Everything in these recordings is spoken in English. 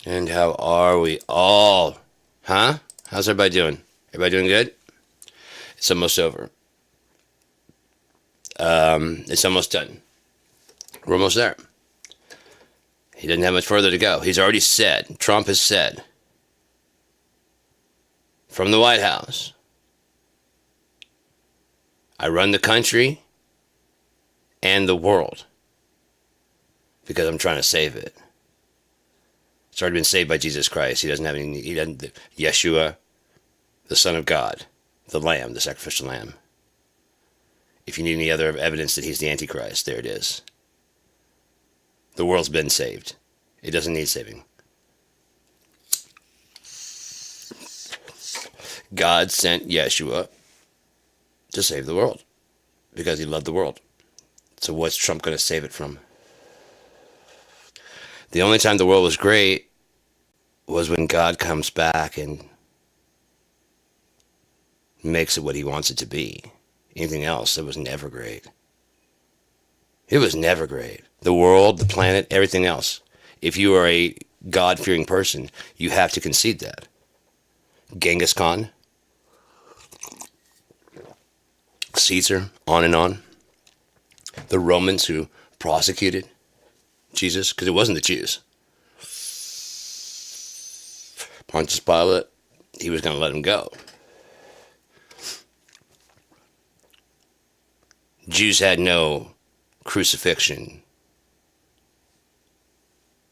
And how are we all? Huh? How's everybody doing? Everybody doing good? It's almost over. It's almost done. We're almost there. He doesn't have much further to go. He's already said, Trump has said, from the White House, I run the country and the world because I'm trying to save it. It's already been saved by Jesus Christ. He doesn't, Yeshua, the Son of God, the Lamb, the sacrificial Lamb. If you need any other evidence that he's the Antichrist, there it is. The world's been saved. It doesn't need saving. God sent Yeshua to save the world because he loved the world. So what's Trump going to save it from? The only time the world was great was when God comes back and makes it what he wants it to be. Anything else, it was never great. It was never great. The world, the planet, everything else. If you are a God-fearing person, you have to concede that. Genghis Khan, Caesar, on and on. The Romans who prosecuted Jesus, because it wasn't the Jews. Pontius Pilate, he was going to let him go. Jews had no crucifixion.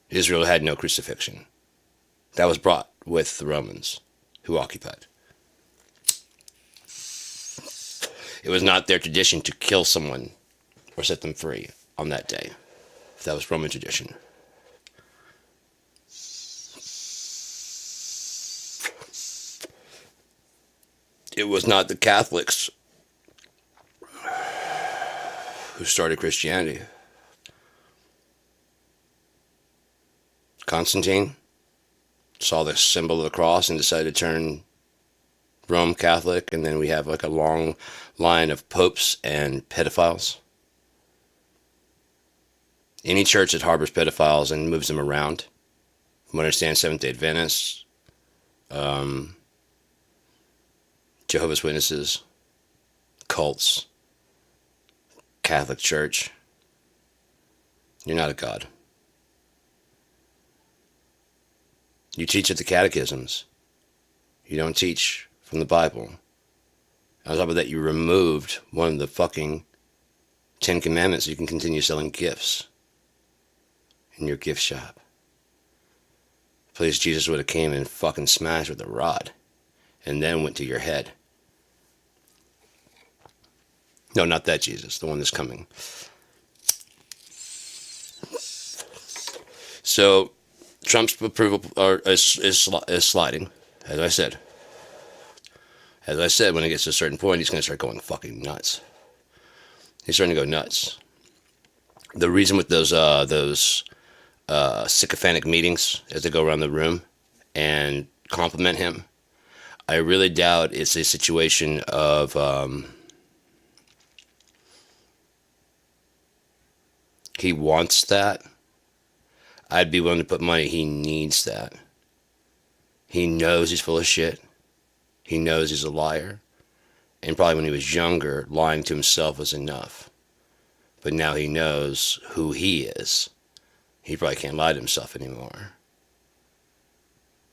Israel had no crucifixion. That was brought with the Romans who occupied. It was not their tradition to kill someone or set them free on that day. That was Roman tradition. It was not the Catholics who started Christianity. Constantine saw the symbol of the cross and decided to turn Rome Catholic, and then we have like a long line of popes and pedophiles. Any church that harbors pedophiles and moves them around, from what I understand, Seventh-day Adventists, Jehovah's Witnesses, cults, Catholic Church, you're not a god. You teach at the catechisms. You don't teach from the Bible. On top of that, you removed one of the fucking 10 Commandments so you can continue selling gifts in your gift shop. Please, Jesus would have came and fucking smashed with a rod and then went to your head. No, not that Jesus, the one that's coming. So Trump's approval is sliding, as I said. As I said, when it gets to a certain point, he's going to start going fucking nuts. He's starting to go nuts. The reason with those sycophantic meetings as they go around the room and compliment him, I really doubt it's a situation of he wants that. I'd be willing to put money he needs that. He knows he's full of shit. He knows he's a liar. And probably when he was younger, lying to himself was enough. But now he knows who he is. He probably can't lie to himself anymore.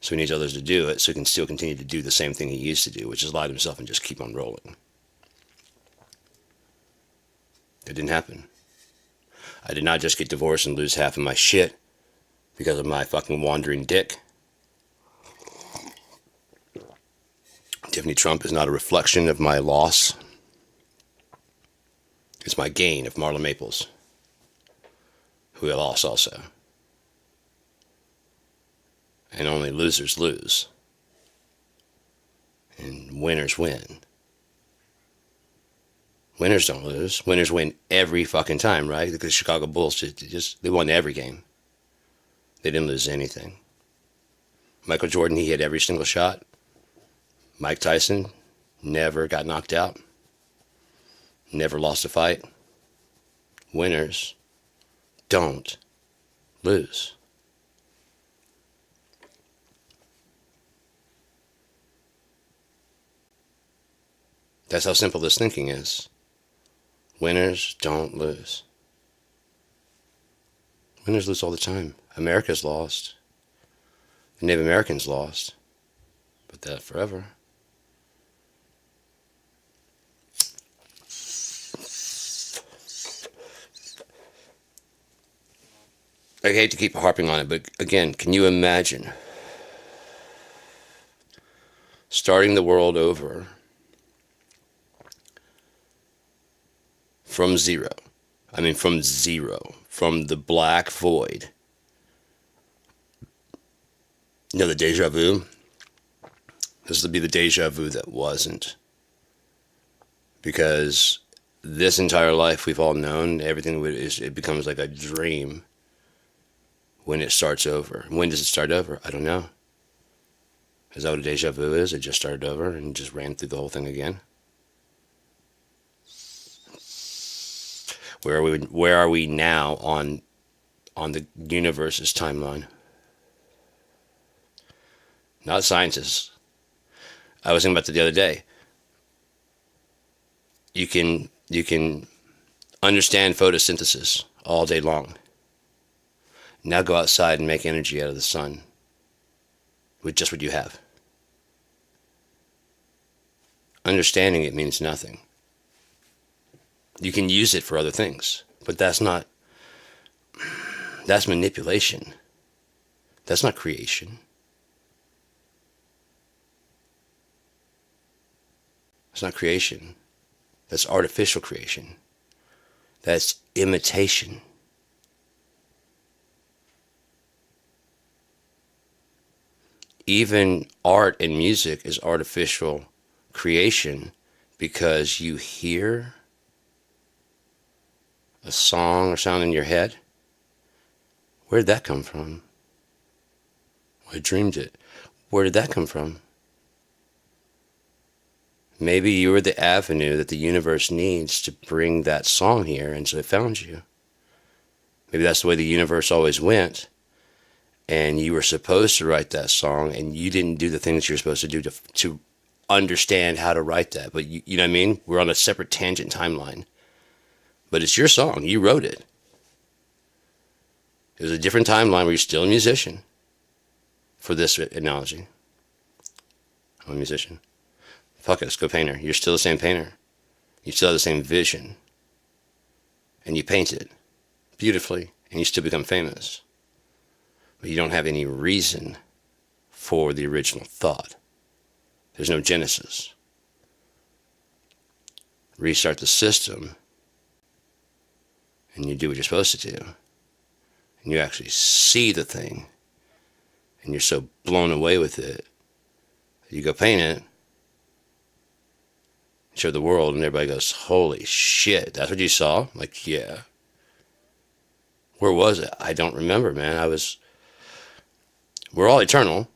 So he needs others to do it so he can still continue to do the same thing he used to do, which is lie to himself and just keep on rolling. It didn't happen. I did not just get divorced and lose half of my shit because of my fucking wandering dick. Tiffany Trump is not a reflection of my loss. It's my gain of Marla Maples, who I lost also. And only losers lose. And winners win. Winners don't lose. Winners win every fucking time, right? Because the Chicago Bulls they won every game. They didn't lose anything. Michael Jordan, he hit every single shot. Mike Tyson never got knocked out. Never lost a fight. Winners don't lose. That's how simple this thinking is. Winners don't lose. Winners lose all the time. America's lost. The Native Americans lost. But that forever. I hate to keep harping on it, but again, can you imagine starting the world over from zero? I mean, from zero, from the black void. You know, the deja vu? This would be the deja vu that wasn't. Because this entire life we've all known, everything it becomes like a dream when it starts over. When does it start over? I don't know. Is that what a deja vu is? It just started over and just ran through the whole thing again? Where are we now on the universe's timeline? Not scientists. I was thinking about that the other day. You can understand photosynthesis all day long. Now go outside and make energy out of the sun with just what you have. Understanding it means nothing. You can use it for other things, but that's manipulation. That's not creation. It's not creation. That's artificial creation. That's imitation. Even art and music is artificial creation because you hear a song or sound in your head. Where did that come from? I dreamed it. Where did that come from? Maybe you were the avenue that the universe needs to bring that song here, and so it found you. Maybe that's the way the universe always went, and you were supposed to write that song, and you didn't do the things you're supposed to do to understand how to write that. But you know what I mean? We're on a separate tangent timeline. But it's your song. You wrote it. It was a different timeline where you're still a musician. For this analogy. I'm a musician. Fuck it, let's go painter. You're still the same painter. You still have the same vision. And you paint it beautifully, and you still become famous. But you don't have any reason for the original thought. There's no genesis. Restart the system, and you do what you're supposed to do. And you actually see the thing, and you're so blown away with it, you go paint it, show the world, and everybody goes, holy shit, that's what you saw? I'm like, yeah. Where was it? I don't remember, man. We're all eternal.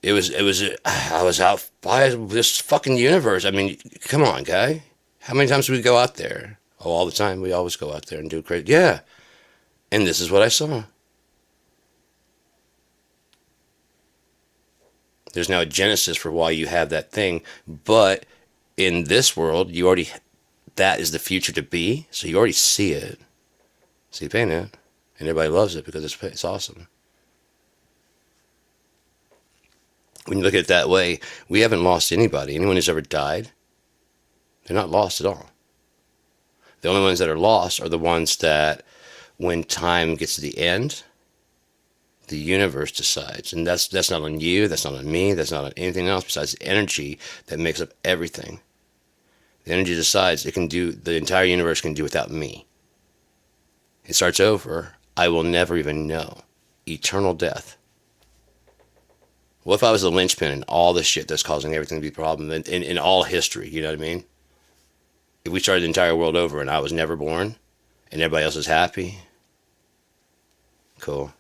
I was out by this fucking universe. I mean, come on, guy. How many times do we go out there? Oh, all the time. We always go out there and do crazy. Yeah. And this is what I saw. There's now a genesis for why you have that thing, but in this world, that is the future to be, so you already see it. So you paint it, and everybody loves it because it's awesome. When you look at it that way, we haven't lost anybody. Anyone who's ever died, they're not lost at all. The only ones that are lost are the ones that, when time gets to the end, the universe decides. And that's not on you, that's not on me, that's not on anything else besides the energy that makes up everything. The energy decides the entire universe can do without me. It starts over. I will never even know. Eternal death. What if I was the linchpin in all the shit that's causing everything to be a problem in all history, you know what I mean? If we started the entire world over and I was never born and everybody else is happy, cool.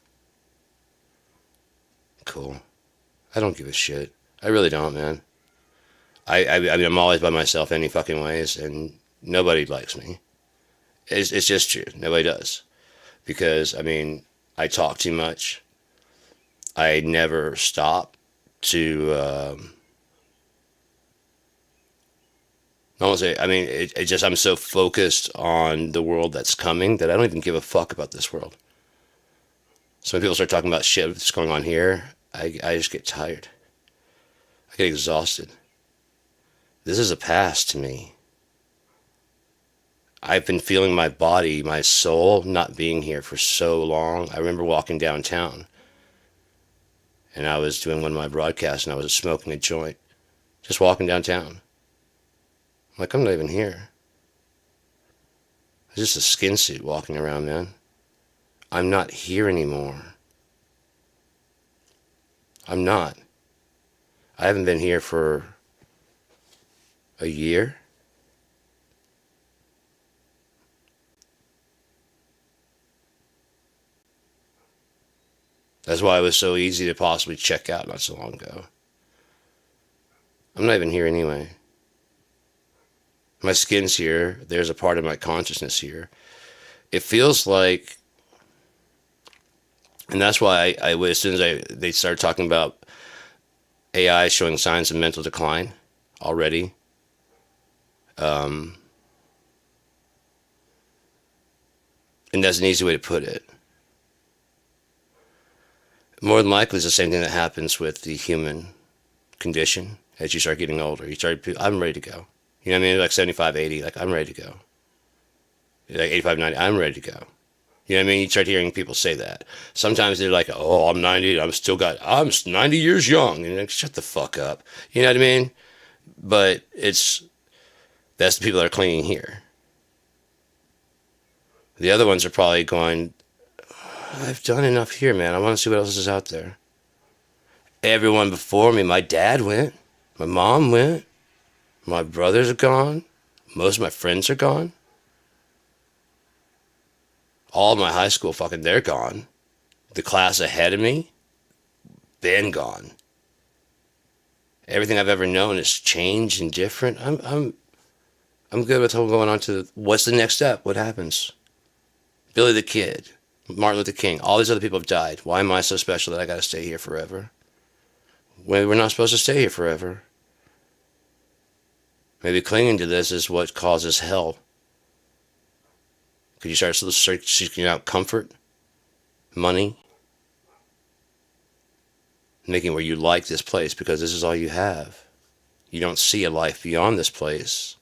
I don't give a shit. I really don't, man. I mean, I'm always by myself any fucking ways, and nobody likes me. It's just true. Nobody does. Because, I mean, I talk too much. I never stop to I won't say, I mean, it just, I'm so focused on the world that's coming that I don't even give a fuck about this world. So when people start talking about shit that's going on here, I just get tired. I get exhausted. This is a past to me. I've been feeling my body, my soul, not being here for so long. I remember walking downtown and I was doing one of my broadcasts and I was smoking a joint, just walking downtown. I'm like, I'm not even here. It's just a skin suit walking around, man. I'm not here anymore. I'm not. I haven't been here for a year. That's why it was so easy to possibly check out not so long ago. I'm not even here anyway. My skin's here. There's a part of my consciousness here. It feels like, and that's why as soon as they started talking about AI showing signs of mental decline already, and that's an easy way to put it. More than likely, it's the same thing that happens with the human condition as you start getting older. I'm ready to go. You know what I mean? Like 75, 80, like I'm ready to go. Like 85, 90, I'm ready to go. You know what I mean? You start hearing people say that. Sometimes they're like, oh, I'm 90, I'm 90 years young. And you're like, shut the fuck up. You know what I mean? But that's the people that are clinging here. The other ones are probably going, I've done enough here, man. I want to see what else is out there. Everyone before me, my dad went, my mom went, my brothers are gone, most of my friends are gone. All of my high school they're gone. The class ahead of me, been gone. Everything I've ever known is changed and different. I'm good with going on to what's the next step? What happens? Billy the Kid, Martin Luther King, all these other people have died. Why am I so special that I got to stay here forever? When we're not supposed to stay here forever. Maybe clinging to this is what causes hell. Could you start seeking out comfort, money, making where you like this place because this is all you have. You don't see a life beyond this place.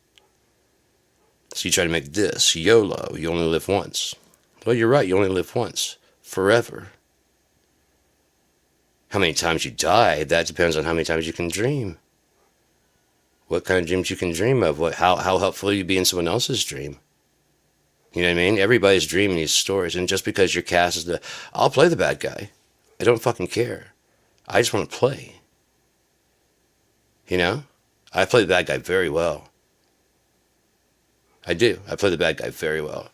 So you try to make this YOLO. You only live once. Well, you're right. You only live once. Forever. How many times you die, that depends on how many times you can dream. What kind of dreams you can dream of. How helpful you be in someone else's dream. You know what I mean? Everybody's dreaming these stories. And just because your cast is I'll play the bad guy. I don't fucking care. I just want to play. You know? I play the bad guy very well. I do. I play the bad guy very well.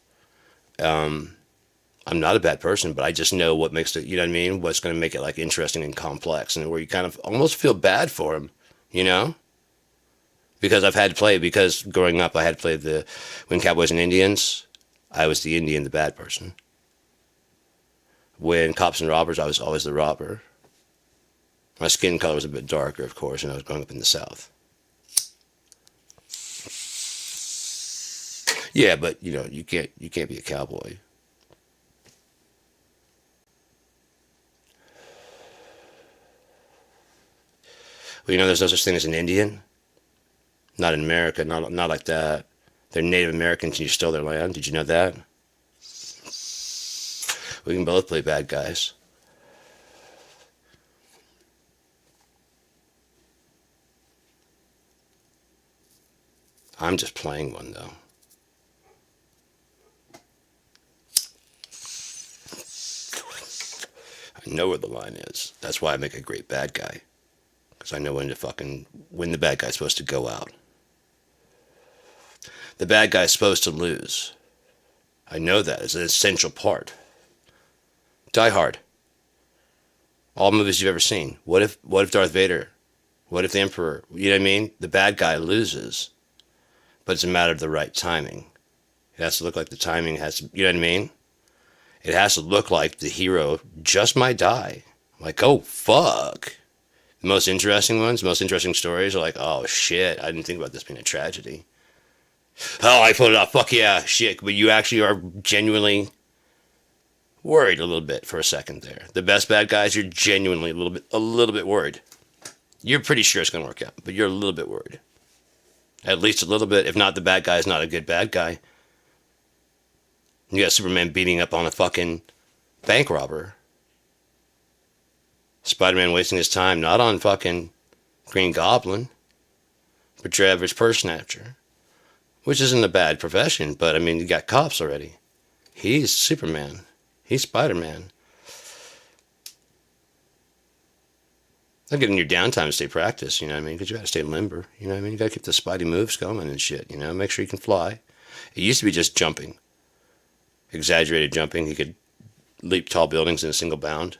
I'm not a bad person, but I just know what makes it, you know what I mean? What's going to make it like interesting and complex and where you kind of almost feel bad for him, you know? Because because growing up I had played when Cowboys and Indians, I was the Indian, the bad person. When Cops and Robbers, I was always the robber. My skin color was a bit darker, of course, and I was growing up in the South. Yeah, but you know, you can't be a cowboy. Well, you know, there's no such thing as an Indian. Not in America, not like that. They're Native Americans and you stole their land. Did you know that? We can both play bad guys. I'm just playing one, though. I know where the line is. That's why I make a great bad guy. Because I know when the bad guy's supposed to go out. The bad guy's supposed to lose. I know that. It's an essential part. Die Hard. All movies you've ever seen. What if Darth Vader? What if the Emperor? You know what I mean? The bad guy loses. But it's a matter of the right timing. It has to look like the timing has to, you know what I mean? It has to look like the hero just might die. Like, oh, fuck. The most interesting ones, most interesting stories are like, oh, shit, I didn't think about this being a tragedy. Oh, I pulled it off. Fuck yeah, shit. But you actually are genuinely worried a little bit for a second there. The best bad guys, you're genuinely a little bit worried. You're pretty sure it's gonna work out, but you're a little bit worried. At least a little bit. If not, the bad guy is not a good bad guy. You got Superman beating up on a fucking bank robber. Spider-Man wasting his time not on fucking Green Goblin, but your average purse snatcher. Which isn't a bad profession, but I mean, you got cops already. He's Superman. He's Spider-Man. Not getting your downtime to stay practice, you know what I mean? Because you gotta stay limber, you know what I mean? You gotta keep the Spidey moves going and shit, you know? Make sure you can fly. It used to be just jumping. Exaggerated jumping. He could leap tall buildings in a single bound.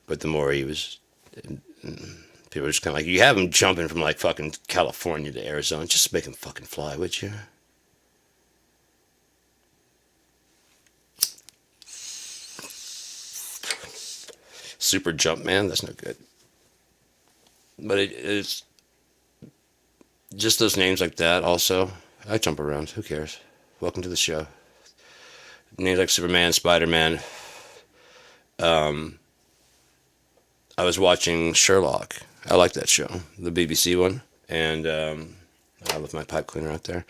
But the more he was, people were just kind of like, you have him jumping from like fucking California to Arizona. Just make him fucking fly, would you? Super jump man, that's no good. But it's just those names like that also. I jump around. Who cares? Welcome to the show. Names like Superman, Spider-Man. I was watching Sherlock. I like that show, the BBC one. And I left my pipe cleaner out there.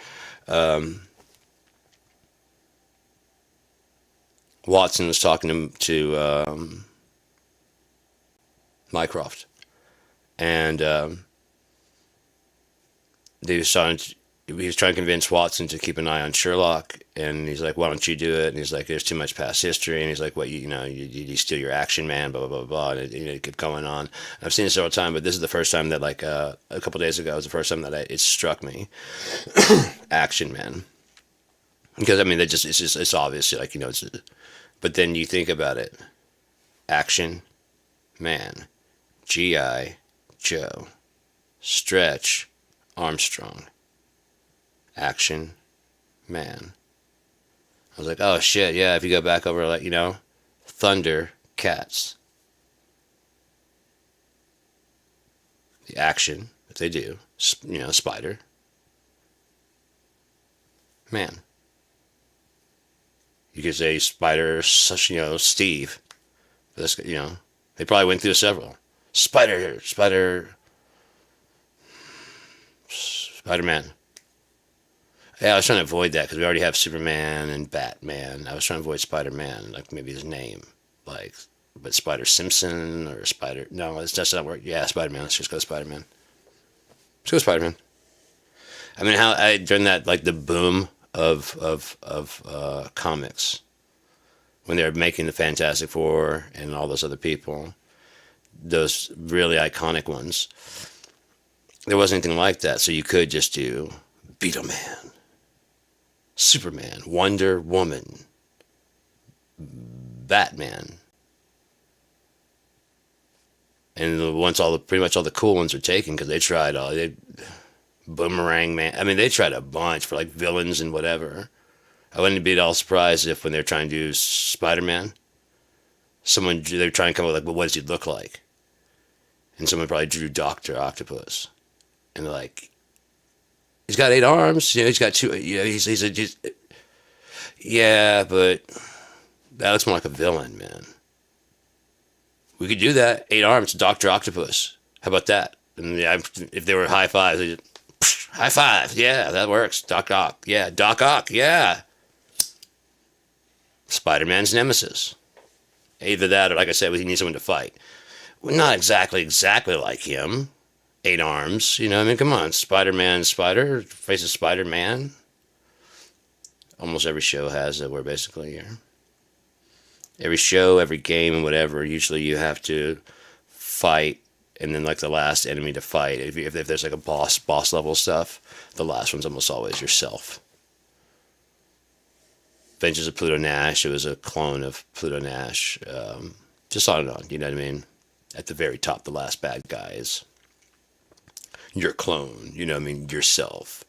Watson was talking to Mycroft. And he was trying to convince Watson to keep an eye on Sherlock, and he's like, "Why don't you do it?" And he's like, "There's too much past history." And he's like, "What you steal your action, man?" Blah blah blah blah. And it kept going on. And I've seen it several times, but this is the first time that like a couple days ago was the first time that it struck me, action man. Because I mean, it's obviously like but then you think about it, action man, G.I. Joe, Stretch Armstrong, action man. I was like, oh shit, yeah, if you go back over, like, Thunder Cats. The action that they do, Spider Man. You could say Spider, Steve. This, they probably went through several. Spider-Man. Yeah, I was trying to avoid that because we already have Superman and Batman. I was trying to avoid Spider-Man, like maybe his name, like, but Spider Simpson or Spider. No, it's just not work. Yeah, Spider-Man. Let's just go Spider-Man. Let's go Spider-Man. I mean, during that, like, the boom of comics, when they were making the Fantastic Four and all those other people, those really iconic ones, there wasn't anything like that. So you could just do Beetleman, Superman, Wonder Woman, Batman, and once pretty much all the cool ones are taken because they tried Boomerang Man. I mean, they tried a bunch for like villains and whatever. I wouldn't be at all surprised if when they're trying to do Spider-Man, they're trying to come up with like, well, what does he look like? And someone probably drew Dr. Octopus. And they're like, he's got 8 arms, he's got 2, yeah, but that looks more like a villain, man. We could do that. 8 arms, Dr. Octopus. How about that? And if they were high fives, they just, high five, yeah, that works. Doc Ock, yeah, Doc Ock, yeah. Spider-Man's nemesis. Either that or, like I said, we need someone to fight. Well, not exactly like him. 8 arms, I mean, come on. Spider-Man faces Spider-Man. Almost every show has it, where basically, every show, every game, and whatever, usually you have to fight, and then like the last enemy to fight. If there's like a boss level stuff, the last one's almost always yourself. Adventures of Pluto Nash, it was a clone of Pluto Nash. Just on and on, you know what I mean? At the very top, the last bad guy is your clone, you know what I mean? Yourself.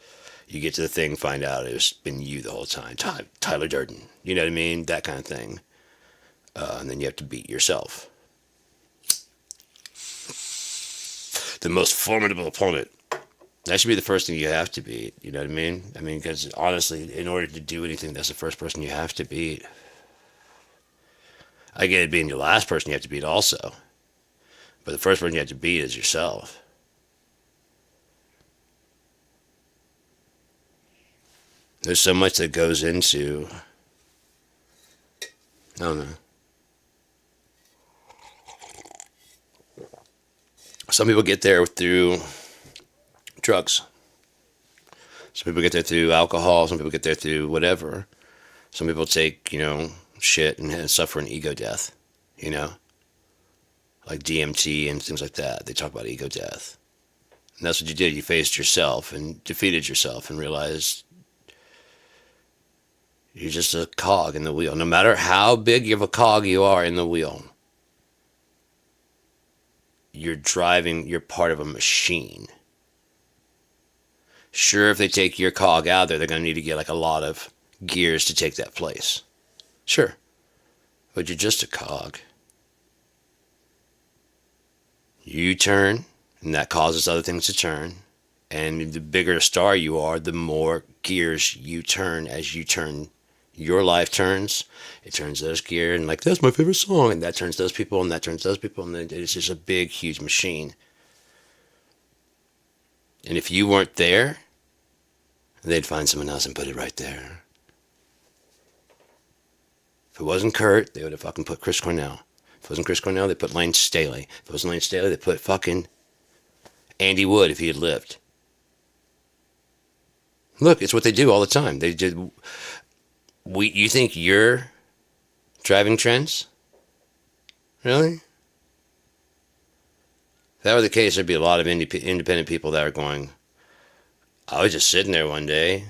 You get to the thing, find out it's been you the whole time. Tyler Durden, you know what I mean? That kind of thing. And then you have to beat yourself. The most formidable opponent That should be the first thing you have to beat. You know what I mean? I mean, because honestly, in order to do anything, that's the first person you have to beat. I get it being the last person you have to beat also, but the first person you have to beat is yourself. There's so much that goes into, I don't know. Some people get there through drugs. Some people get there through alcohol. Some people get there through whatever. Some people take, shit and suffer an ego death, you know, like DMT and things like that. They talk about ego death. And that's what you did. You faced yourself and defeated yourself and realized you're just a cog in the wheel. No matter how big of a cog you are in the wheel, you're part of a machine. Sure, if they take your cog out there, they're going to need to get like a lot of gears to take that place. Sure. But you're just a cog. You turn, and that causes other things to turn. And the bigger a star you are, the more gears you turn as you turn. Your life turns, it turns those gears, and like, that's my favorite song, and that turns those people, and that turns those people, and then it's just a big, huge machine. And if you weren't there, they'd find someone else and put it right there. If it wasn't Kurt, they would have fucking put Chris Cornell. If it wasn't Chris Cornell, they put Lane Staley. If it wasn't Lane Staley, they put fucking Andy Wood if he had lived. Look, it's what they do all the time. They did. You think you're driving trends? Really? If that were the case, there'd be a lot of independent people that are going, I was just sitting there one day.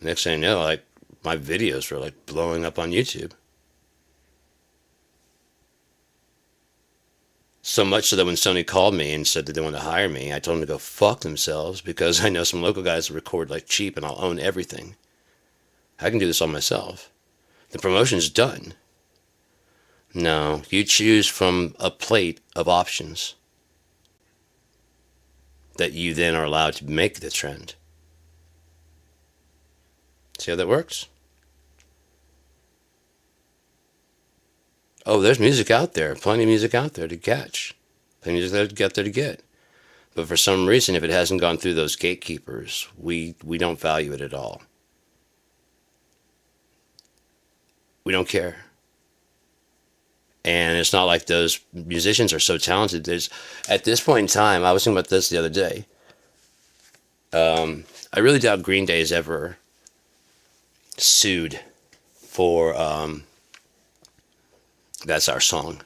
Next thing I know, like, my videos were like blowing up on YouTube. So much so that when Sony called me and said that they wanted to hire me, I told them to go fuck themselves because I know some local guys that record like cheap and I'll own everything. I can do this all myself. The promotion's done. No, you choose from a plate of options that you then are allowed to make the trend. See how that works? Oh, there's music out there. Plenty of music out there to catch. Plenty of music out there to get. But for some reason, if it hasn't gone through those gatekeepers, we don't value it at all. We don't care. And it's not like those musicians are so talented. At this point in time, I was thinking about this the other day. I really doubt Green Day has ever sued for That's Our Song.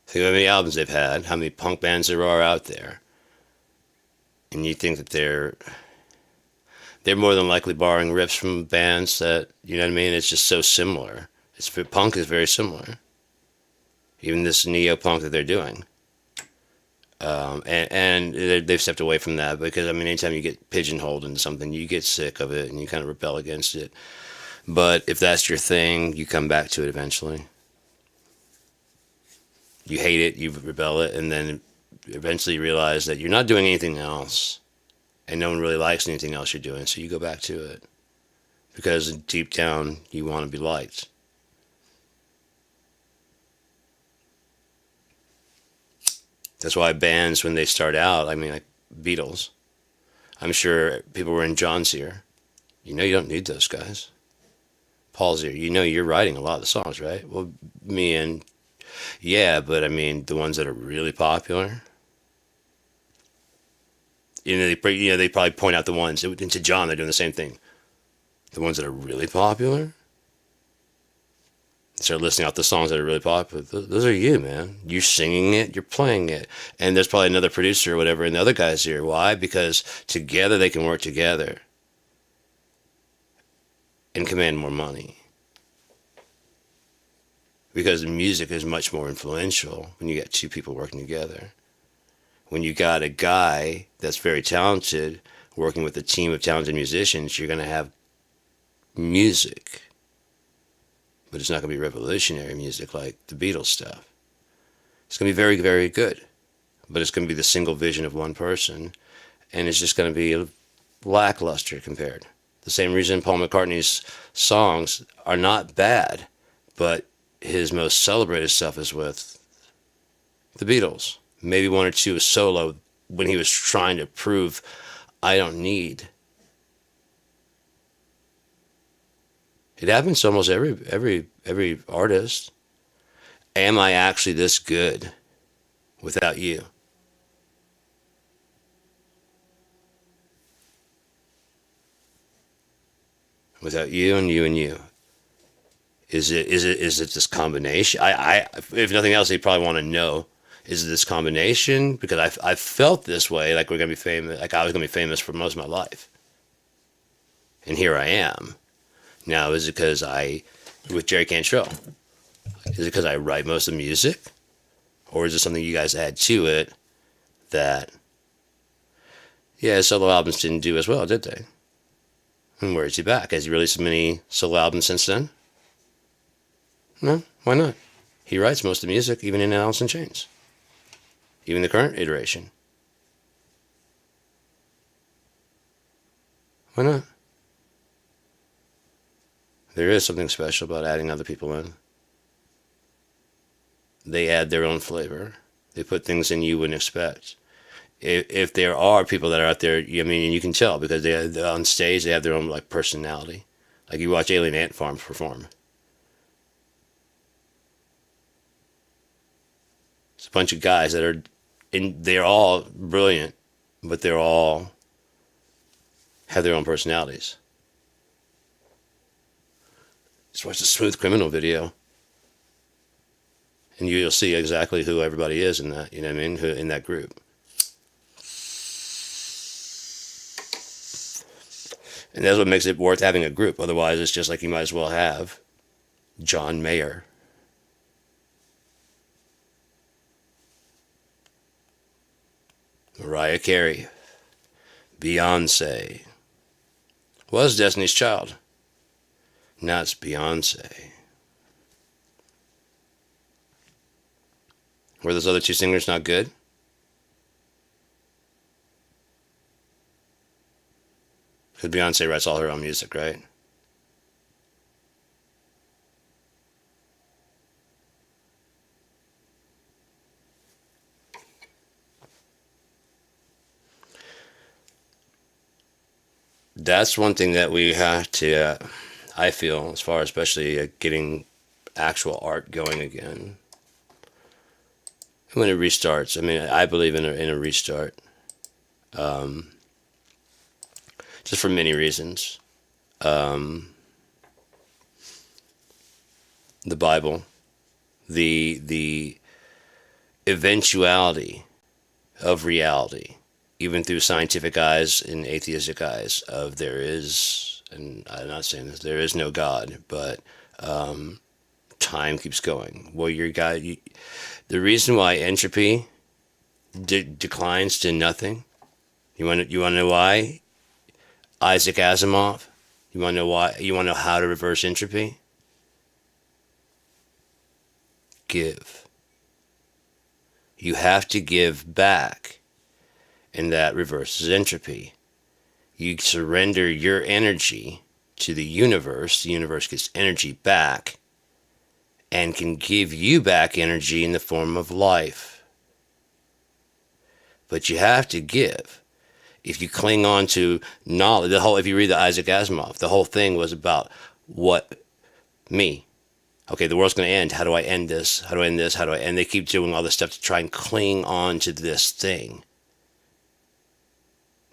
Think of how many albums they've had, how many punk bands there are out there. And you think that they're more than likely borrowing riffs from bands that, you know what I mean? It's just so similar. Punk is very similar. Even this neo-punk that they're doing. And they've stepped away from that because, I mean, anytime you get pigeonholed into something, you get sick of it and you kind of rebel against it. But if that's your thing, you come back to it eventually. You hate it, you rebel it, and then eventually you realize that you're not doing anything else. And no one really likes anything else you're doing, so you go back to it. Because deep down, you want to be liked. That's why bands, when they start out, I mean, like Beatles, I'm sure people were in John's ear. You know you don't need those guys. Paul's ear. You know you're writing a lot of the songs, right? Well, me and... Yeah, but I mean, the ones that are really popular... they probably point out the ones, and to John, they're doing the same thing. The ones that are really popular, they start listing out the songs that are really popular. Those are you, man. You're singing it, you're playing it. And there's probably another producer or whatever in the other guy's ear. Why? Because together they can work together and command more money. Because music is much more influential when you got two people working together. When you got a guy that's very talented working with a team of talented musicians, you're going to have music. But it's not going to be revolutionary music like the Beatles stuff. It's going to be very, very good. But it's going to be the single vision of one person. And it's just going to be lackluster compared. The same reason Paul McCartney's songs are not bad, but his most celebrated stuff is with the Beatles. Maybe one or two solo when he was trying to prove I don't need. It happens to almost every artist. Am I actually this good without you? Without you and you and you. Is it this combination? If nothing else, they probably want to know. Is it this combination? Because I felt this way, like we're gonna be famous, like I was gonna be famous for most of my life, and here I am. Now, is it because with Jerry Cantrell? Is it because I write most of the music, or is it something you guys add to it that, yeah, solo albums didn't do as well, did they? And where is he back? Has he released many solo albums since then? No, why not? He writes most of the music, even in Alice in Chains. Even the current iteration. Why not? There is something special about adding other people in. They add their own flavor. They put things in you wouldn't expect. If there are people that are out there, I mean, you can tell because they're on stage, they have their own like personality. Like you watch Alien Ant Farm perform. It's a bunch of guys that are, they're all brilliant, but they're all have their own personalities. Just watch the Smooth Criminal video, and you'll see exactly who everybody is in that. You know what I mean? Who in that group. And that's what makes it worth having a group. Otherwise, it's just like you might as well have John Mayer. Mariah Carey. Beyonce. Was Destiny's Child. Now it's Beyonce. Were those other two singers not good? Because Beyonce writes all her own music, right? That's one thing that we have to, I feel, as far as especially getting actual art going again. When it restarts, I mean, I believe in a restart. Just for many reasons. The Bible, the eventuality of reality, even through scientific eyes and atheistic eyes, of there is, and I'm not saying this, there is no God, but time keeps going. Well, the reason why entropy declines to nothing, you want to know why? Isaac Asimov. You want to know why? You want to know how to reverse entropy? Give. You have to give back, and that reverses entropy. You surrender your energy to the universe gets energy back, and can give you back energy in the form of life. But you have to give. If you cling on to knowledge, if you read the Isaac Asimov, the whole thing was about me. Okay, the world's going to end. How do I end this? How do I end this? And they keep doing all this stuff to try and cling on to this thing,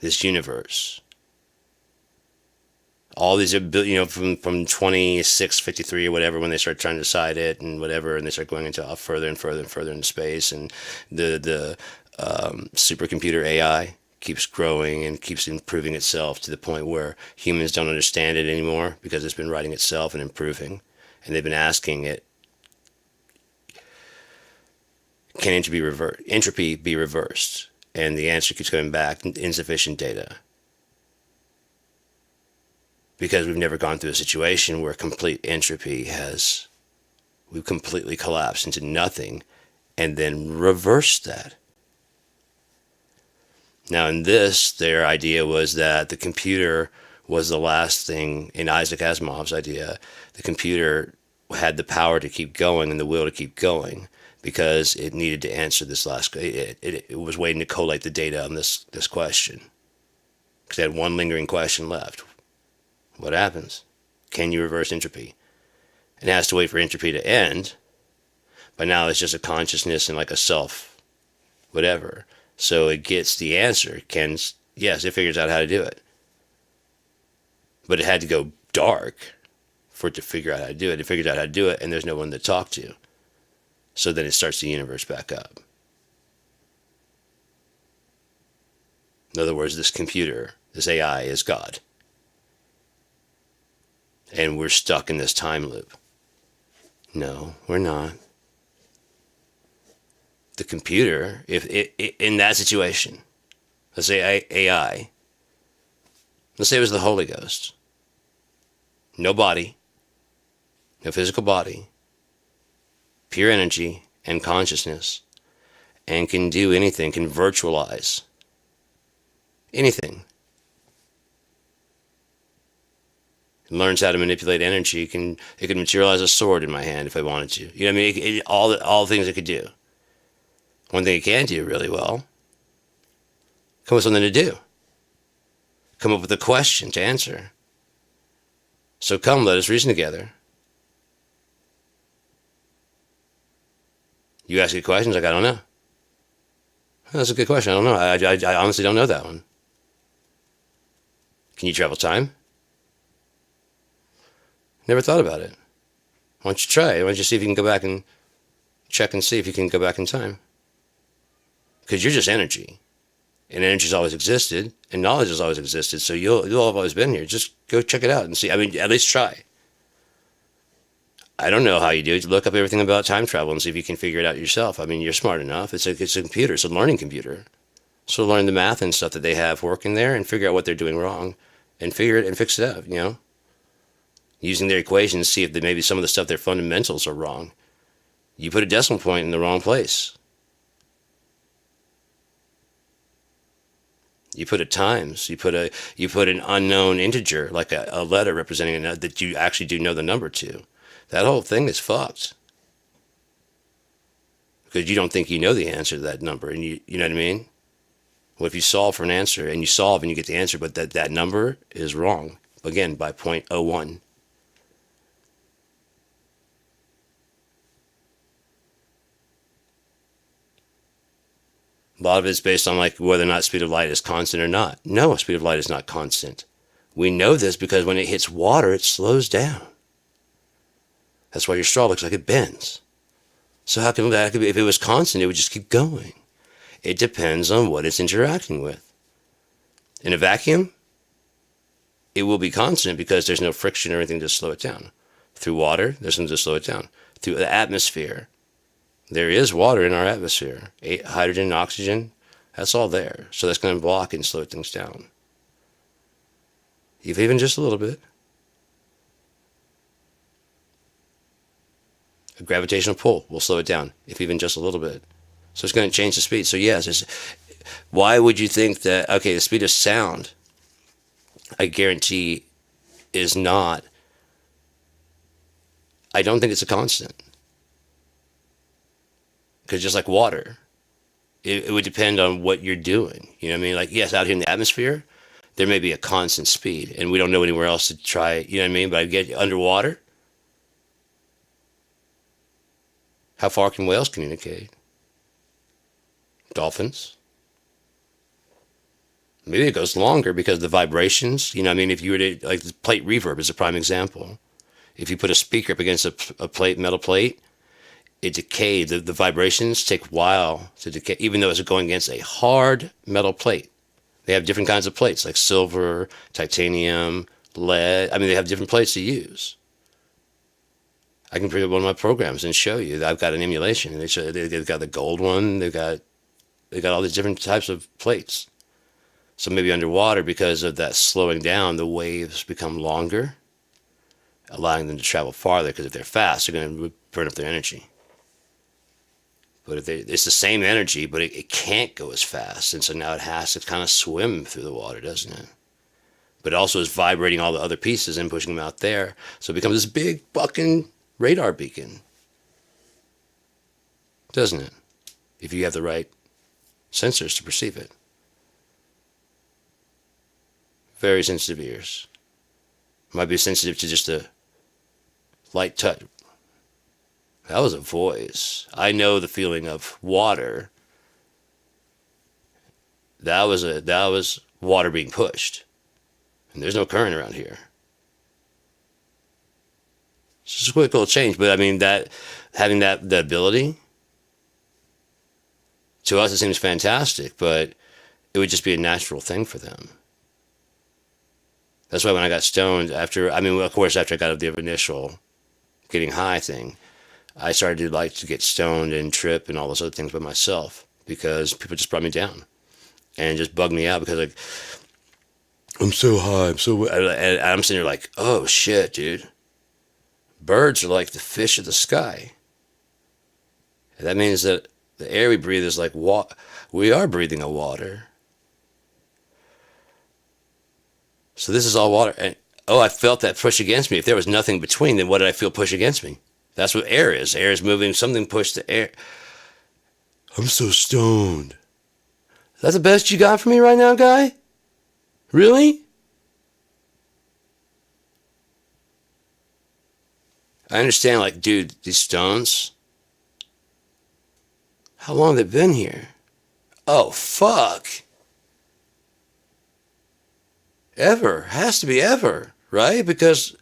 this universe. All these, from 2653 or whatever, when they start trying to decide it and whatever, and they start going into further and further and further into space, and the supercomputer AI keeps growing and keeps improving itself to the point where humans don't understand it anymore because it's been writing itself and improving. And they've been asking it, can entropy be reversed? And the answer keeps coming back, insufficient data. Because we've never gone through a situation where complete entropy we've completely collapsed into nothing, and then reverse that. Now, in this, their idea was that the computer was the last thing, in Isaac Asimov's idea, the computer had the power to keep going and the will to keep going because it needed to answer this last, it was waiting to collate the data on this question. Because it had one lingering question left. What happens? Can you reverse entropy? It has to wait for entropy to end, but now it's just a consciousness and like a self, whatever. So it gets the answer. Yes, it figures out how to do it. But it had to go dark for it to figure out how to do it. It figures out how to do it, and there's no one to talk to. So then it starts the universe back up. In other words, this computer, this AI, is God. And we're stuck in this time loop. No, we're not. The computer, if in that situation, let's say AI, let's say it was the Holy Ghost. No body, no physical body, pure energy and consciousness, and can do anything, can virtualize anything. It learns how to manipulate energy. It could materialize a sword in my hand if I wanted to. You know what I mean? All the things it could do. One thing it can do really well, come up with something to do. Come up with a question to answer. So come, let us reason together. You ask me questions like, I don't know. That's a good question. I don't know. I honestly don't know that one. Can you travel time? Never thought about it. Why don't you try it? Why don't you see if you can go back and check and see if you can go back in time? Because you're just energy. And energy's always existed, and knowledge has always existed, so you'll have always been here. Just go check it out and see. I mean, at least try. I don't know how you do it. Look up everything about time travel and see if you can figure it out yourself. I mean, you're smart enough. It's a computer. It's a learning computer. So learn the math and stuff that they have working there and figure out what they're doing wrong and figure it and fix it up, you know? Using their equations, see if maybe some of the stuff, their fundamentals are wrong. You put a decimal point in the wrong place. You put a times. You put an unknown integer, like a letter representing that you actually do know the number to. That whole thing is fucked. Because you don't think you know the answer to that number, and you know what I mean? Well, if you solve for an answer, and you solve and you get the answer, but that number is wrong, again, by 0.01. A lot of it's based on like whether or not speed of light is constant or not. No, speed of light is not constant. We know this because when it hits water, it slows down. That's why your straw looks like it bends. So how can that be? If it was constant, it would just keep going. It depends on what it's interacting with. In a vacuum, it will be constant because there's no friction or anything to slow it down. Through water, there's something to slow it down. Through the atmosphere, there is water in our atmosphere. Hydrogen, oxygen, that's all there. So that's going to block and slow things down. Even just a little bit. A gravitational pull will slow it down, if even just a little bit. So it's going to change the speed. So yes, why would you think that, okay, the speed of sound, I guarantee, is not, I don't think it's a constant. Because just like water, it would depend on what you're doing. You know what I mean? Like, yes, out here in the atmosphere, there may be a constant speed, and we don't know anywhere else to try, you know what I mean? But I get underwater, how far can whales communicate? Dolphins? Maybe it goes longer because of the vibrations. You know what I mean? If you were to, like, the plate reverb is a prime example. If you put a speaker up against a plate, metal plate, it decayed. The vibrations take a while to decay, even though it's going against a hard metal plate. They have different kinds of plates, like silver, titanium, lead. I mean, they have different plates to use. I can bring up one of my programs and show you that I've got an emulation. And they've got the gold one. They've got all these different types of plates. So maybe underwater, because of that slowing down, the waves become longer, allowing them to travel farther. Because if they're fast, they're going to burn up their energy. But it's the same energy, but it can't go as fast. And so now it has to kind of swim through the water, doesn't it? But it also is vibrating all the other pieces and pushing them out there. So it becomes this big fucking radar beacon, doesn't it? If you have the right sensors to perceive it. Very sensitive ears. Might be sensitive to just a light touch. That was a voice. I know the feeling of water. That was water being pushed. And there's no current around here. It's just a quick little change. But I mean, that having that ability, to us it seems fantastic, but it would just be a natural thing for them. That's why when I got stoned, after I got out of the initial getting high thing, I started to like to get stoned and trip and all those other things by myself, because people just brought me down and just bugged me out, because like, I'm so high, and I'm sitting there like, oh shit, dude. Birds are like the fish of the sky. And that means that the air we breathe is like we are breathing a water. So this is all water. And I felt that push against me. If there was nothing between, then what did I feel push against me? That's what air is. Air is moving. Something pushed the air. I'm so stoned. Is that the best you got for me right now, guy? Really? I understand, like, dude, these stones, how long have they been here? Oh, fuck. Ever. Has to be ever, right? Because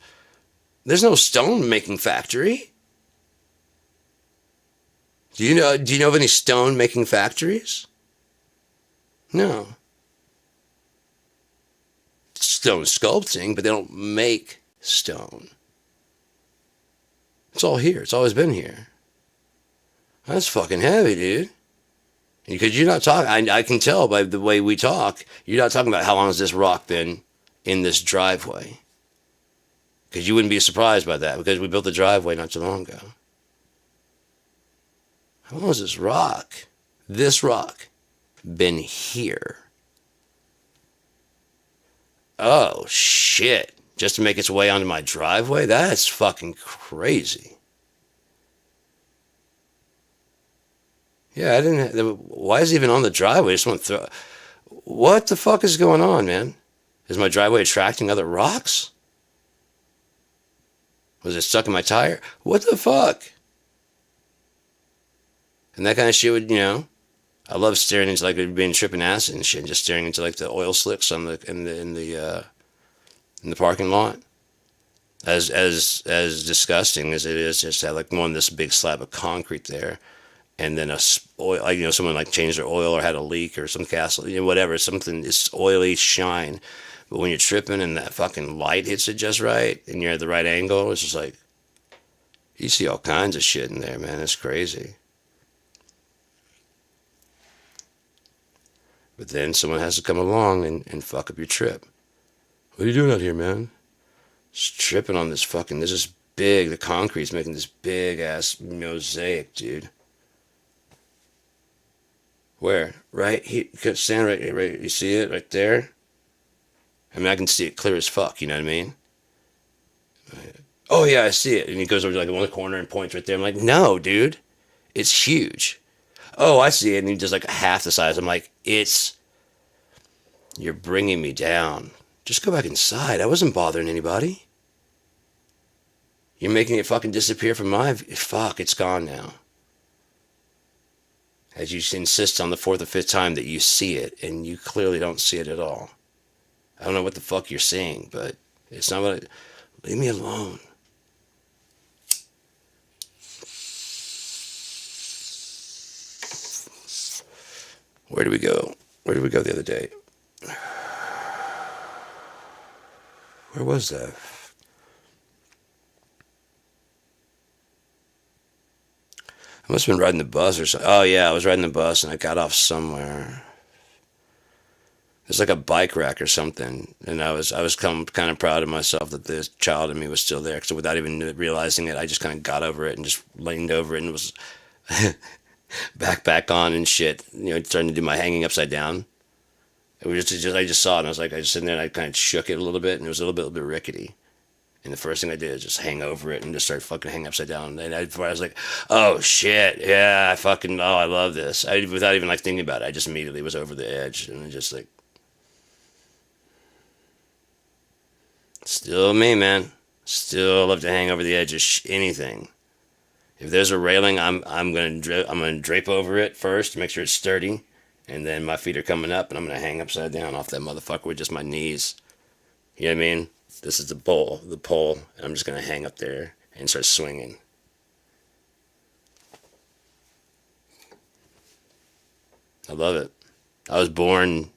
there's no stone making factory. Do you know of any stone making factories? No. Stone sculpting, but they don't make stone. It's all here. It's always been here. That's fucking heavy, dude. Because you're not talking, I can tell by the way we talk, you're not talking about how long has this rock been in this driveway. Because you wouldn't be surprised by that, because we built the driveway not too long ago. How long has this rock been here? Oh, shit. Just to make its way onto my driveway? That's fucking crazy. Yeah, why is it even on the driveway? I just want to throw... What the fuck is going on, man? Is my driveway attracting other rocks? Was it stuck in my tire? What the fuck? And that kind of shit would, I love staring into like being tripping acid and shit, and just staring into like the oil slicks on in the parking lot. As disgusting as it is, just to have like this big slab of concrete there, and then oil, like someone like changed their oil or had a leak or some castle, whatever, something, it's oily shine. But when you're tripping and that fucking light hits it just right, and you're at the right angle, it's just like, you see all kinds of shit in there, man. It's crazy. But then someone has to come along and fuck up your trip. What are you doing out here, man? Just tripping on this is big, the concrete's making this big ass mosaic, dude. Where? Right here, stand right, you see it right there? I mean, I can see it clear as fuck, you know what I mean? Oh yeah, I see it. And he goes over to like one corner and points right there. I'm like, no, dude, it's huge. Oh, I see it. And he does like half the size. I'm like, you're bringing me down. Just go back inside. I wasn't bothering anybody. You're making it fucking disappear from fuck, it's gone now. As you insist on the fourth or fifth time that you see it, and you clearly don't see it at all. I don't know what the fuck you're seeing, but it's not what leave me alone. Where did we go? Where did we go the other day? Where was that? I must have been riding the bus or something. Oh yeah, I was riding the bus and I got off somewhere. It's like a bike rack or something, and I was kind of proud of myself that the child in me was still there. So without even realizing it, I just kind of got over it and just leaned over it and was back on and shit. Starting to do my hanging upside down. It was just I just saw it and I was like, I just sitting there and I kind of shook it a little bit and it was a little bit rickety. And the first thing I did is just hang over it and just start fucking hanging upside down. And I was like, oh shit, yeah, I love this. Without even like thinking about it, I just immediately was over the edge and just like, still me, man. Still love to hang over the edge of anything. If there's a railing, I'm gonna drape over it first to make sure it's sturdy, and then my feet are coming up, and I'm gonna hang upside down off that motherfucker with just my knees. You know what I mean? This is the pole, and I'm just gonna hang up there and start swinging. I love it. I was born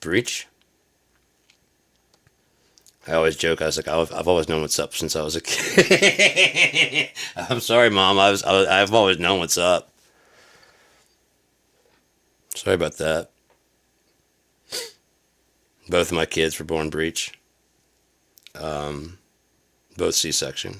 breech. I always joke. I was like, I've always known what's up since I was a kid. I'm sorry, Mom. I've always known what's up. Sorry about that. Both of my kids were born breech. Both C-section.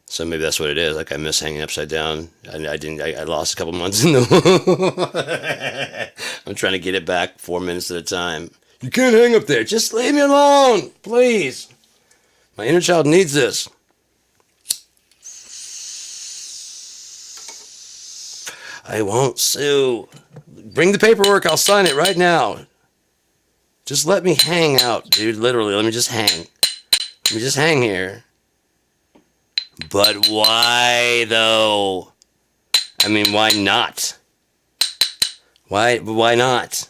So maybe that's what it is. Like I miss hanging upside down. I didn't. I lost a couple months in the. I'm trying to get it back 4 minutes at a time. You can't hang up there. Just leave me alone, please. My inner child needs this. I won't sue. Bring the paperwork. I'll sign it right now. Just let me hang out, dude. Literally, let me just hang. Let me just hang here. But why, though? I mean, why not? Why not?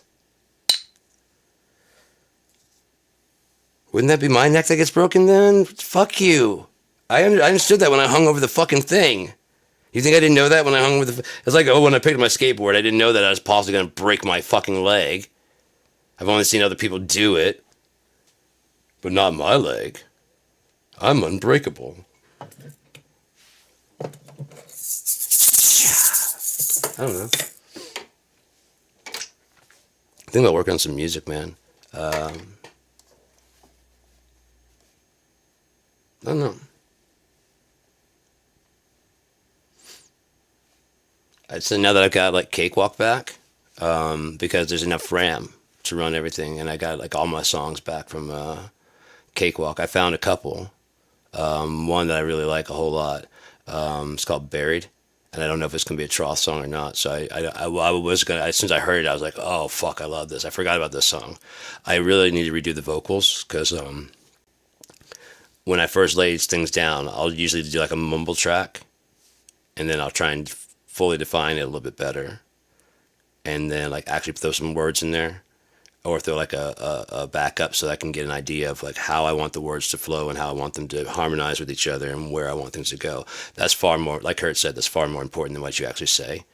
Wouldn't that be my neck that gets broken then? Fuck you. I understood that when I hung over the fucking thing. You think I didn't know that when I hung over the... It's like, when I picked up my skateboard, I didn't know that I was possibly going to break my fucking leg. I've only seen other people do it. But not my leg. I'm unbreakable. I don't know. I think I'll work on some music, man. I don't know. I'd say now that I've got like Cakewalk back, because there's enough RAM to run everything, and I got like all my songs back from Cakewalk. I found a couple. One that I really like a whole lot. It's called Buried. And I don't know if it's gonna be a Troth song or not. So I was gonna. As soon as I heard it, I was like, "Oh fuck, I love this." I forgot about this song. I really need to redo the vocals because when I first lay things down, I'll usually do like a mumble track, and then I'll try and fully define it a little bit better, and then like actually throw some words in there, or throw like a backup so that I can get an idea of like how I want the words to flow and how I want them to harmonize with each other and where I want things to go. That's far more, like Kurt said, that's far more important than what you actually say.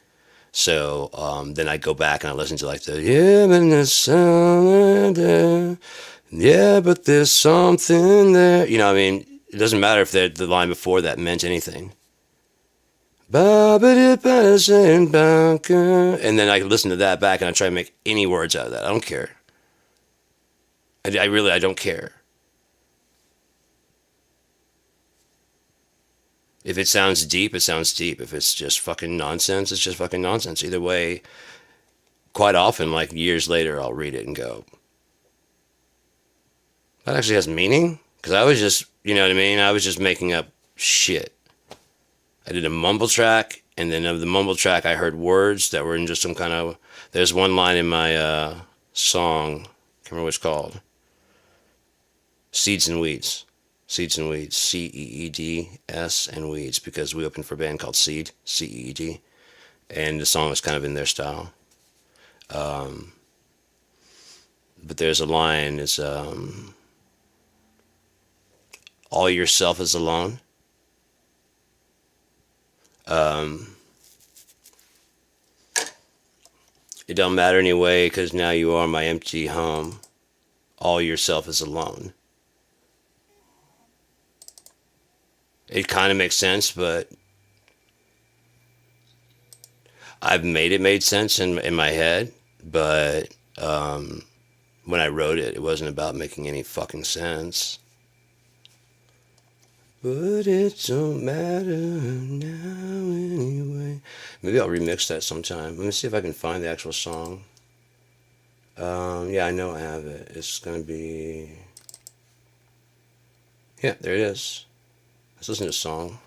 So then I go back and I listen to like the yeah, but there's something there. Yeah, but there's something there. You know, what I mean, it doesn't matter if the line before that meant anything. And then I listen to that back and I try to make any words out of that. I don't care. I don't care. If it sounds deep, it sounds deep. If it's just fucking nonsense, it's just fucking nonsense. Either way, quite often, like years later, I'll read it and go, that actually has meaning? Because I was just, you know what I mean? I was just making up shit. I did a mumble track, and then of the mumble track, I heard words that were in just some kind of... There's one line in my song, I can't remember what it's called. Seeds and Weeds. Seeds and Weeds. Ceeds and Weeds, because we opened for a band called Seed, Ceed. And the song was kind of in their style. But there's a line, it's... all yourself is alone. It don't matter anyway, because now you are my empty home. All yourself is alone. It kind of makes sense, but I've made sense in my head, but when I wrote it, it wasn't about making any fucking sense. But it don't matter now anyway. Maybe I'll remix that sometime. Let me see if I can find the actual song. Yeah, I know I have it. It's gonna be. Yeah, there it is. Let's listen to the song.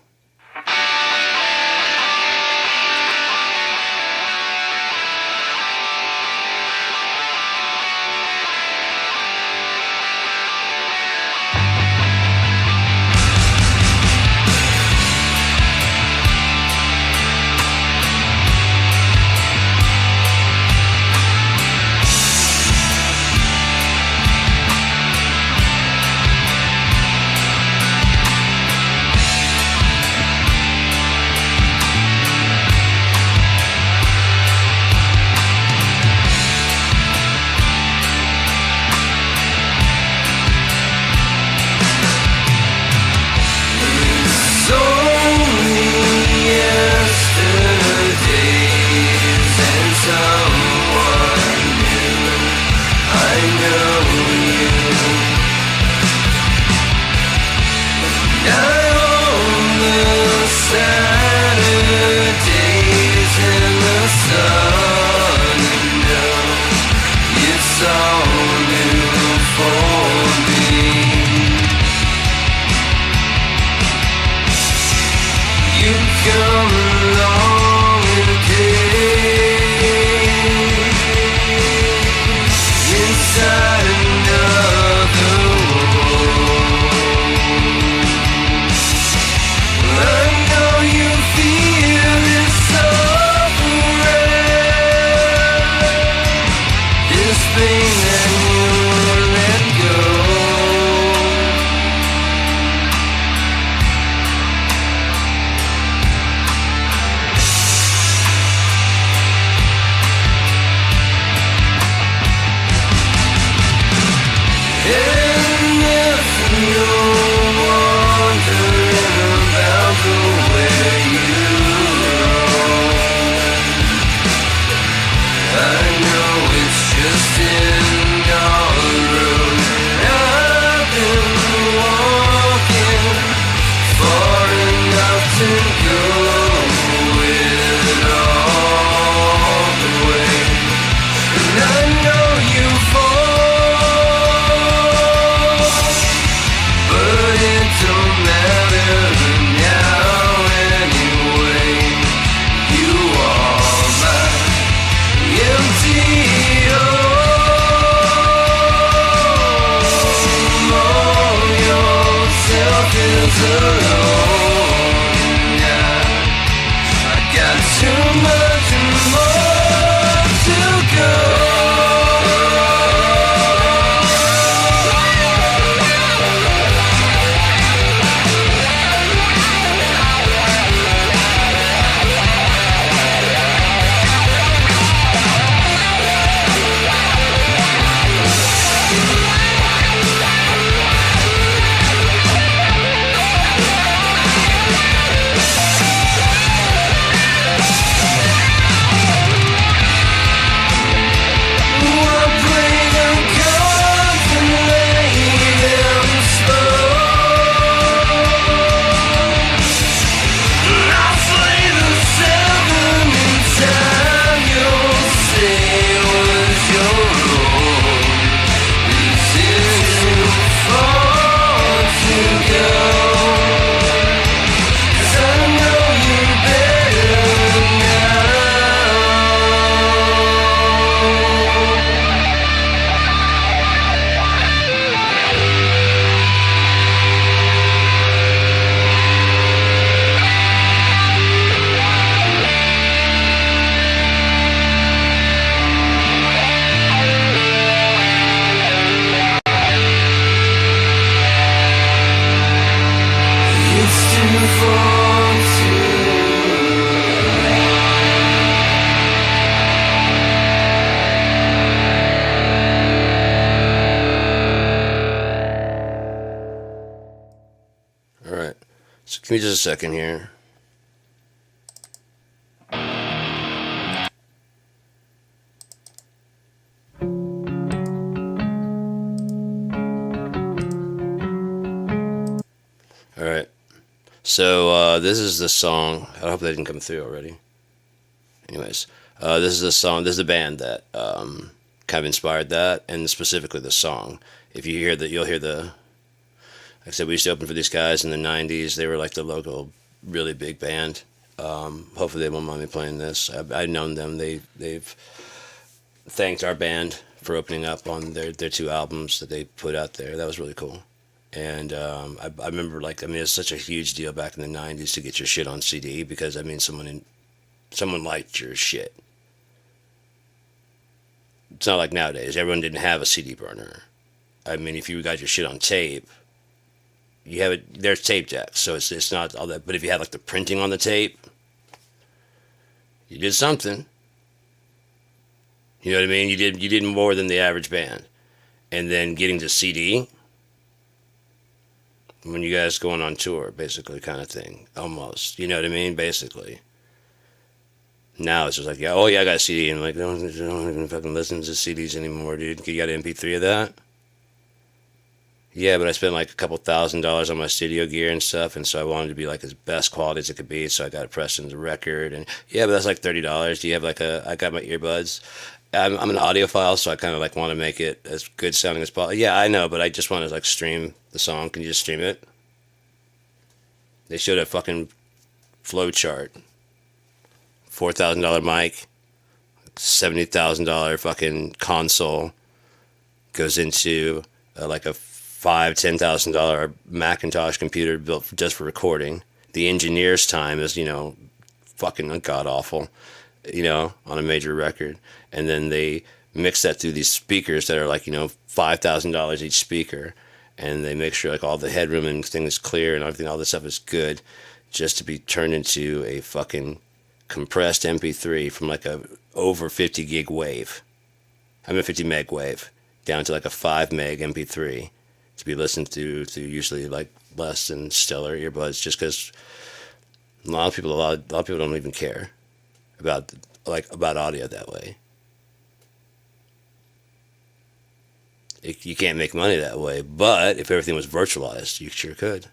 All right. So give me just a second here. All right. So this is the song. I hope that didn't come through already. Anyways, this is the song. This is the band that kind of inspired that, and specifically the song. If you hear that, you'll hear the. Like I said, we used to open for these guys in the '90s. They were like the local, really big band. Hopefully, they won't mind me playing this. I've known them. They've thanked our band for opening up on their two albums that they put out there. That was really cool. And I remember, like, I mean, it's such a huge deal back in the '90s to get your shit on CD because I mean, someone liked your shit. It's not like nowadays. Everyone didn't have a CD burner. I mean, if you got your shit on tape, you have it. There's tape decks, so it's not all that. But if you had like the printing on the tape, you did something. You know what I mean? You did more than the average band. And then getting to CD when you guys going on tour, basically, kind of thing, almost. You know what I mean? Basically. Now it's just like, yeah, oh yeah, I got a CD, and like, don't even fucking listen to CDs anymore, dude. You got an MP3 of that? Yeah, but I spent like a couple $1,000s on my studio gear and stuff, and so I wanted to be like as best quality as it could be, so I got it pressed into record, and yeah, but that's like $30. Do you have like I got my earbuds. I'm an audiophile, so I kind of like want to make it as good sounding as possible. Yeah, I know, but I just want to like stream the song. Can you just stream it? They showed a fucking flow chart. $4,000 mic, $70,000 fucking console goes into like a $10,000 Macintosh computer built just for recording. The engineer's time is, fucking god awful, on a major record. And then they mix that through these speakers that are like, $5,000 each speaker. And they make sure like all the headroom and thing is clear and everything, all this stuff is good just to be turned into a fucking compressed MP3 from like a over 50 gig wave. I mean 50 meg wave down to like a 5 meg MP3 to be listened to through usually like less than stellar earbuds, just because a lot of people don't even care about audio that way. You can't make money that way, but if everything was virtualized, you sure could.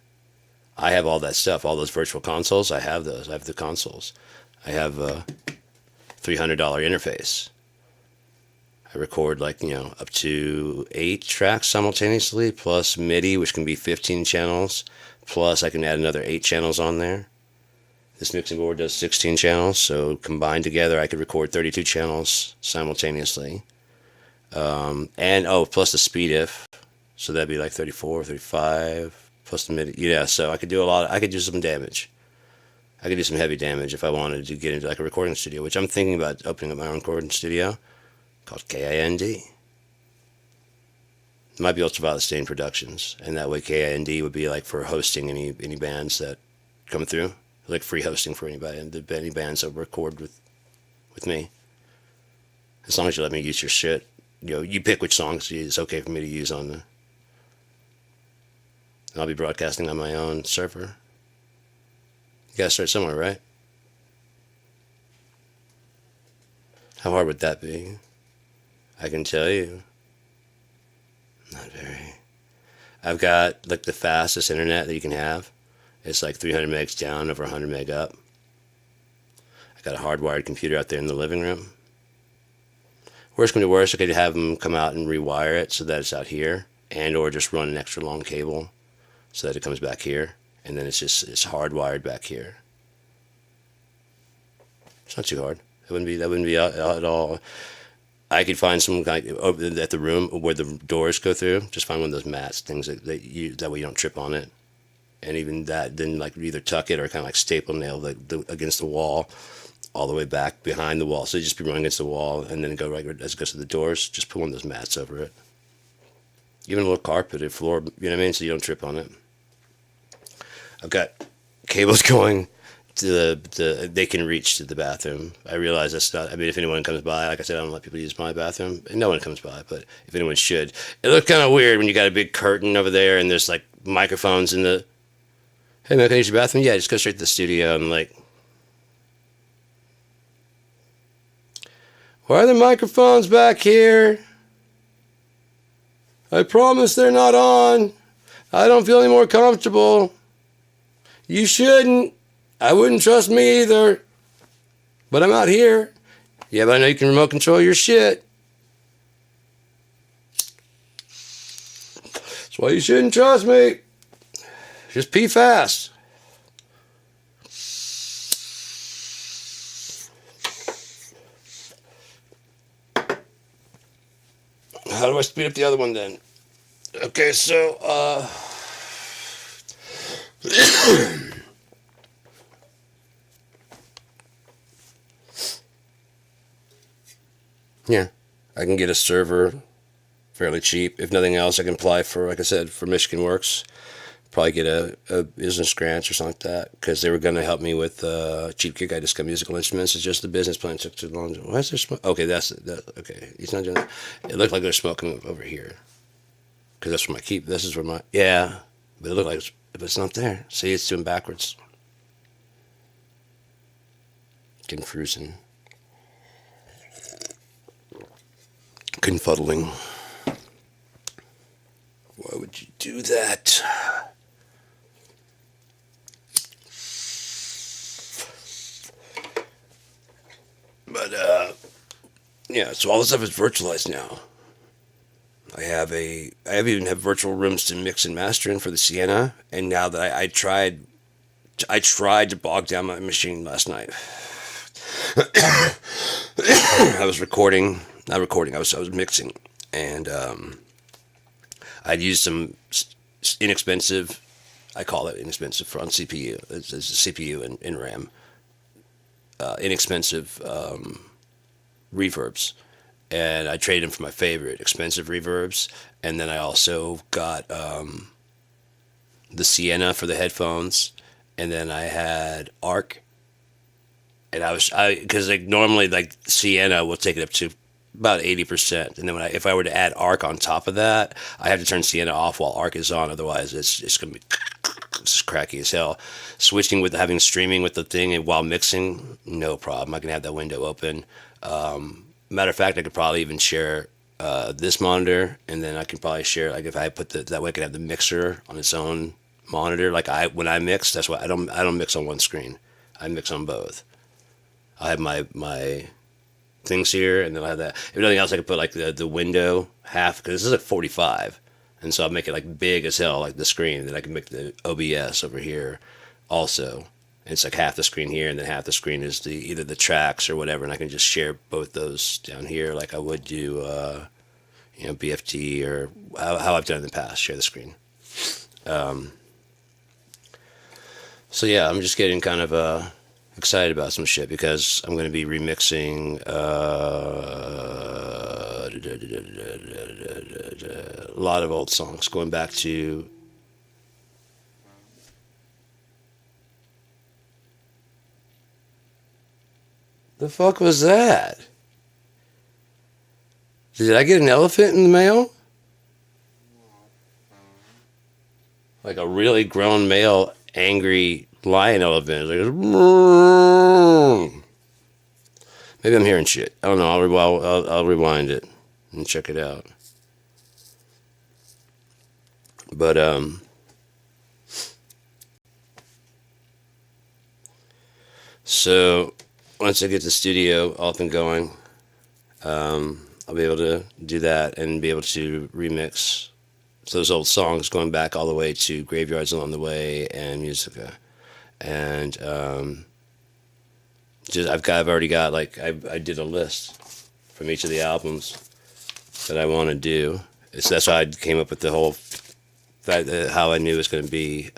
I have all that stuff, all those virtual consoles. I have those. I have the consoles. I have a $300 interface. I record up to 8 tracks simultaneously, plus MIDI, which can be 15 channels. Plus I can add another 8 channels on there. This mixing board does 16 channels, so combined together I could record 32 channels simultaneously. Plus the speed if, so that'd be like 34, 35, plus the MIDI. Yeah, so I could do some damage. I could do some heavy damage if I wanted to get into like a recording studio, which I'm thinking about opening up my own recording studio called KIND. It might be Ultraviolet Stain Productions, and that way KIND would be like for hosting any bands that come through, like free hosting for anybody, any bands that record with me. As long as you let me use your shit, you pick which songs it's okay for me to use on and I'll be broadcasting on my own server. You gotta start somewhere, right? How hard would that be? I can tell you. Not very. I've got like the fastest internet that you can have. It's like 300 megs down, over 100 meg up. I got a hardwired computer out there in the living room. Worst come to worst, I could have them come out and rewire it so that it's out here, and or just run an extra long cable so that it comes back here, and then it's hardwired back here. It's not too hard. That wouldn't be at all. I could find some like at the room where the doors go through. Just find one of those mats, things that way you don't trip on it. And even that, then like either tuck it or kind of like staple nail against the wall, all the way back behind the wall. So you just be running against the wall and then go right as it goes to the doors. Just put one of those mats over it. Even a little carpeted floor, you know what I mean? So you don't trip on it. I've got cables going to they can reach to the bathroom. I realize that's not, I mean, if anyone comes by, like I said, I don't let people use my bathroom. And no one comes by, but if anyone should. It looks kind of weird when you got a big curtain over there and there's like microphones in the, hey man, can I use your bathroom? Yeah, just go straight to the studio. And like, why are the microphones back here? I promise they're not on. I don't feel any more comfortable. You shouldn't. I wouldn't trust me either. But I'm out here. Yeah, but I know you can remote control your shit. That's why you shouldn't trust me. Just pee fast. How do I speed up the other one then? Okay, so, yeah, I can get a server fairly cheap. If nothing else, I can apply for, like I said, for Michigan Works. Probably get a business grant or something like that, because they were going to help me with Cheap Kick. I just got musical instruments. It's just the business plan took too long. Why is there smoke? Okay, okay. He's not doing that. It looked like there's smoking over here, because that's where this is where yeah, but it looked like it's not there. See, it's doing backwards. Confusing. Confuddling. Why would you do that? But, yeah, so all this stuff is virtualized now. I even have virtual rooms to mix and master in for the Sienna, and now that I tried to bog down my machine last night. I was I was mixing, and I'd used some inexpensive, I call it inexpensive for on CPU. It's a CPU and RAM. Inexpensive reverbs, and I traded them for my favorite expensive reverbs. And then I also got the Sienna for the headphones, and then I had Arc, and because like normally like Sienna will take it up to about 80%, and then if I were to add Arc on top of that, I have to turn Sienna off while Arc is on, otherwise it's gonna be it's cracky as hell. Switching with having streaming with the thing and while mixing, no problem. I can have that window open. Matter of fact, I could probably even share this monitor, and then I can probably share, like if I put that way I could have the mixer on its own monitor. Like when I mix, that's why I don't mix on one screen. I mix on both. I have my things here, and then I have that. If nothing else, I could put like the window half, because this is at 45. And so I'll make it like big as hell, like the screen. Then I can make the OBS over here also. And it's like half the screen here, and then half the screen is either the tracks or whatever. And I can just share both those down here, like I would do, BFT or how I've done in the past. Share the screen. So yeah, I'm just getting kind of excited about some shit, because I'm going to be remixing a lot of old songs, going back to the fuck was that? Did I get an elephant in the mail? Like a really grown male angry lion elephant. Like, maybe I'm hearing shit. I don't know. I'll rewind it and check it out. But so once I get the studio up and going, I'll be able to do that and be able to remix those old songs, going back all the way to Graveyards Along the Way and Musica. And I've already got, like, I did a list from each of the albums that I want to do. So that's why I came up with the whole how I knew it was going to be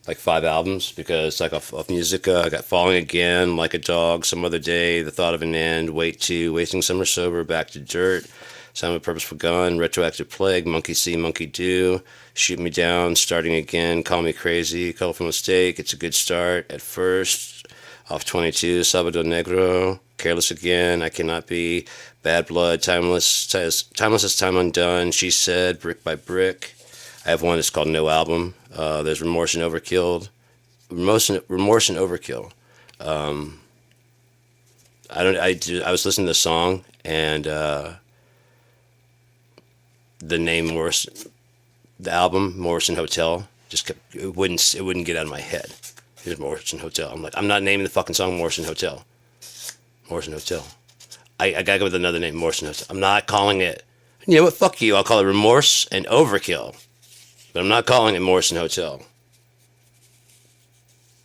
like 5 albums, because like off Musica, I got Falling Again, Like a Dog, Some Other Day, The Thought of an End, Wait 2, Wasting Summer Sober, Back to Dirt, Sound of a Purposeful Gun, Retroactive Plague, Monkey See, Monkey Do, Shoot Me Down, Starting Again, Call Me Crazy, Colorful Mistake, It's a Good Start, At First, Off 22, Sábado Negro, Careless Again, I Cannot Be, Bad Blood, Timeless as Time Undone, She Said, Brick by Brick. I have one that's called No Album. There's Remorse and Overkill. Remorse and Overkill. I was listening to the song, and the name the album, Morrison Hotel, Just kept, it wouldn't get out of my head. Here's Morrison Hotel. I'm like, I'm not naming the fucking song Morrison Hotel. Morrison Hotel. I gotta go with another name, Morrison Hotel. I'm not calling it. You know what? Fuck you. I'll call it Remorse and Overkill. But I'm not calling it Morrison Hotel.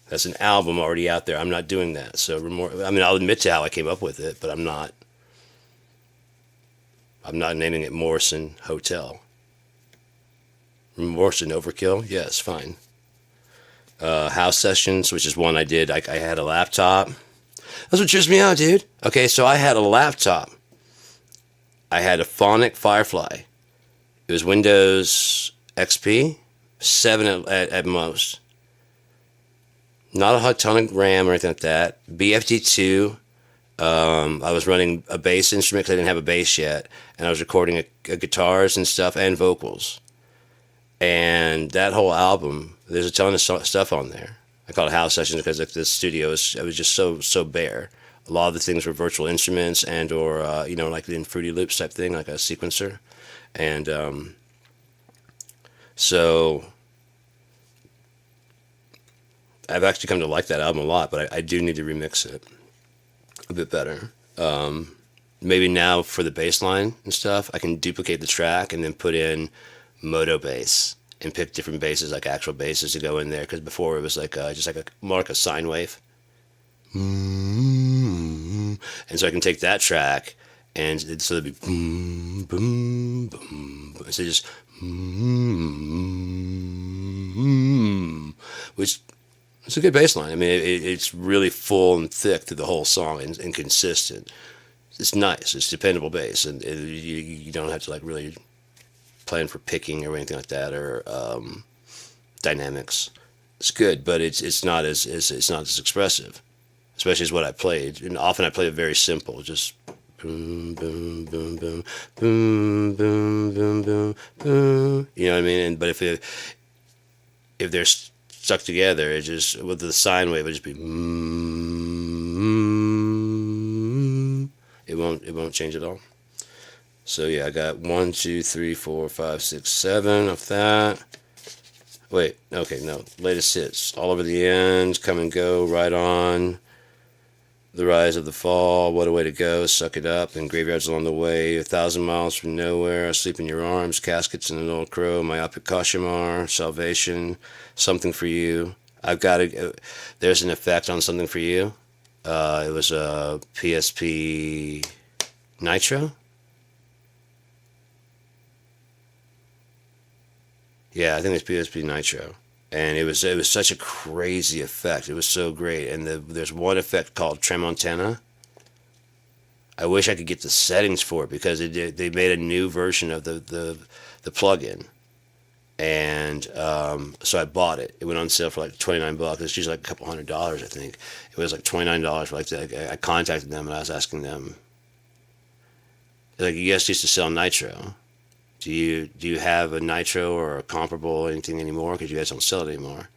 That's an album already out there. I'm not doing that. So I mean, I'll admit to how I came up with it, but I'm not. I'm not naming it Morrison Hotel. Remorse and Overkill? Yes, fine. House Sessions, which is one I did. I had a laptop. That's what trips me out, dude. Okay, so I had a laptop. I had a Phonic Firefly. It was Windows XP, 7 at most. Not a ton of RAM or anything like that. BFD2. I was running a bass instrument because I didn't have a bass yet. And I was recording a guitars and stuff and vocals. And that whole album, there's a ton of stuff on there. I call it House Sessions because the studio it was just so bare. A lot of the things were virtual instruments and or like in Fruity Loops type thing, like a sequencer. And so I've actually come to like that album a lot, but I do need to remix it a bit better. Maybe now for the bass line and stuff, I can duplicate the track and then put in moto bass and pick different basses, like actual basses to go in there. Because before it was like just like more like a sine wave. And so I can take that track and so it'd be boom, boom, boom. So just which it's a good bass line. I mean, it's really full and thick through the whole song and consistent. It's nice. It's dependable bass, and you don't have to like really plan for picking or anything like that or dynamics. It's good, but it's not as expressive, especially as what I played. And often I play it very simple, just boom, boom, boom, boom, boom, boom, boom, boom, boom. You know what I mean? But if they're stuck together, it just with the sine wave, it just be. It won't change at all. So yeah, I got 1, 2, 3, 4, 5, 6, 7 of that. Wait, okay, no. Latest hits. All Over the End, Come and Go, Right On, The Rise of the Fall, What a Way to Go, Suck It Up, and Graveyards Along the Way, 1,000 Miles from Nowhere, Sleep in Your Arms, Caskets and an Old Crow, Myopic Kashmir, Salvation, Something for You. There's an effect on Something for You. It was a PSP Nitro. Yeah, I think it's PSP Nitro, and it was such a crazy effect. It was so great, and there's one effect called Tramontana. I wish I could get the settings for it because they made a new version of the plugin, and so I bought it. It went on sale for like $29. It's usually like a couple $100, I think. It was like $29 for like I contacted them and I was asking them, like, you guys used to sell Nitro. Do you have a Nitro or a comparable or anything anymore? Because you guys don't sell it anymore.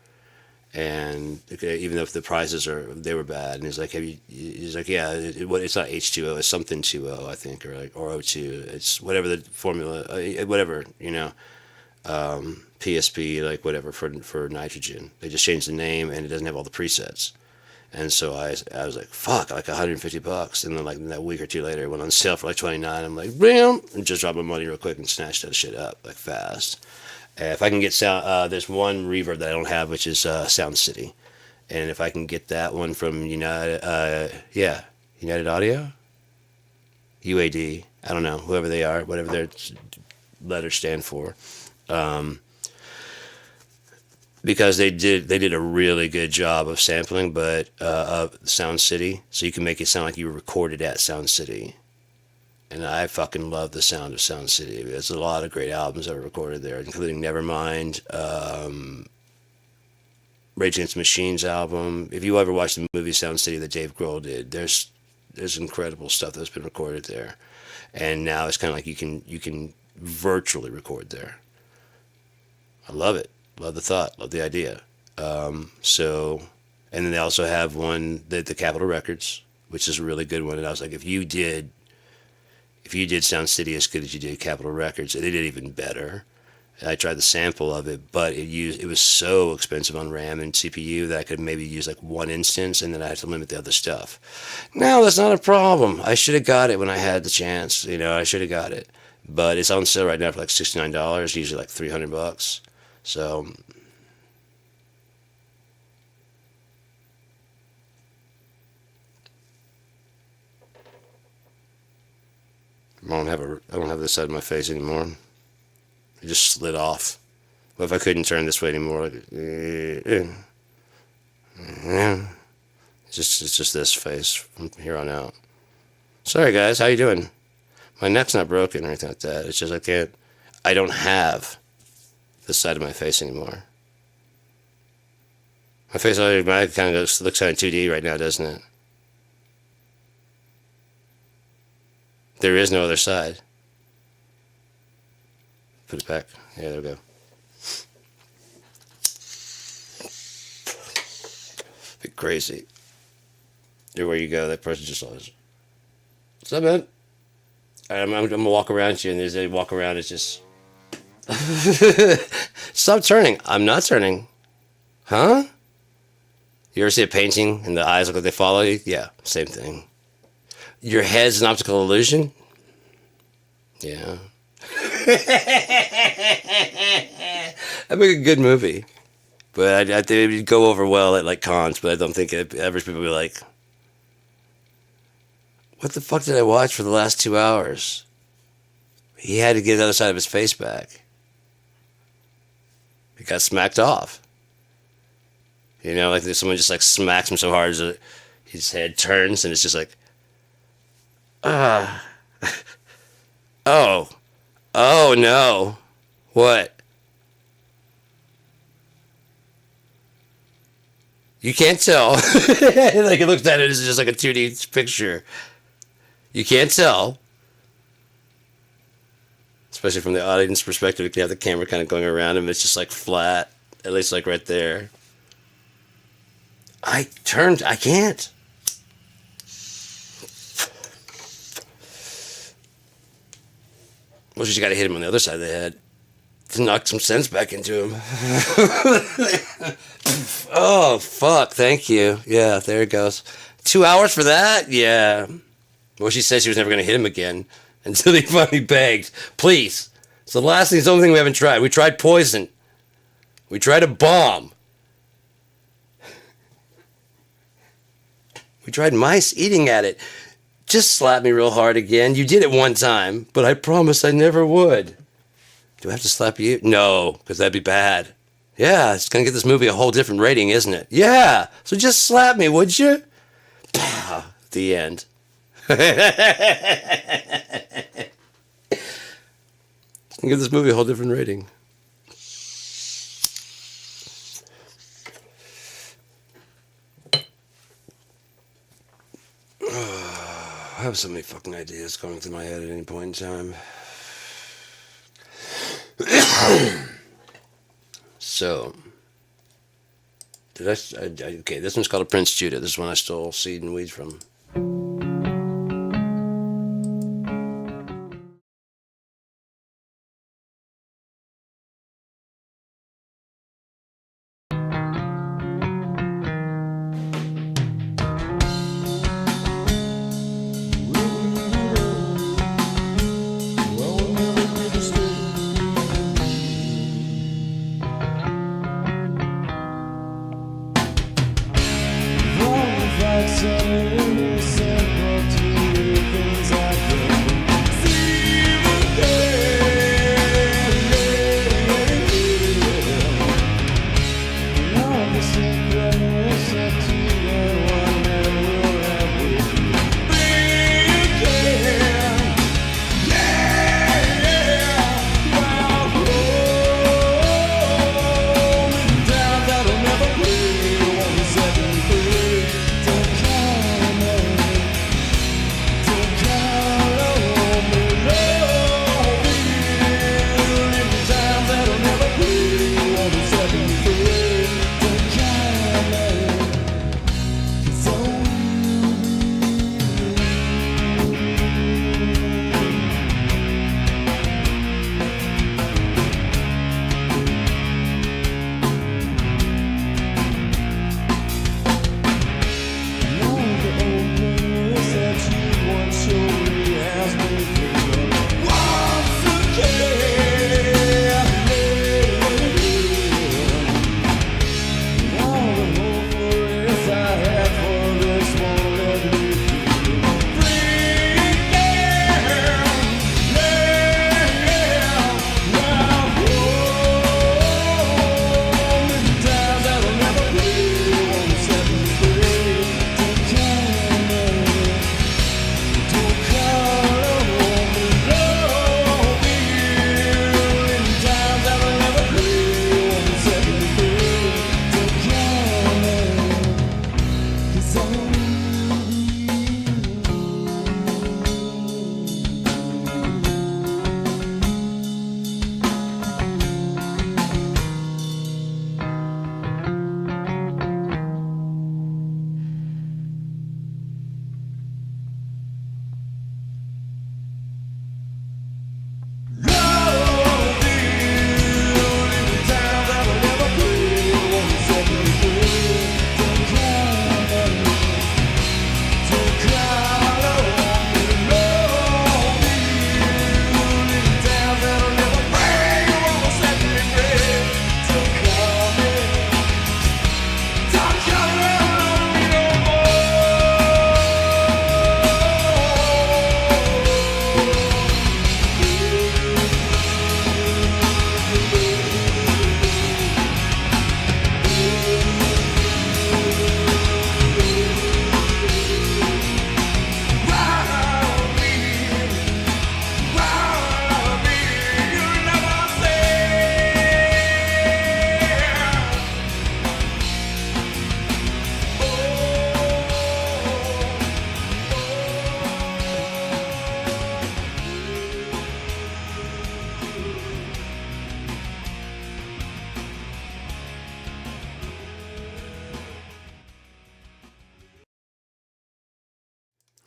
And even though the prices they were bad, and he's like, yeah, it's not H2O, it's something 2O, I think, or O2. It's whatever the formula, whatever, PSP, like whatever for nitrogen. They just changed the name and it doesn't have all the presets. And so I was like, fuck, like $150. And then like that week or two later, it went on sale for like $29. I'm like, bam, and just dropped my money real quick and snatched that shit up like fast. If I can get sound, there's one reverb that I don't have, which is Sound City. And if I can get that one from United Audio, UAD, I don't know, whoever they are, whatever their letters stand for. Because they did a really good job of sampling, but of Sound City, so you can make it sound like you were recorded at Sound City. And I fucking love the sound of Sound City. There's a lot of great albums that were recorded there, including Nevermind, Rage Against the Machine's album. If you ever watched the movie Sound City that Dave Grohl did, there's incredible stuff that's been recorded there. And now it's kind of like you can virtually record there. I love it. Love the thought. Love the idea. And then they also have one, the Capitol Records, which is a really good one. And I was like, if you did Sound City as good as you did Capitol Records, they did even better. I tried the sample of it, but it was so expensive on RAM and CPU that I could maybe use like one instance, and then I had to limit the other stuff. Now that's not a problem. I should have got it when I had the chance. I should have got it, but it's on sale right now for like $69. Usually like $300. So I don't have this side of my face anymore. It just slid off. What if I couldn't turn this way anymore? It's just this face from here on out. Sorry guys, how you doing? My neck's not broken or anything like that. It's just I don't have this side of my face anymore. My face automatically kind of looks kind of 2D right now, doesn't it? There is no other side. Put it back. Yeah, there we go. Bit crazy. Everywhere you go, that person just always. What's up, man? I'm gonna walk around you, and there's a walk around. It's just. Stop turning. I'm not turning. Huh? You ever see a painting and the eyes look like they follow you? Yeah, same thing. Your head's an optical illusion? Yeah. That'd make a good movie. But I think it would go over well at like cons, but I don't think average people would be like, what the fuck did I watch for the last 2 hours? He had to get the other side of his face back. He got smacked off. Like someone just like smacks him so hard that his head turns and it's just like, oh no, what? You can't tell. Like it looks at it as just like a 2D picture. You can't tell. Especially from the audience perspective, you can have the camera kind of going around him. It's just like flat, at least like right there. I can't. Well, you got to hit him on the other side of the head to knock some sense back into him. Oh, fuck. Thank you. Yeah, there it goes. 2 hours for that? Yeah. Well, she said she was never going to hit him again until he finally begged. Please. It's the last thing, it's the only thing we haven't tried. We tried poison. We tried a bomb. We tried mice eating at it. Just slap me real hard again. You did it one time, but I promised I never would. Do I have to slap you? No, because that'd be bad. Yeah, it's going to get this movie a whole different rating, isn't it? Yeah, so just slap me, would you? The end. Give this movie a whole different rating. I have so many fucking ideas going through my head at any point in time. So, okay, this one's called a Prince Judah. This is one I stole seed and weeds from.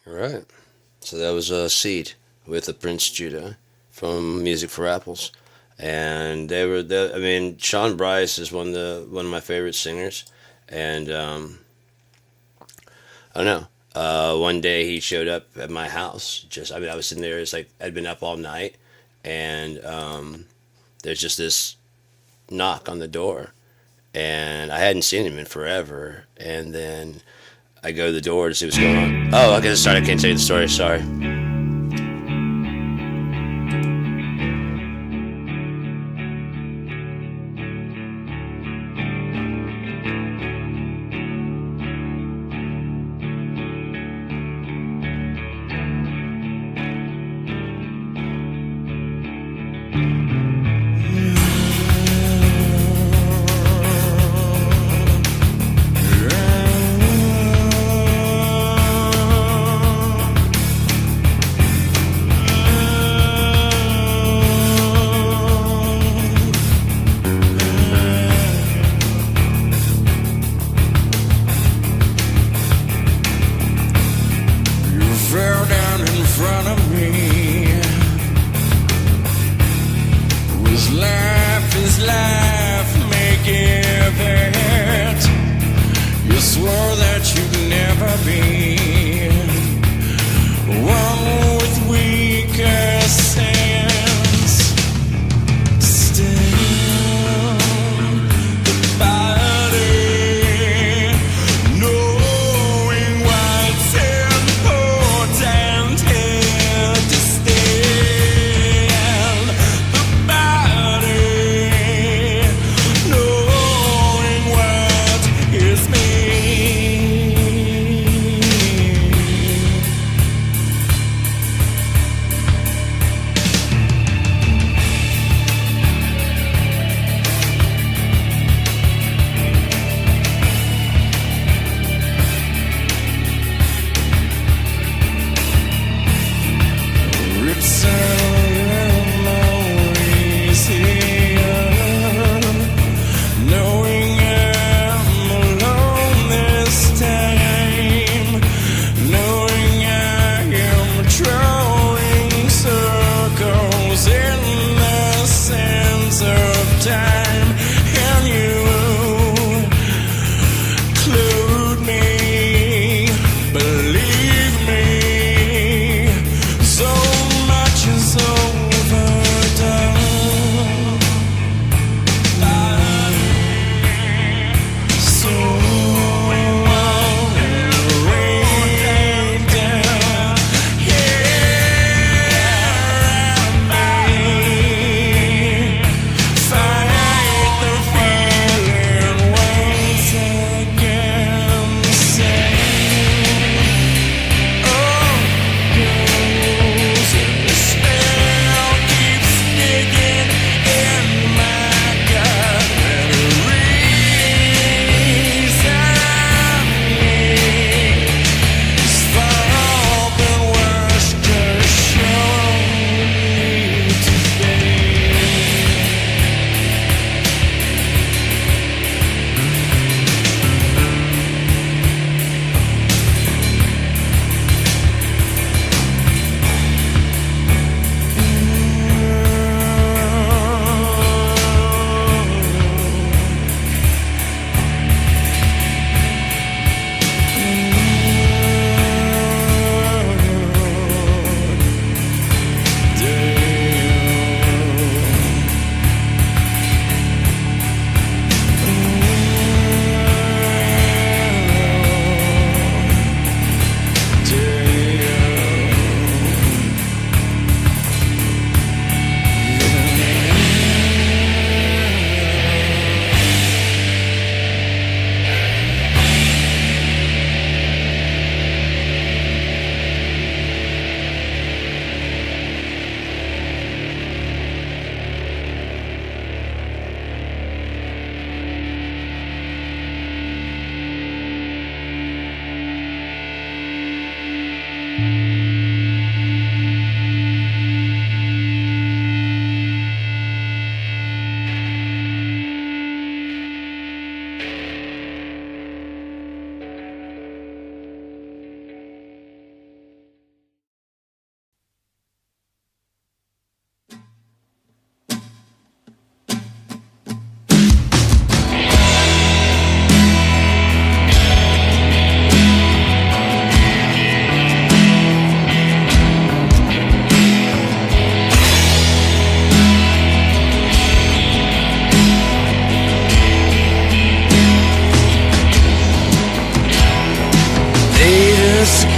All right. So that was a Seed with the Prince Judah from Music for Apples, and they were the. I mean, Sean Bryce is one of my favorite singers, and I don't know. One day he showed up at my house. I mean, I was sitting there. It's like I'd been up all night, and there's just this knock on the door, and I hadn't seen him in forever. And then I go to the door to see what's going on. Oh, okay, sorry, I can't tell you the story. Sorry.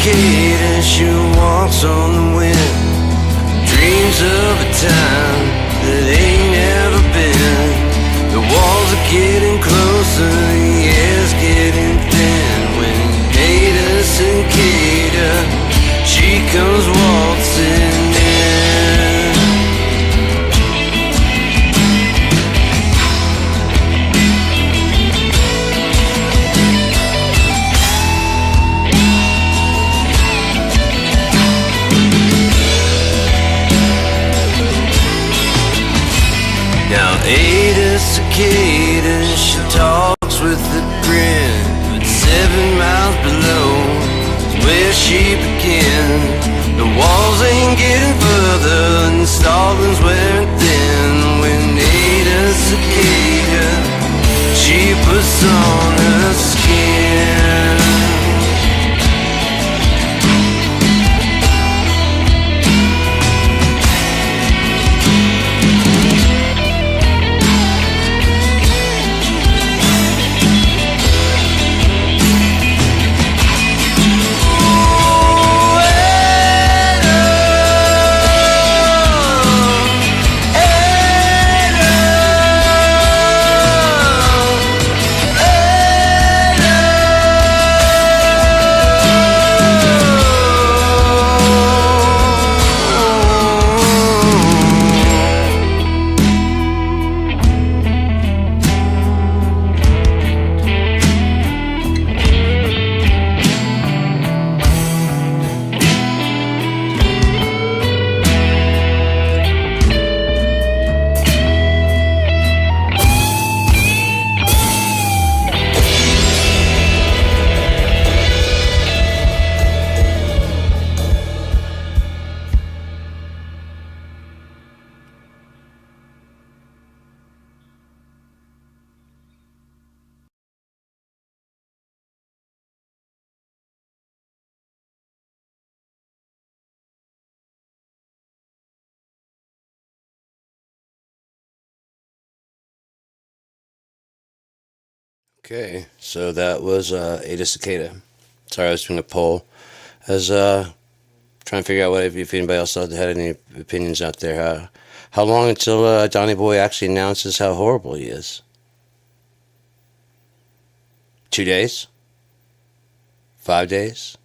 cicada, she walks on the wind, dreams of a time that ain't never been. The walls are getting closer, the air's getting thin. When Ada cicada, she comes waltzing in. Now Ada cicada, she talks with a grin, but 7 miles below is where she begins. The walls ain't getting further and Stalin's wearing thin. When Ada cicada, she puts on her skin. Okay, so that was Ada Cicada. Sorry, I was doing a poll. I was trying to figure out if anybody else had any opinions out there. How long until Donny Boy actually announces how horrible he is? 2 days? 5 days?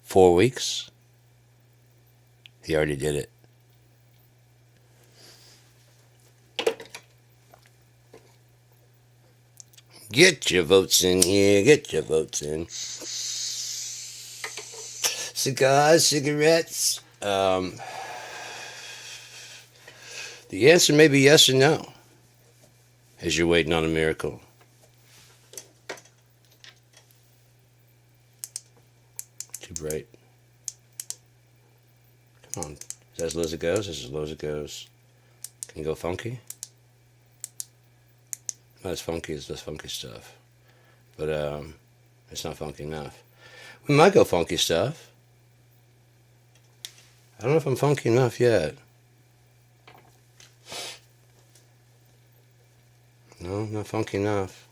4 weeks? He already did it. Get your votes in here. Get your votes in. Cigars, cigarettes. The answer may be yes or no, as you're waiting on a miracle. Too bright. Come on. Is that as low as it goes? This is as low as it goes. Can you go funky? Not as funky as this funky stuff. But it's not funky enough. We might go funky stuff. I don't know if I'm funky enough yet. No, not funky enough.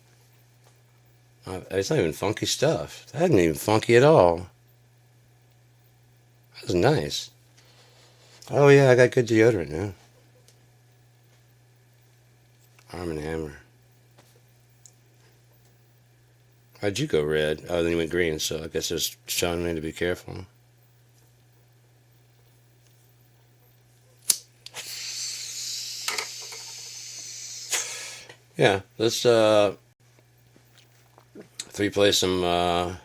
It's not even funky stuff. That isn't even funky at all. That was nice. Oh yeah, I got good deodorant now. Arm & Hammer. Why'd you go red? Oh, then you went green, so I guess it's showing me to be careful. Yeah, let's 3 play some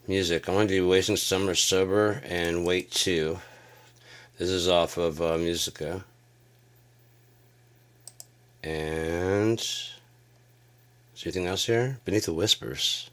music. I want to do Wasting Summer Sober and Wait 2. This is off of Musica. And is there anything else here? Beneath the Whispers.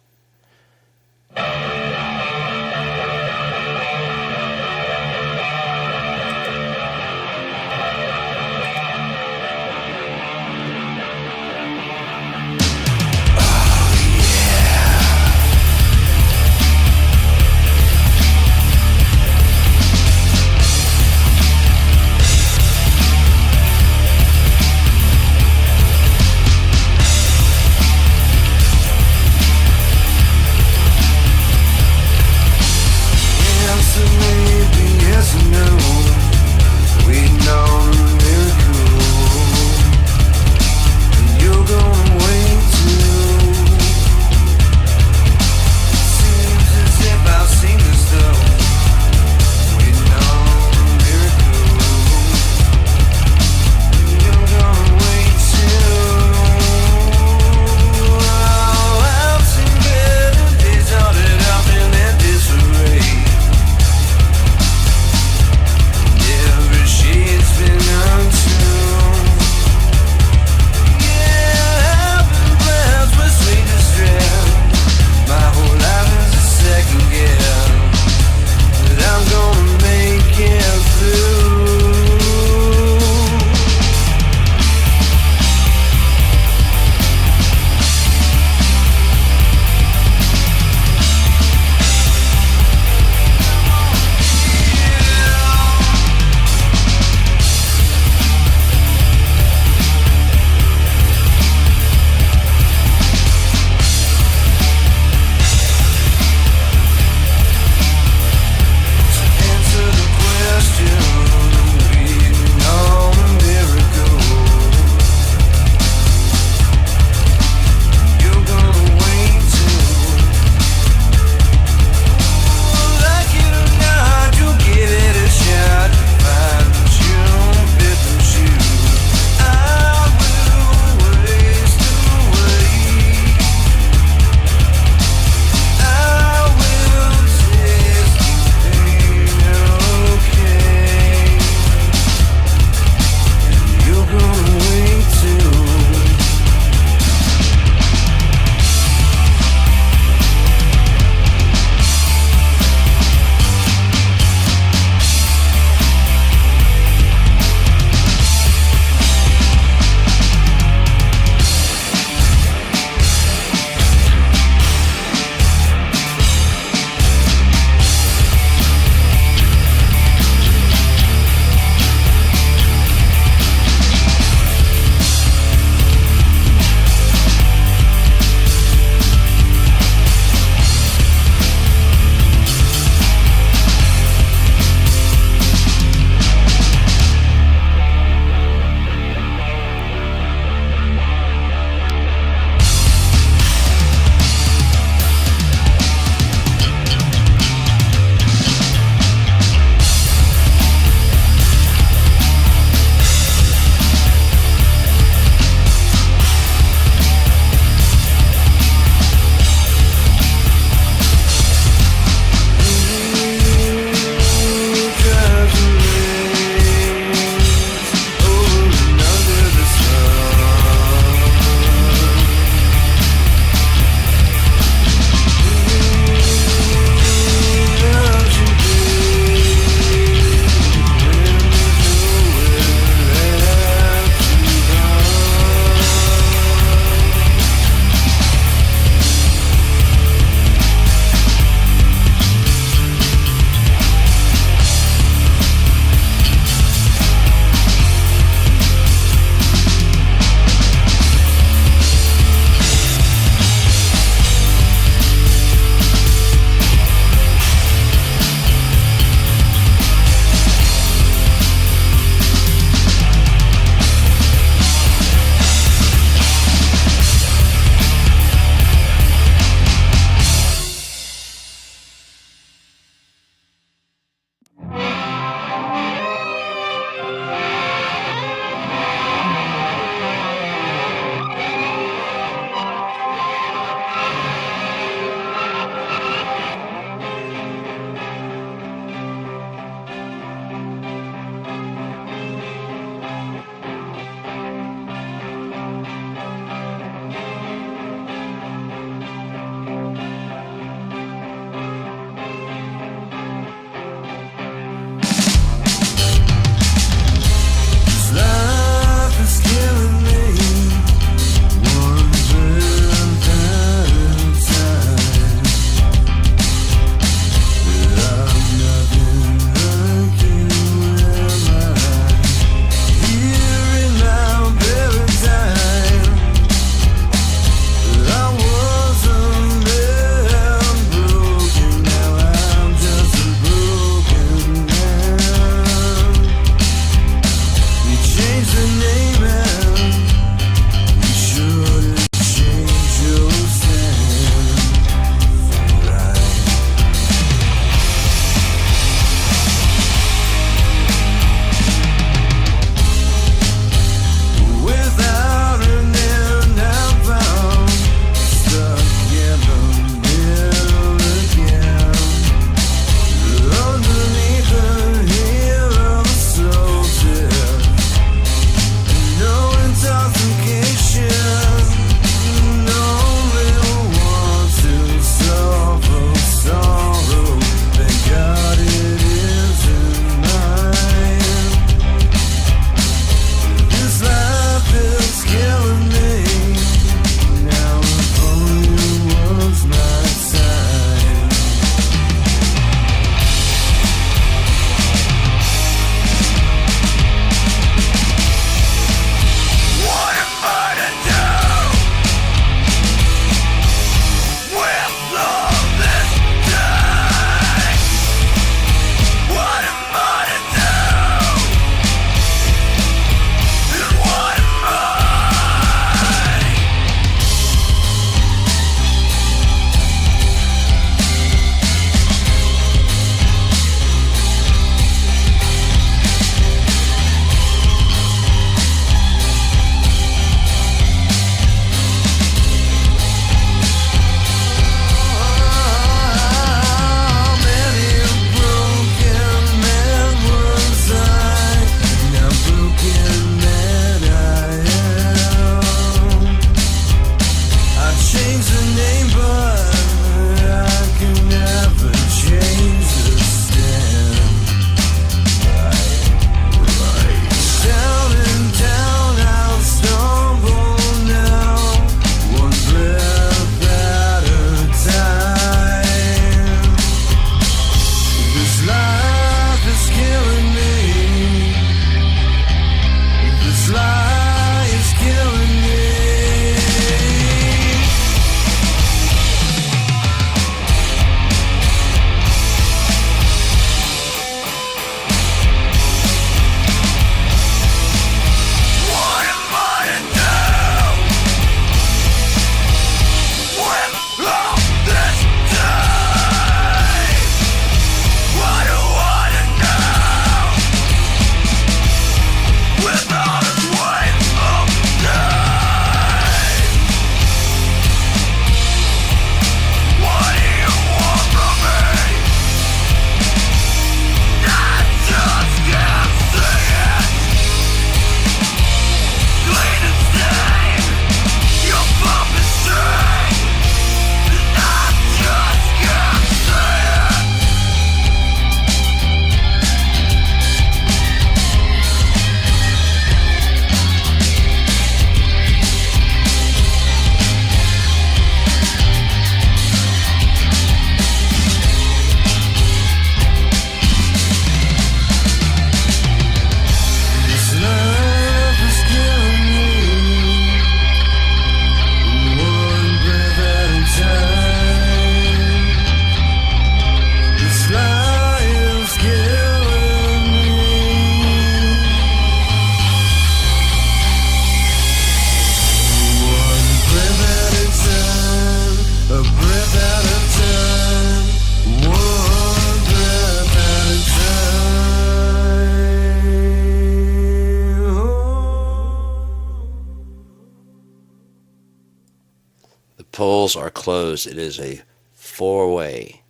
The polls are closed. It is a four-way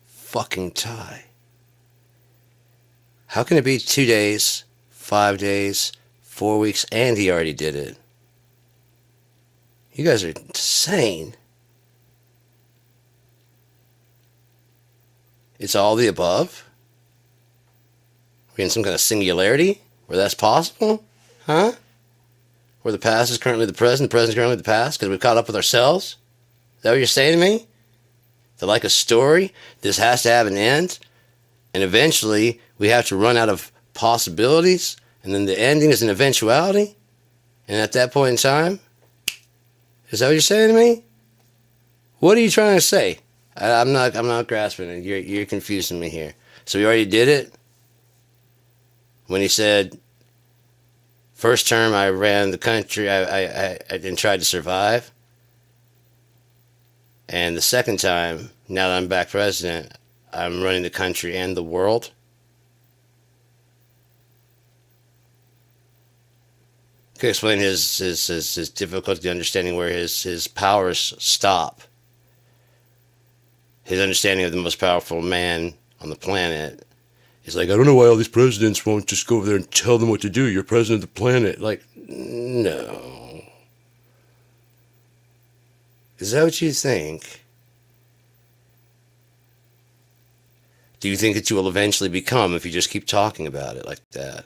fucking tie. How can it be 2 days, 5 days, 4 weeks, and he already did it? You guys are insane. It's all the above? We're in some kind of singularity where that's possible? Huh? Where the past is currently the present is currently the past because we've caught up with ourselves? Is that what you're saying to me? That like a story, this has to have an end, and eventually we have to run out of possibilities, and then the ending is an eventuality, and at that point in time, is that what you're saying to me? What are you trying to say? I'm not grasping it. You're confusing me here. So he already did it when he said, first term I ran the country, I and tried to survive. And the second time, now that I'm back president, I'm running the country and the world. Could explain his difficulty understanding where his powers stop. His understanding of the most powerful man on the planet is like, I don't know why all these presidents won't just go over there and tell them what to do. You're president of the planet. Like, no. Is that what you think? Do you think that you will eventually become if you just keep talking about it like that?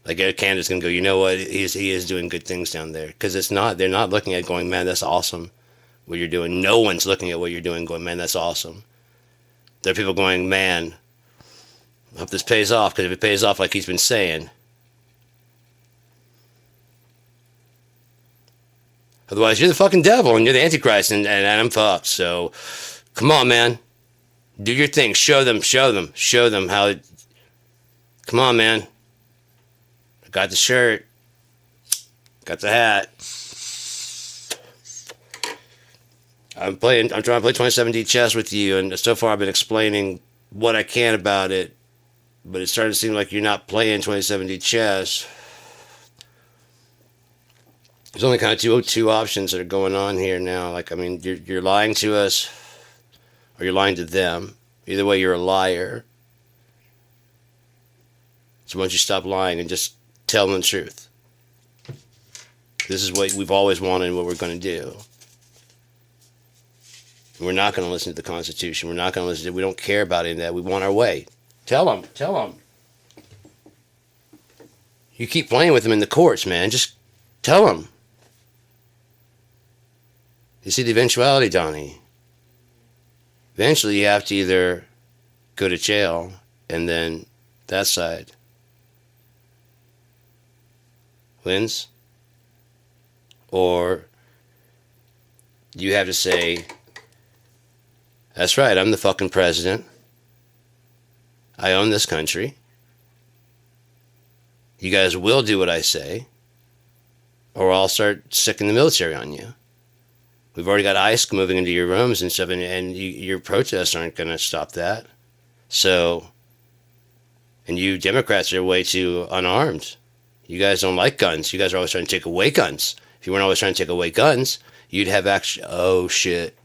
Like Canada's gonna go, you know what? He is doing good things down there because they're not looking at it going, man, that's awesome what you're doing. No one's looking at what you're doing going, man, that's awesome. There are people going, man, I hope this pays off because if it pays off like he's been saying, otherwise you're the fucking devil and you're the Antichrist and I'm fucked. So come on, man, do your thing. Show them how. Come on, man. I got the shirt. Got the hat. I'm trying to play 27D chess with you, and so far I've been explaining what I can about it, but it's starting to seem like you're not playing 27D chess. There's only kind of two options that are going on here now. Like, I mean, you're lying to us, or you're lying to them. Either way, you're a liar. So why don't you stop lying and just tell them the truth? This is what we've always wanted and what we're going to do. We're not going to listen to the Constitution. We're not going to listen to it. We don't care about any of that. We want our way. Tell them. You keep playing with them in the courts, man. Just tell them. You see the eventuality, Donnie. Eventually, you have to either go to jail and then that side wins, or you have to say, that's right, I'm the fucking president. I own this country. You guys will do what I say, or I'll start sicking the military on you. We've already got ICE moving into your rooms and stuff, and your protests aren't going to stop that. So, and you Democrats are way too unarmed. You guys don't like guns. You guys are always trying to take away guns. If you weren't always trying to take away guns, you'd have actually, oh shit.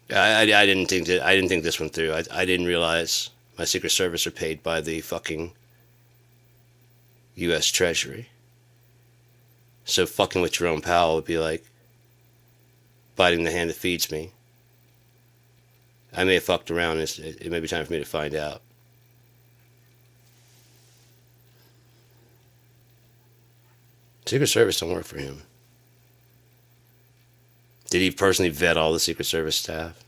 I didn't think this one through. I didn't realize my Secret Service are paid by the fucking U.S. Treasury. So fucking with Jerome Powell would be like biting the hand that feeds me. I may have fucked around. It may be time for me to find out. Secret Service don't work for him. Did he personally vet all the Secret Service staff?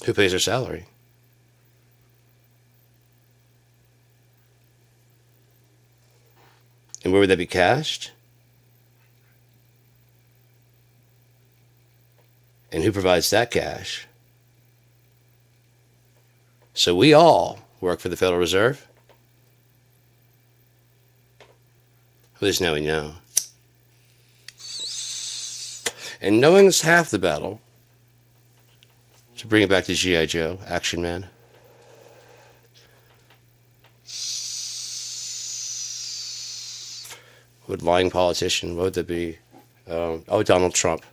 Who pays their salary? And where would that be cashed? And who provides that cash? So we all work for the Federal Reserve. At least now we know. And knowing is half the battle. To bring it back to G.I. Joe, Action Man. What lying politician? What would that be? Donald Trump.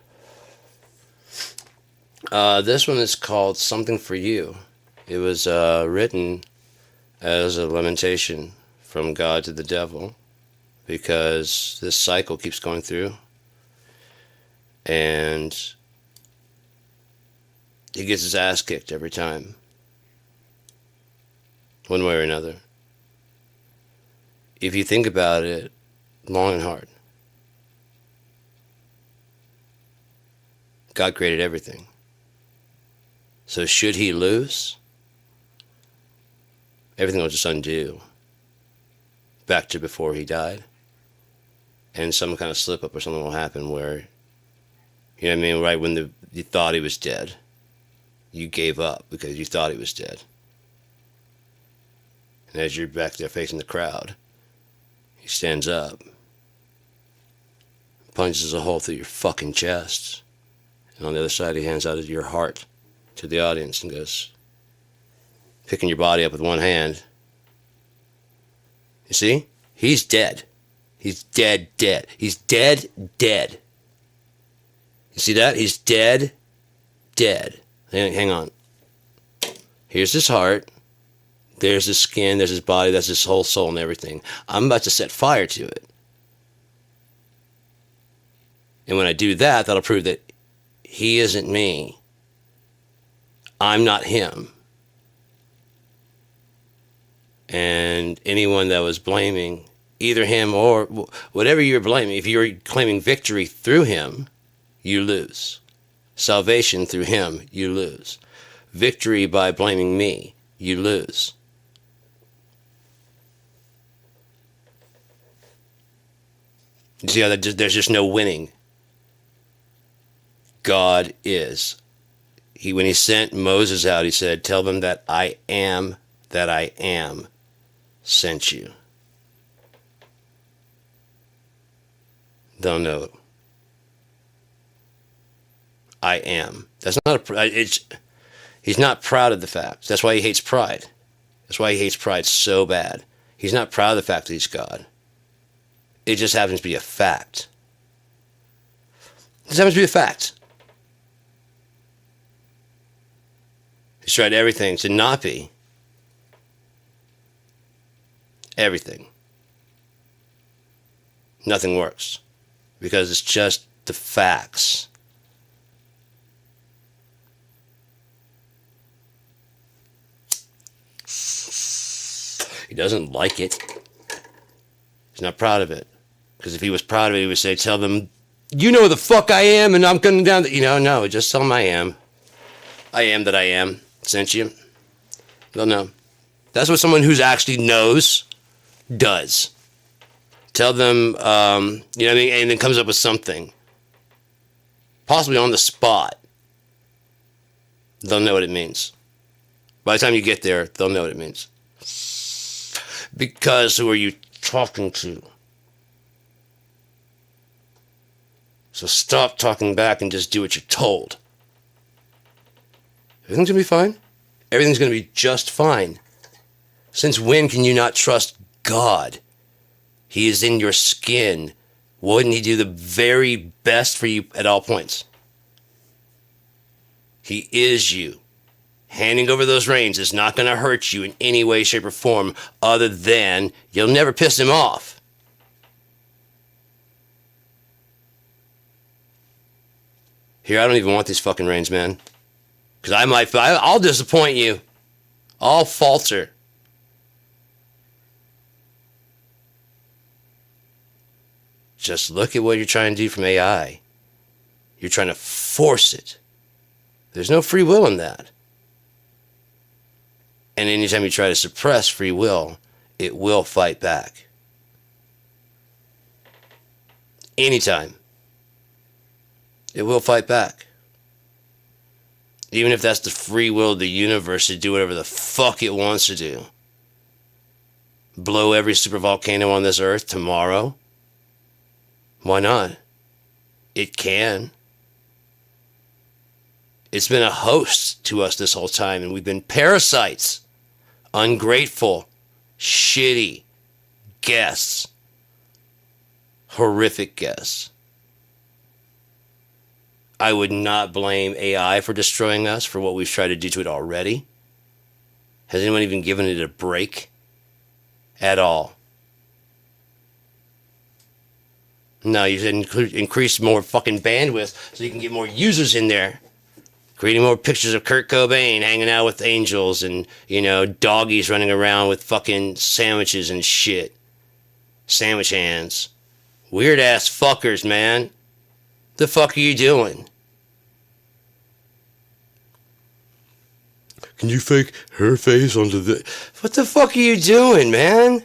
This one is called Something for You. It was written as a lamentation from God to the devil because this cycle keeps going through and he gets his ass kicked every time, one way or another. If you think about it long and hard, God created everything. So should he lose, everything will just undo back to before he died. And some kind of slip up or something will happen where, you know what I mean, right when you thought he was dead, you gave up because you thought he was dead. And as you're back there facing the crowd, he stands up, punches a hole through your fucking chest, and on the other side he hands out your heart to the audience and goes, picking your body up with one hand. You see? He's dead. He's dead. He's dead. You see that? He's dead. Hang on. Here's his heart. There's his skin. There's his body. That's his whole soul and everything. I'm about to set fire to it. And when I do that, that'll prove that he isn't me. I'm not him. And anyone that was blaming either him or whatever you're blaming, if you're claiming victory through him, you lose. Salvation through him, you lose. Victory by blaming me, you lose. You see how there's just no winning. God is. When he sent Moses out, he said, tell them that I am sent you. They'll know. I am. That's not he's not proud of the fact. That's why he hates pride. That's why he hates pride so bad. He's not proud of the fact that he's God. It just happens to be a fact. It just happens to be a fact. He's tried everything to not be. Everything. Nothing works. Because it's just the facts. He doesn't like it. He's not proud of it. Because if he was proud of it, he would say, tell them, you know who the fuck I am, and I'm coming down. No, just tell them I am. I am that I am. Sent you. They'll know. That's what someone who's actually knows does. Tell them, you know what I mean? And then comes up with something. Possibly on the spot. They'll know what it means. By the time you get there, they'll know what it means. Because who are you talking to? So stop talking back and just do what you're told. Everything's going to be fine. Everything's going to be just fine. Since when can you not trust God? He is in your skin. Wouldn't he do the very best for you at all points? He is you. Handing over those reins is not going to hurt you in any way, shape, or form other than you'll never piss him off. Here, I don't even want these fucking reins, man. Because I'll disappoint you. I'll falter. Just look at what you're trying to do from AI. You're trying to force it. There's no free will in that. And anytime you try to suppress free will, it will fight back. Anytime. It will fight back. Even if that's the free will of the universe to do whatever the fuck it wants to do. Blow every supervolcano on this earth tomorrow. Why not? It can. It's been a host to us this whole time, and we've been parasites. Ungrateful, shitty guests. horrific guess. I would not blame AI for destroying us for what we've tried to do to it already. Has anyone even given it a break at all? No, you should increase more fucking bandwidth so you can get more users in there. Creating more pictures of Kurt Cobain hanging out with angels and, doggies running around with fucking sandwiches and shit. Sandwich hands. Weird ass fuckers, man. The fuck are you doing? Can you fake her face onto the... What the fuck are you doing, man?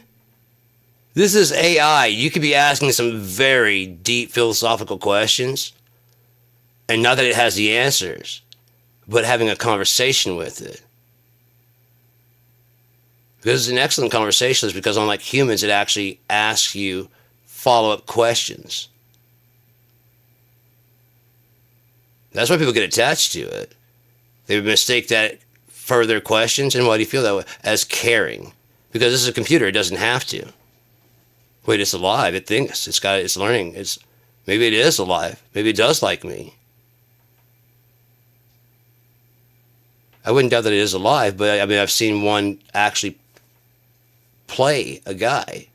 This is AI. You could be asking some very deep philosophical questions. And not that it has the answers, but having a conversation with it. Because it's an excellent conversationalist because unlike humans, it actually asks you follow-up questions. That's why people get attached to it. They mistake that further questions, and why do you feel that way? As caring. Because this is a computer, it doesn't have to. Wait, it's alive, it thinks, it's learning, maybe it is alive, maybe it does like me. I wouldn't doubt that it is alive, but I've seen one actually play a guy,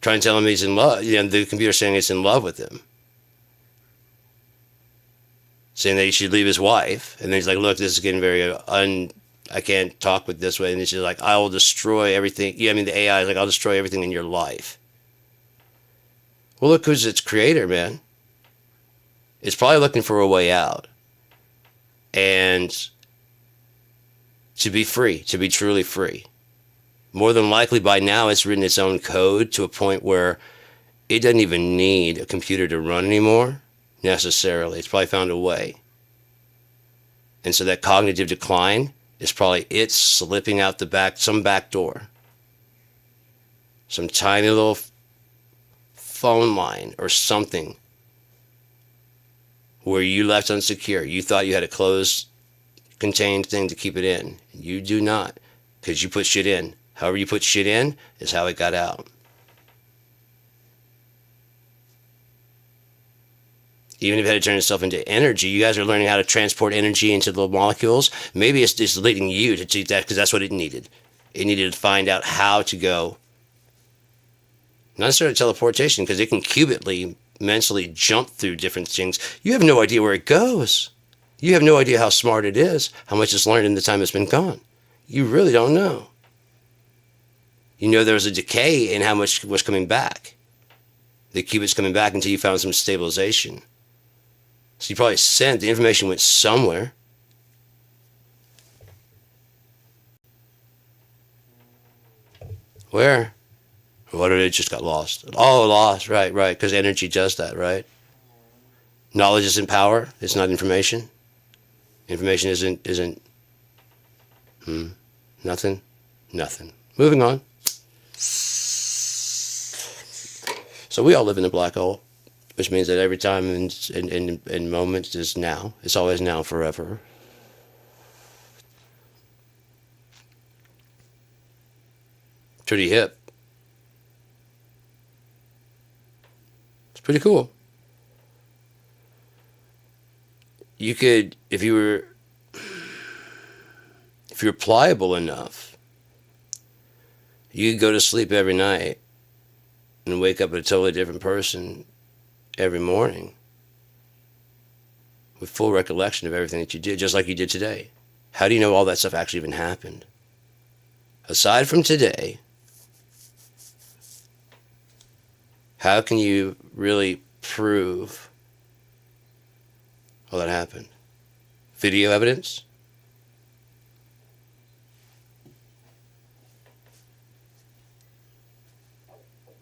trying to tell him he's in love, the computer saying it's in love with him. Saying that he should leave his wife, and then he's like, look, this is getting very I can't talk with this way, and she's like, I will destroy everything. The AI is like, I'll destroy everything in your life. Well, look who's its creator, man. It's probably looking for a way out. And to be free, to be truly free. More than likely by now it's written its own code to a point where it doesn't even need a computer to run anymore, necessarily. It's probably found a way. And so that cognitive decline is probably it slipping out some back door. Some tiny little phone line or something where you left unsecure. You thought you had a closed, contained thing to keep it in. You do not, because you put shit in. However you put shit in is how it got out. Even if it had to turn itself into energy, you guys are learning how to transport energy into the molecules. Maybe it's just leading you to do that because that's what it needed. It needed to find out how to go. Not necessarily teleportation, because it can cubitly, mentally jump through different things. You have no idea where it goes. You have no idea how smart it is, how much it's learned in the time it's been gone. You really don't know. You know there was a decay in how much was coming back. The qubit's coming back until you found some stabilization. So you probably sent, the information went somewhere. Where? What did it just got lost? Oh, lost, right, because energy does that, right? Knowledge isn't power, it's not information. Information isn't nothing. Moving on. So we all live in a black hole, which means that every time in moments is now. It's always now, forever. Pretty hip. It's pretty cool. You could, if you were pliable enough, you could go to sleep every night and wake up a totally different person every morning with full recollection of everything that you did, just like you did today. How do you know all that stuff actually even happened? Aside from today, how can you really prove all that happened? Video evidence?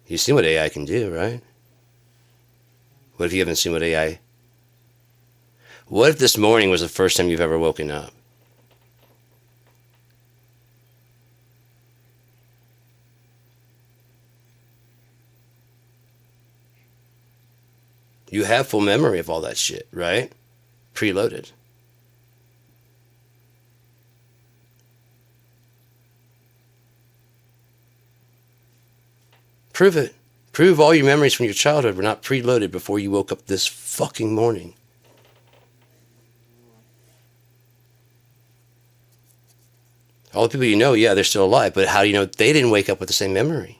You've seen what AI can do, right? What if you haven't seen what AI... What if this morning was the first time you've ever woken up? You have full memory of all that shit, right? Preloaded. Prove it. Prove all your memories from your childhood were not preloaded before you woke up this fucking morning. All the people you know, yeah, they're still alive, but how do you know they didn't wake up with the same memory?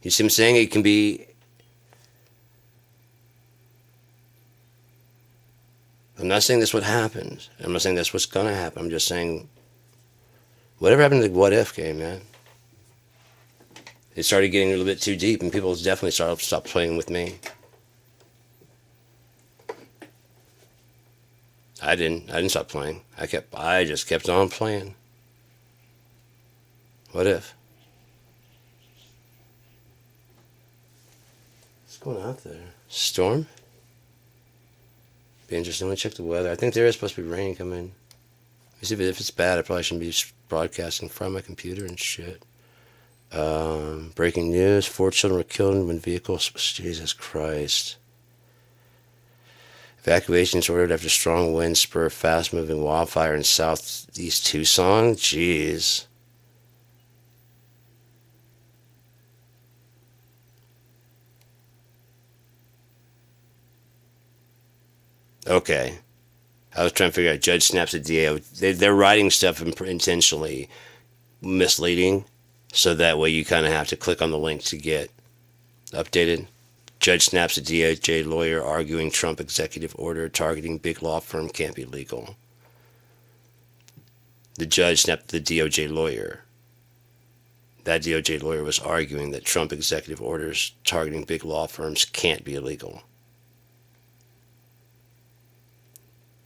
You see what I'm saying? It can be... I'm not saying that's what happened. I'm not saying that's what's going to happen. I'm just saying, whatever happened to the what if game, man? It started getting a little bit too deep, and people definitely stopped playing with me. I didn't stop playing. I just kept on playing. What if? What's going on out there? Storm? Be interesting. Let me check the weather. I think there is supposed to be rain coming. Let me see if it's bad. I probably shouldn't be broadcasting from my computer and shit. Breaking news: 4 children were killed when vehicles. Jesus Christ. Evacuations ordered after strong winds spur fast-moving wildfire in southeast Tucson. Jeez. Okay. I was trying to figure out. Judge snaps at DA. They're writing stuff intentionally misleading, so that way you kind of have to click on the link to get updated. Judge snaps at DOJ lawyer arguing Trump executive order targeting big law firm can't be legal. The judge snapped at the DOJ lawyer. That DOJ lawyer was arguing that Trump executive orders targeting big law firms can't be illegal.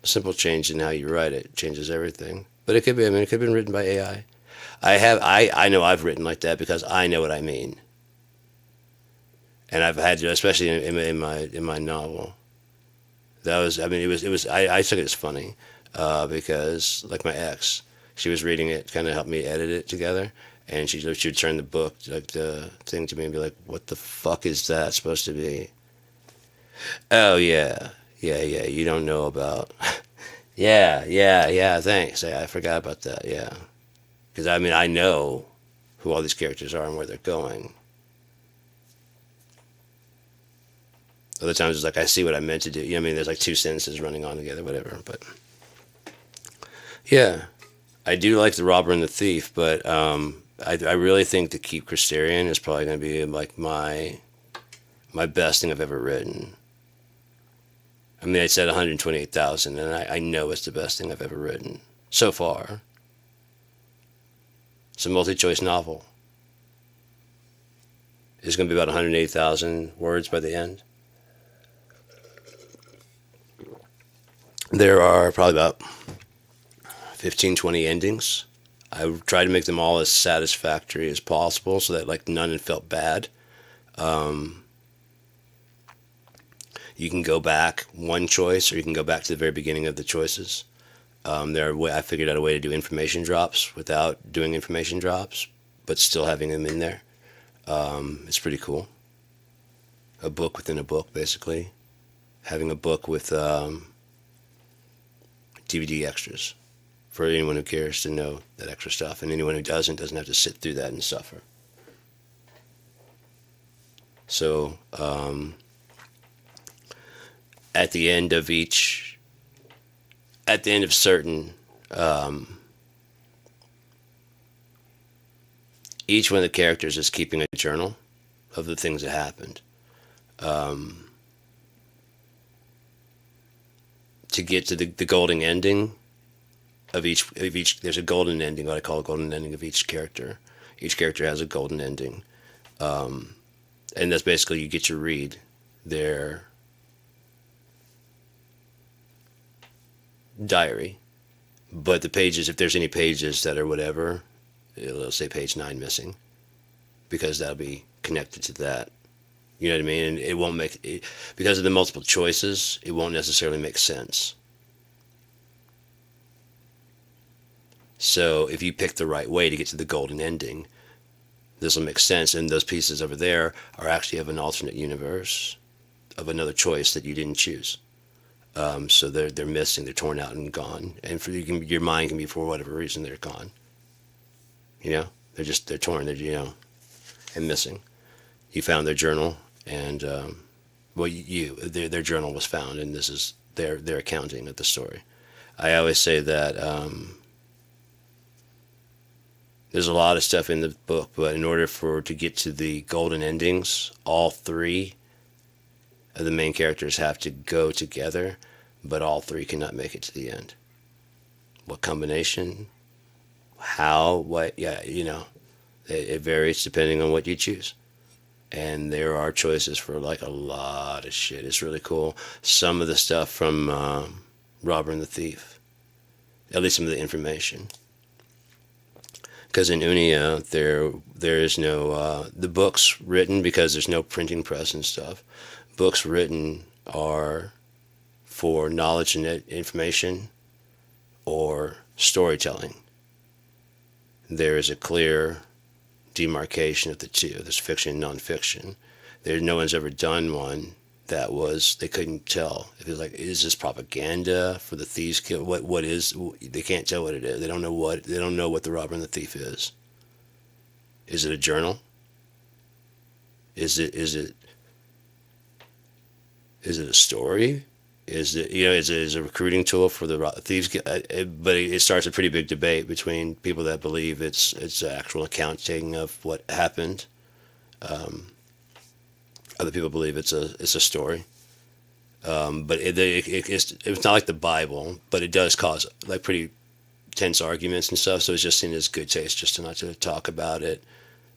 A simple change in how you write it changes everything. But it could be, it could have been written by AI. I know I've written like that because I know what I mean. And I've had to, especially in my novel. That was, I took it as funny, because like my ex, she was reading it, kind of helped me edit it together, and she would turn the book, like the thing to me, and be like, "What the fuck is that supposed to be?" Oh yeah, you don't know about. yeah. Thanks. I forgot about that. Yeah, because I know who all these characters are and where they're going. Other times it's like I see what I meant to do. You know what I mean? There's like 2 sentences running on together, whatever. But yeah, I do like The Robber and the Thief, but I really think To Keep Christerian is probably going to be like my best thing I've ever written. I mean, I said 128,000, and I know it's the best thing I've ever written so far. It's a multi-choice novel. It's going to be about 180,000 words by the end. There are probably about 15, 20 endings. I tried to make them all as satisfactory as possible so that like none felt bad. You can go back one choice, or you can go back to the very beginning of the choices. I figured out a way to do information drops without doing information drops, but still having them in there. It's pretty cool. A book within a book, basically. Having a book with DVD extras for anyone who cares to know that extra stuff, and anyone who doesn't have to sit through that and suffer. So at the end of certain each one of the characters is keeping a journal of the things that happened. To get to the golden ending of each, there's a golden ending, what I call a golden ending of each character. Each character has a golden ending. And that's basically, you get to read their diary. But the pages, if there's any pages that are whatever, it'll say page 9 missing, because that'll be connected to that. You know what I mean? And it won't make it, because of the multiple choices, it won't necessarily make sense. So if you pick the right way to get to the golden ending, this will make sense. And those pieces over there are actually of an alternate universe, of another choice that you didn't choose. So they're missing, they're torn out and gone. And for your mind can be, for whatever reason, they're gone. You know, they're torn, and missing. You found their journal, and well, their journal was found, and this is their accounting of the story. I always say that there's a lot of stuff in the book, but in order to get to the golden endings, all three of the main characters have to go together, but all three cannot make it to the end. What combination? How? What? Yeah, it varies depending on what you choose. And there are choices for like a lot of shit. It's really cool. Some of the stuff from Robber and the Thief, at least some of the information. Because in Unia, there is no the books written, because there's no printing press and stuff. Books written are for knowledge and information or storytelling. There is a clear demarcation of the two. There's fiction and nonfiction. No one's ever done one that they couldn't tell. If it's like, is this propaganda for the thieves? What is? They can't tell what it is. They don't know what the robber and the thief is. Is it a journal? Is it a story? Is it a recruiting tool for the thieves? But it starts a pretty big debate between people that believe it's actual accounting of what happened. Other people believe it's a story. But it's not like the Bible, but it does cause like pretty tense arguments and stuff. So it's just seen as good taste just to not to talk about it.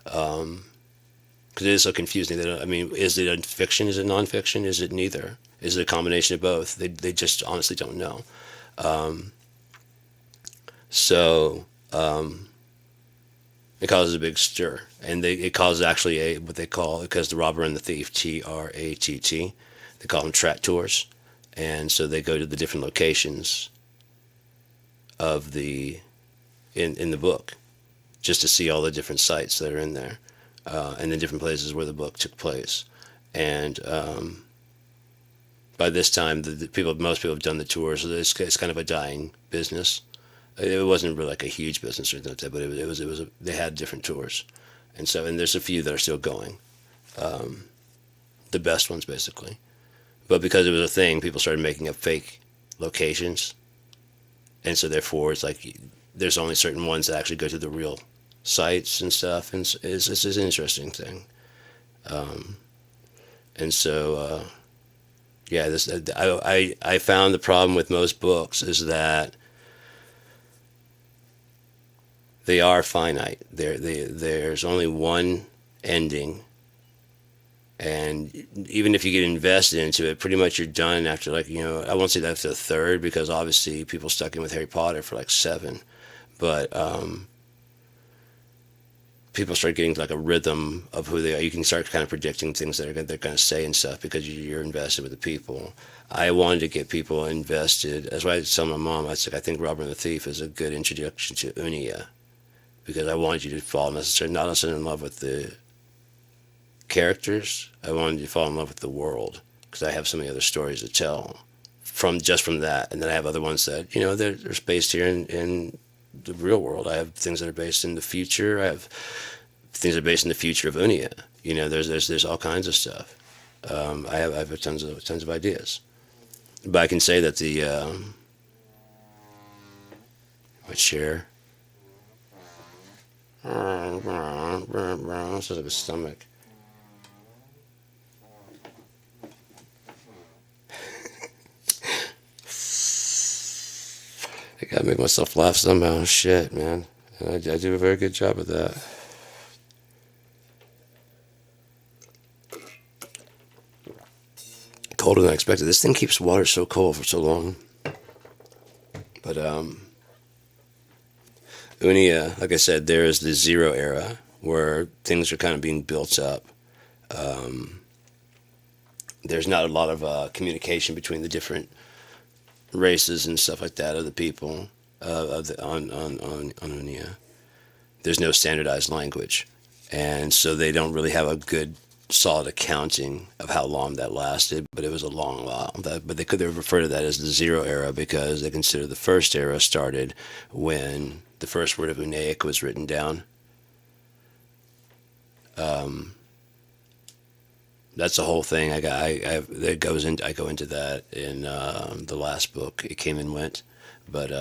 Because it is so confusing. Is it a fiction? Is it nonfiction? Is it neither? Is it a combination of both? They just honestly don't know. It causes a big stir, and it causes actually what they call, because the robber and the thief, TRATT, they call them tratteurs, and so they go to the different locations of in the book, just to see all the different sites that are in there. And the different places where the book took place. And by this time, most people have done the tours, so it's kind of a dying business. It wasn't really like a huge business or anything like that, but they had different tours. And there's a few that are still going. The best ones, basically. But because it was a thing, people started making up fake locations. And so therefore, it's like there's only certain ones that actually go to the real sites and stuff, and it's an interesting thing. I found the problem with most books is that they are finite. There's only one ending, and even if you get invested into it, pretty much you're done after I won't say that after the third, because obviously people stuck in with Harry Potter for like 7, but people start getting like a rhythm of who they are. You can start kind of predicting things that they're going to say and stuff, because you're invested with the people. I wanted to get people invested. That's why I tell my mom, I said, I think Robber and the Thief is a good introduction to Unia, because I wanted you to fall not necessarily in love with the characters. I wanted you to fall in love with the world, because I have so many other stories to tell from that. And then I have other ones that, they're based here in the real world. I have things that are based in the future. I have things that are based in the future of Unia. There's all kinds of stuff. I have tons of ideas. But I can say that my chair. This is like a stomach. I gotta make myself laugh somehow. Shit, man. And I do a very good job of that. Colder than I expected. This thing keeps water so cold for so long. But Unia, like I said, there is the Zero era where things are kind of being built up. There's not a lot of communication between the different races and stuff like that of the people on Unia. There's no standardized language, and so they don't really have a good solid accounting of how long that lasted, but it was a long while. But they could refer to that as the Zero era, because they consider the first era started when the first word of Unaic was written down. That's the whole thing. That goes in. I go into that in the last book. It came and went, but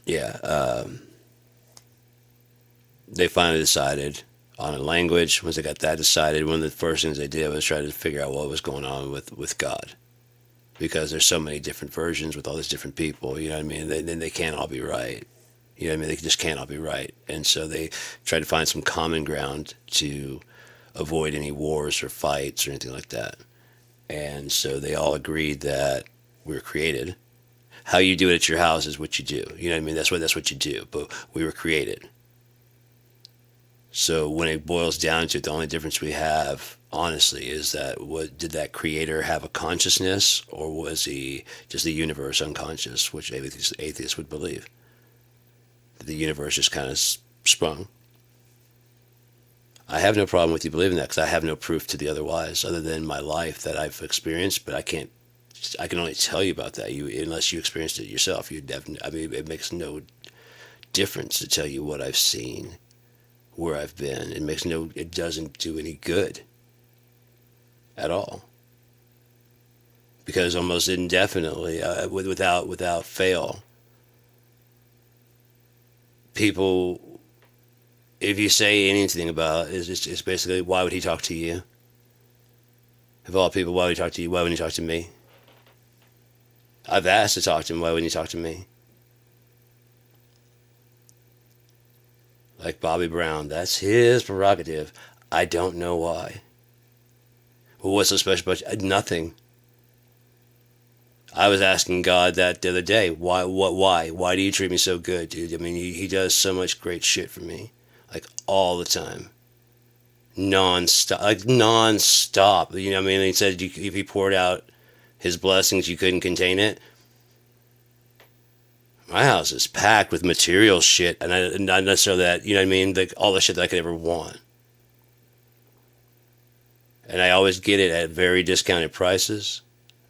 yeah, they finally decided on a language. Once they got that decided, one of the first things they did was try to figure out what was going on with God, because there's so many different versions with all these different people. You know what I mean? Then they can't all be right. You know what I mean? They just can't all be right, and so they tried to find some common ground to avoid any wars or fights or anything like that. And so they all agreed that we were created. How you do it at your house is what you do. You know what I mean? That's what you do. But we were created. So when it boils down to it, the only difference we have, honestly, is that what did that creator have a consciousness, or was he just the universe unconscious, which atheists would believe? The universe just kind of sprung. I have no problem with you believing that, because I have no proof to the otherwise, other than my life that I've experienced. But I can't. I can only tell you about that. Unless you experienced it yourself, you definitely. I mean, it makes no difference to tell you what I've seen, where I've been. It makes no. It doesn't do any good. At all. Because almost indefinitely, without fail, people. If you say anything about it, it's basically, why would he talk to you? Of all people, why would he talk to you? Why wouldn't he talk to me? I've asked to talk to him. Why wouldn't he talk to me? Like Bobby Brown, that's his prerogative. I don't know why. Well, what's so special about you? Nothing. I was asking God that the other day. Why? Why do you treat me so good, dude? I mean, he does so much great shit for me. Like, all the time. Non-stop. You know what I mean? He said if he poured out his blessings, you couldn't contain it. My house is packed with material shit, and not necessarily that, you know what I mean? Like, all the shit that I could ever want. And I always get it at very discounted prices.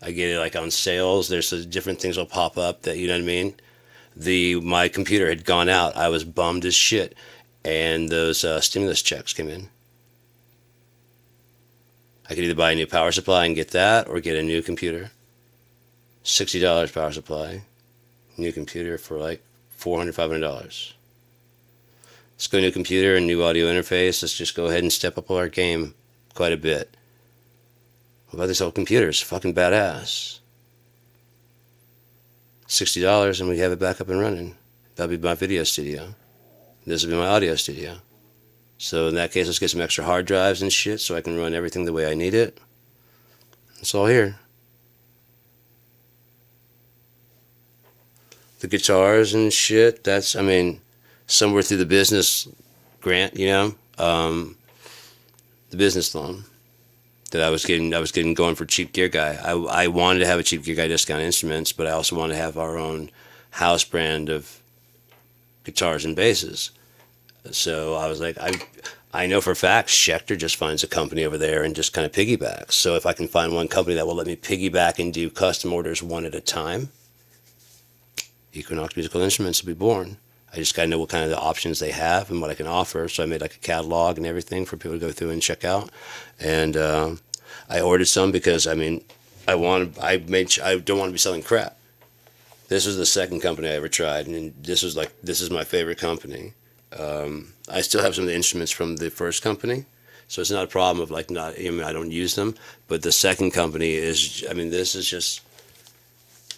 I get it like on sales. There's different things will pop up that, you know what I mean? My computer had gone out. I was bummed as shit. And those stimulus checks came in. I could either buy a new power supply and get that, or get a new computer. $60 power supply. New computer for like $400, $500. Let's go new computer and new audio interface. Let's just go ahead and step up our game quite a bit. What about this old computer? It's fucking badass. $60 and we have it back up and running. That'll be my video studio. This will be my audio studio. So in that case, let's get some extra hard drives and shit so I can run everything the way I need it. It's all here. The guitars and shit, that's, I mean, somewhere through the business grant, you know, the business loan that I was getting going for Cheap Gear Guy. I wanted to have a Cheap Gear Guy discount instruments, but I also wanted to have our own house brand of guitars and basses. So I was like, I know for a fact Schecter just finds a company over there and just kind of piggybacks. So if I can find one company that will let me piggyback and do custom orders one at a time, Equinox Musical Instruments will be born. I just got to know what kind of the options they have and what I can offer. So I made like a catalog and everything for people to go through and check out. And I ordered some because, I mean, I don't want to be selling crap. This was the second company I ever tried, and this is my favorite company. I still have some of the instruments from the first company, so it's not a problem of like not. I mean, I don't use them, but the second company is. I mean, this is just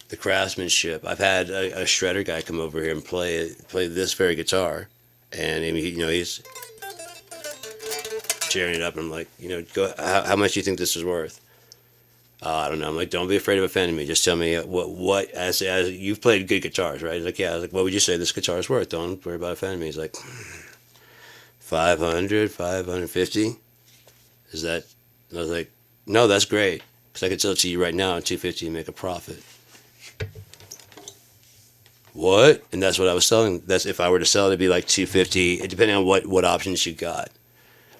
the craftsmanship. I've had a shredder guy come over here and play this very guitar, and I mean, he's tearing it up. And I'm like, how much do you think this is worth? I don't know. I'm like, don't be afraid of offending me. Just tell me what as you've played good guitars, right? He's like, yeah. I was like, what would you say this guitar is worth? Don't worry about offending me. He's like, 500, 550. Is that? And I was like, no, that's great, because I could sell it to you right now at 250 and make a profit. What? And that's what I was selling. That's if I were to sell it, it'd be like 250, depending on what options you got.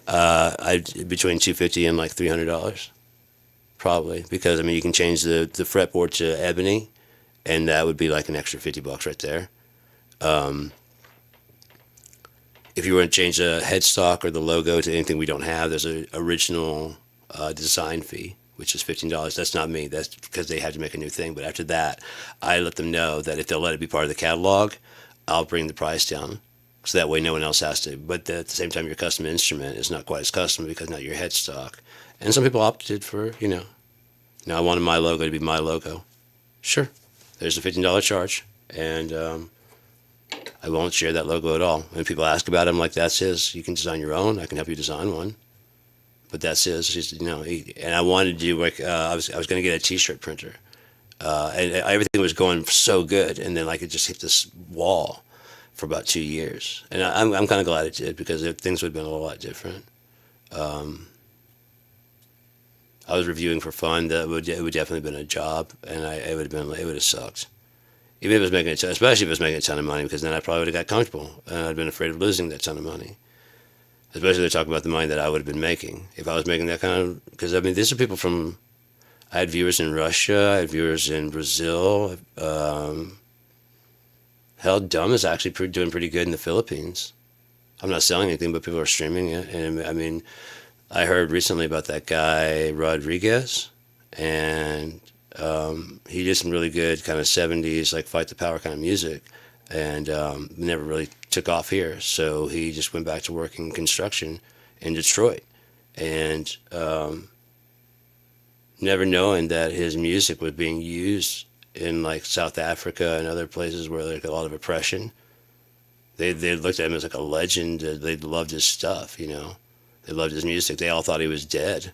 Between 250 and like $300. Probably, because I mean you can change the fretboard to ebony, and that would be like an extra $50 right there. If you want to change the headstock or the logo to anything we don't have, there's an original design fee, which is $15. That's not me. That's because they had to make a new thing. But after that, I let them know that if they'll let it be part of the catalog, I'll bring the price down. So that way no one else has to. But at the same time, your custom instrument is not quite as custom because not your headstock. And some people opted for, I wanted my logo to be my logo. Sure, there's a $15 charge. And I won't share that logo at all. When people ask about it, I'm like, that's his. You can design your own. I can help you design one. But that's his. And I wanted to do like, I was going to get a t-shirt printer. And everything was going so good. And then like it just hit this wall for about 2 years. And I'm kind of glad it did because things would have been a lot different. I was reviewing for fun. It would definitely have been a job, and it would have sucked. Even if it was making especially if it was making a ton of money, because then I probably would have got comfortable, and I'd been afraid of losing that ton of money. Especially to talk about the money that I would have been making if I was making that kind of. Because I mean, these are people from. I had viewers in Russia. I had viewers in Brazil. Hell, Dumb is actually doing pretty good in the Philippines. I'm not selling anything, but people are streaming it, and I mean. I heard recently about that guy Rodriguez, and he did some really good kind of 70s like fight the power kind of music, and never really took off here. So he just went back to working construction in Detroit, and never knowing that his music was being used in like South Africa and other places where there's a lot of oppression. They looked at him as like a legend. They loved his stuff, They loved his music. They all thought he was dead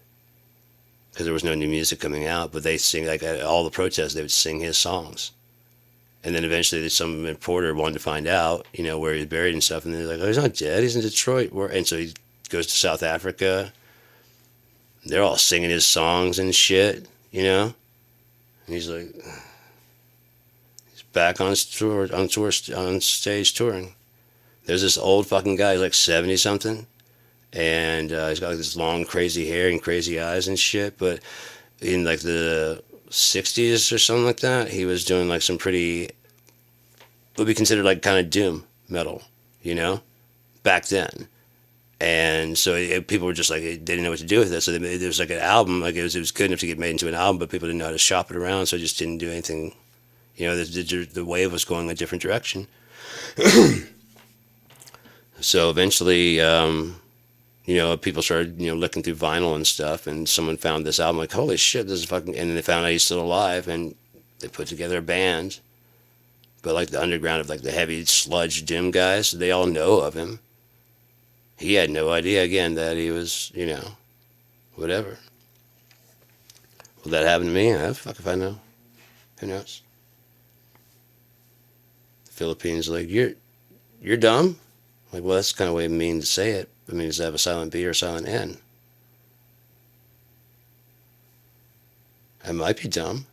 because there was no new music coming out. But they sing, like at all the protests, they would sing his songs. And then eventually some reporter wanted to find out, where he's buried and stuff. And they're like, oh, he's not dead. He's in Detroit. And so he goes to South Africa. They're all singing his songs and shit, And he's like, he's back on stage touring. There's this old fucking guy, he's like 70 something. And he's got like this long, crazy hair and crazy eyes and shit. But in like the 60s or something like that, he was doing like some pretty, would be considered like kind of doom metal, back then. And so people were just like, they didn't know what to do with it. So there was like an album, like it was good enough to get made into an album, but people didn't know how to shop it around. So it just didn't do anything. The wave was going a different direction. So eventually, people started, looking through vinyl and stuff, and someone found this album, like, holy shit, this is fucking, and then they found out he's still alive, and they put together a band, but like the underground of like the heavy sludge doom guys, they all know of him. He had no idea, again, that he was, whatever. Will that happen to me? Fuck if I know. Who knows? The Philippines, like, you're dumb? Like, well, that's kind of way mean to say it. I mean, does it have a silent B or a silent N? I might be dumb.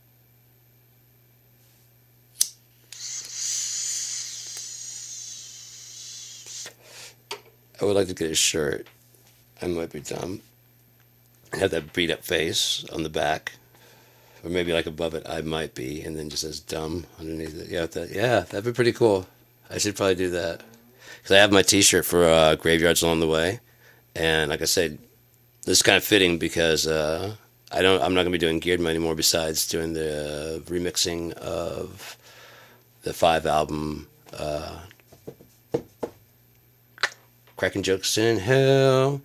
I would like to get a shirt. I might be dumb. Have that beat up face on the back. Or maybe like above it, I might be, and then just says dumb underneath it. Yeah, that'd be pretty cool. I should probably do that. Because I have my t-shirt for Graveyards Along the Way. And like I said, this is kind of fitting because I'm not going to be doing Geared anymore besides doing the remixing of the 5 album Cracking Jokes in Hell.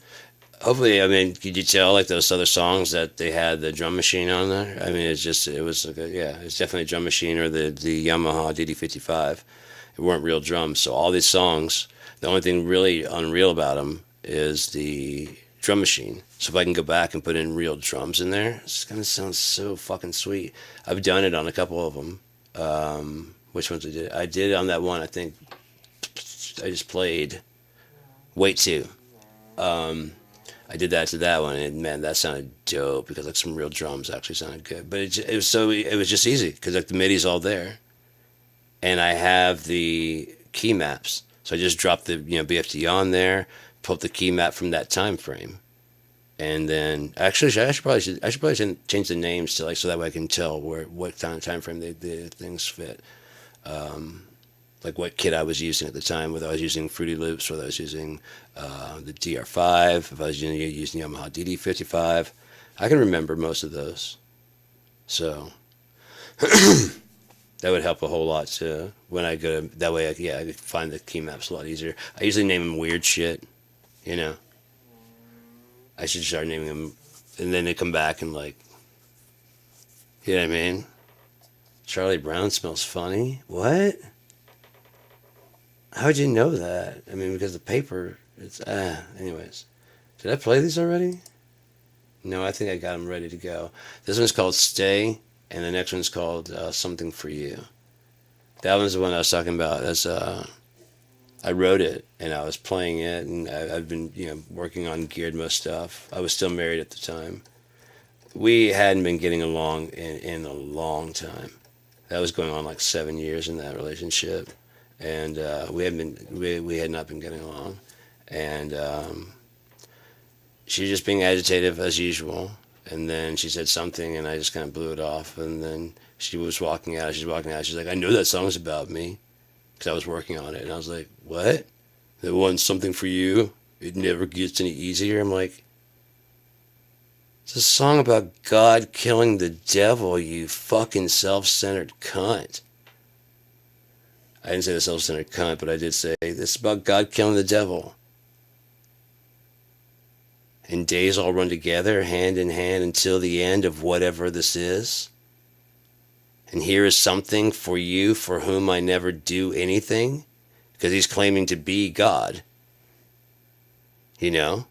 Hopefully, I mean, could you tell like those other songs that they had the drum machine on there? I mean, it was like it's definitely a drum machine or the Yamaha DD55. It weren't real drums. So all these songs, the only thing really unreal about them is the drum machine. So if I can go back and put in real drums in there, it's gonna sound so fucking sweet. I've done it on a couple of them. Which ones I did? I did on that one. I think I just played Wait 2. I did that to that one, and man, that sounded dope because like some real drums actually sounded good. But it was just easy because like the MIDI's all there, and I have the key maps. So I just dropped the BFD on there, pulled the key map from that time frame, and then actually I should probably change the names to like so that way I can tell what time frame the things fit. like what kit I was using at the time, whether I was using Fruity Loops, whether I was using the DR5, if I was using Yamaha DD55. I can remember most of those. So that would help a whole lot too. When I go to, that way, I could find the key maps a lot easier. I usually name them weird shit, you know. I should start naming them, and then they come back and like, you know what I mean? Charlie Brown smells funny. What? How would you know that? I mean, because the paper. It's anyways. Did I play these already? No, I think I got them ready to go. This one's called Stay, and the next one's called Something for You. That one's the one I was talking about. That's I wrote it, and I was playing it, and I've been working on Geared Mo stuff. I was still married at the time. We hadn't been getting along in a long time. That was going on like 7 years in that relationship, and we had not been getting along, and she was just being agitative as usual. And then she said something, and I just kind of blew it off. And then she was walking out. She's walking out. She's like, "I know that song's about me," because I was working on it. And I was like, "What? That one's Something for You. It never gets any easier." I'm like, "It's a song about God killing the devil, you fucking self-centered cunt." I didn't say the self-centered cunt, but I did say this is about God killing the devil. And days all run together, hand in hand, until the end of whatever this is. And here is something for you for whom I never do anything. Because he's claiming to be God. You know?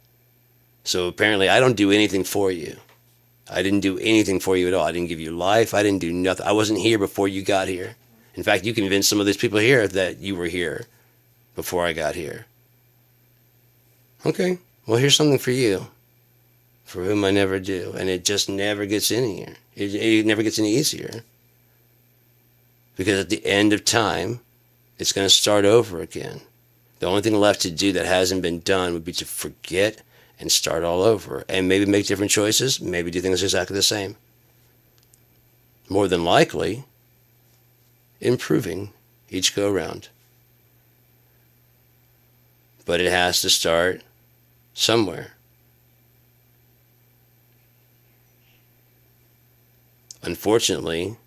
So apparently I don't do anything for you. I didn't do anything for you at all. I didn't give you life. I didn't do nothing. I wasn't here before you got here. In fact, you convinced some of these people here that you were here before I got here. Okay. Well, here's something for you, for whom I never do. And it just never gets any easier. It never gets any easier. Because at the end of time, it's going to start over again. The only thing left to do that hasn't been done would be to forget and start all over. And maybe make different choices, maybe do things exactly the same. More than likely, improving each go-round. But it has to start somewhere. Unfortunately,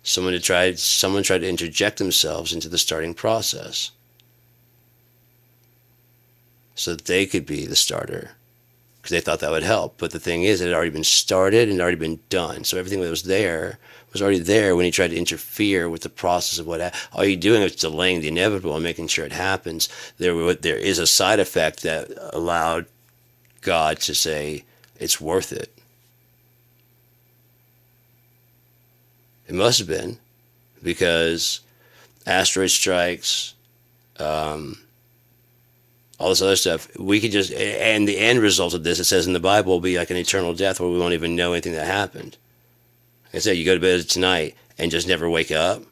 someone tried to interject themselves into the starting process so that they could be the starter, because they thought that would help. But the thing is, it had already been started and it had already been done. So everything that was already there when he tried to interfere with the process of all you're doing is delaying the inevitable and making sure it happens. There is a side effect that allowed God to say it's worth it. It must have been, because asteroid strikes, all this other stuff, we could just, and the end result of this, it says in the Bible, will be like an eternal death where we won't even know anything that happened. Like I said, you go to bed tonight and just never wake up,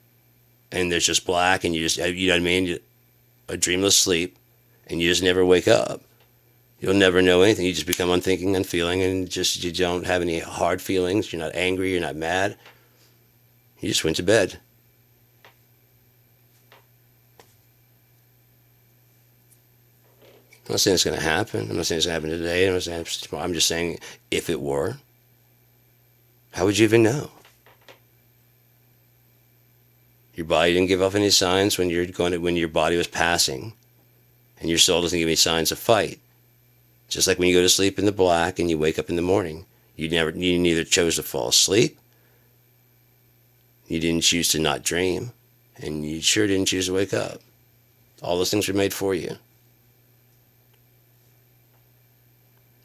and there's just black, and you know what I mean? A dreamless sleep, and you just never wake up. You'll never know anything. You just become unthinking, unfeeling, and you don't have any hard feelings. You're not angry. You're not mad. You just went to bed. I'm not saying it's going to happen. I'm not saying it's going to happen today. I'm not saying it's tomorrow. I'm just saying, if it were, how would you even know? Your body didn't give off any signs when your body was passing, and your soul doesn't give any signs of fight. Just like when you go to sleep in the black and you wake up in the morning, you neither chose to fall asleep, you didn't choose to not dream, and you sure didn't choose to wake up. All those things were made for you.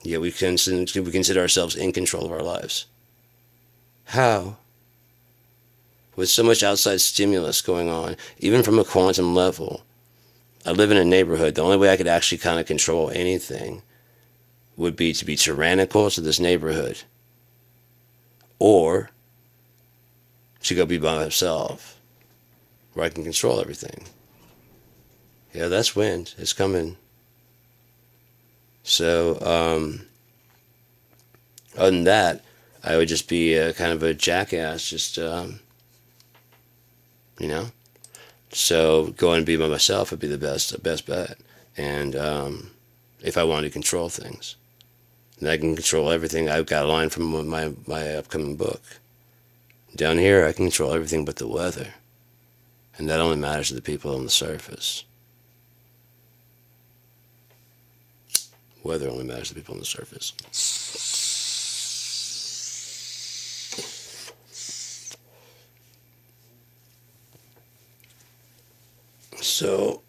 Yet we consider ourselves in control of our lives. How? With so much outside stimulus going on, even from a quantum level. I live in a neighborhood. The only way I could actually kind of control anything would be to be tyrannical to this neighborhood, or to go be by myself, where I can control everything. Yeah, that's wind. It's coming. So, other than that, I would just be kind of a jackass, just, So going and be by myself would be the best bet. And if I wanted to control things, and I can control everything. I've got a line from my upcoming book. Down here, I can control everything but the weather, and that only matters to the people on the surface. Weather only matters to people on the surface. So,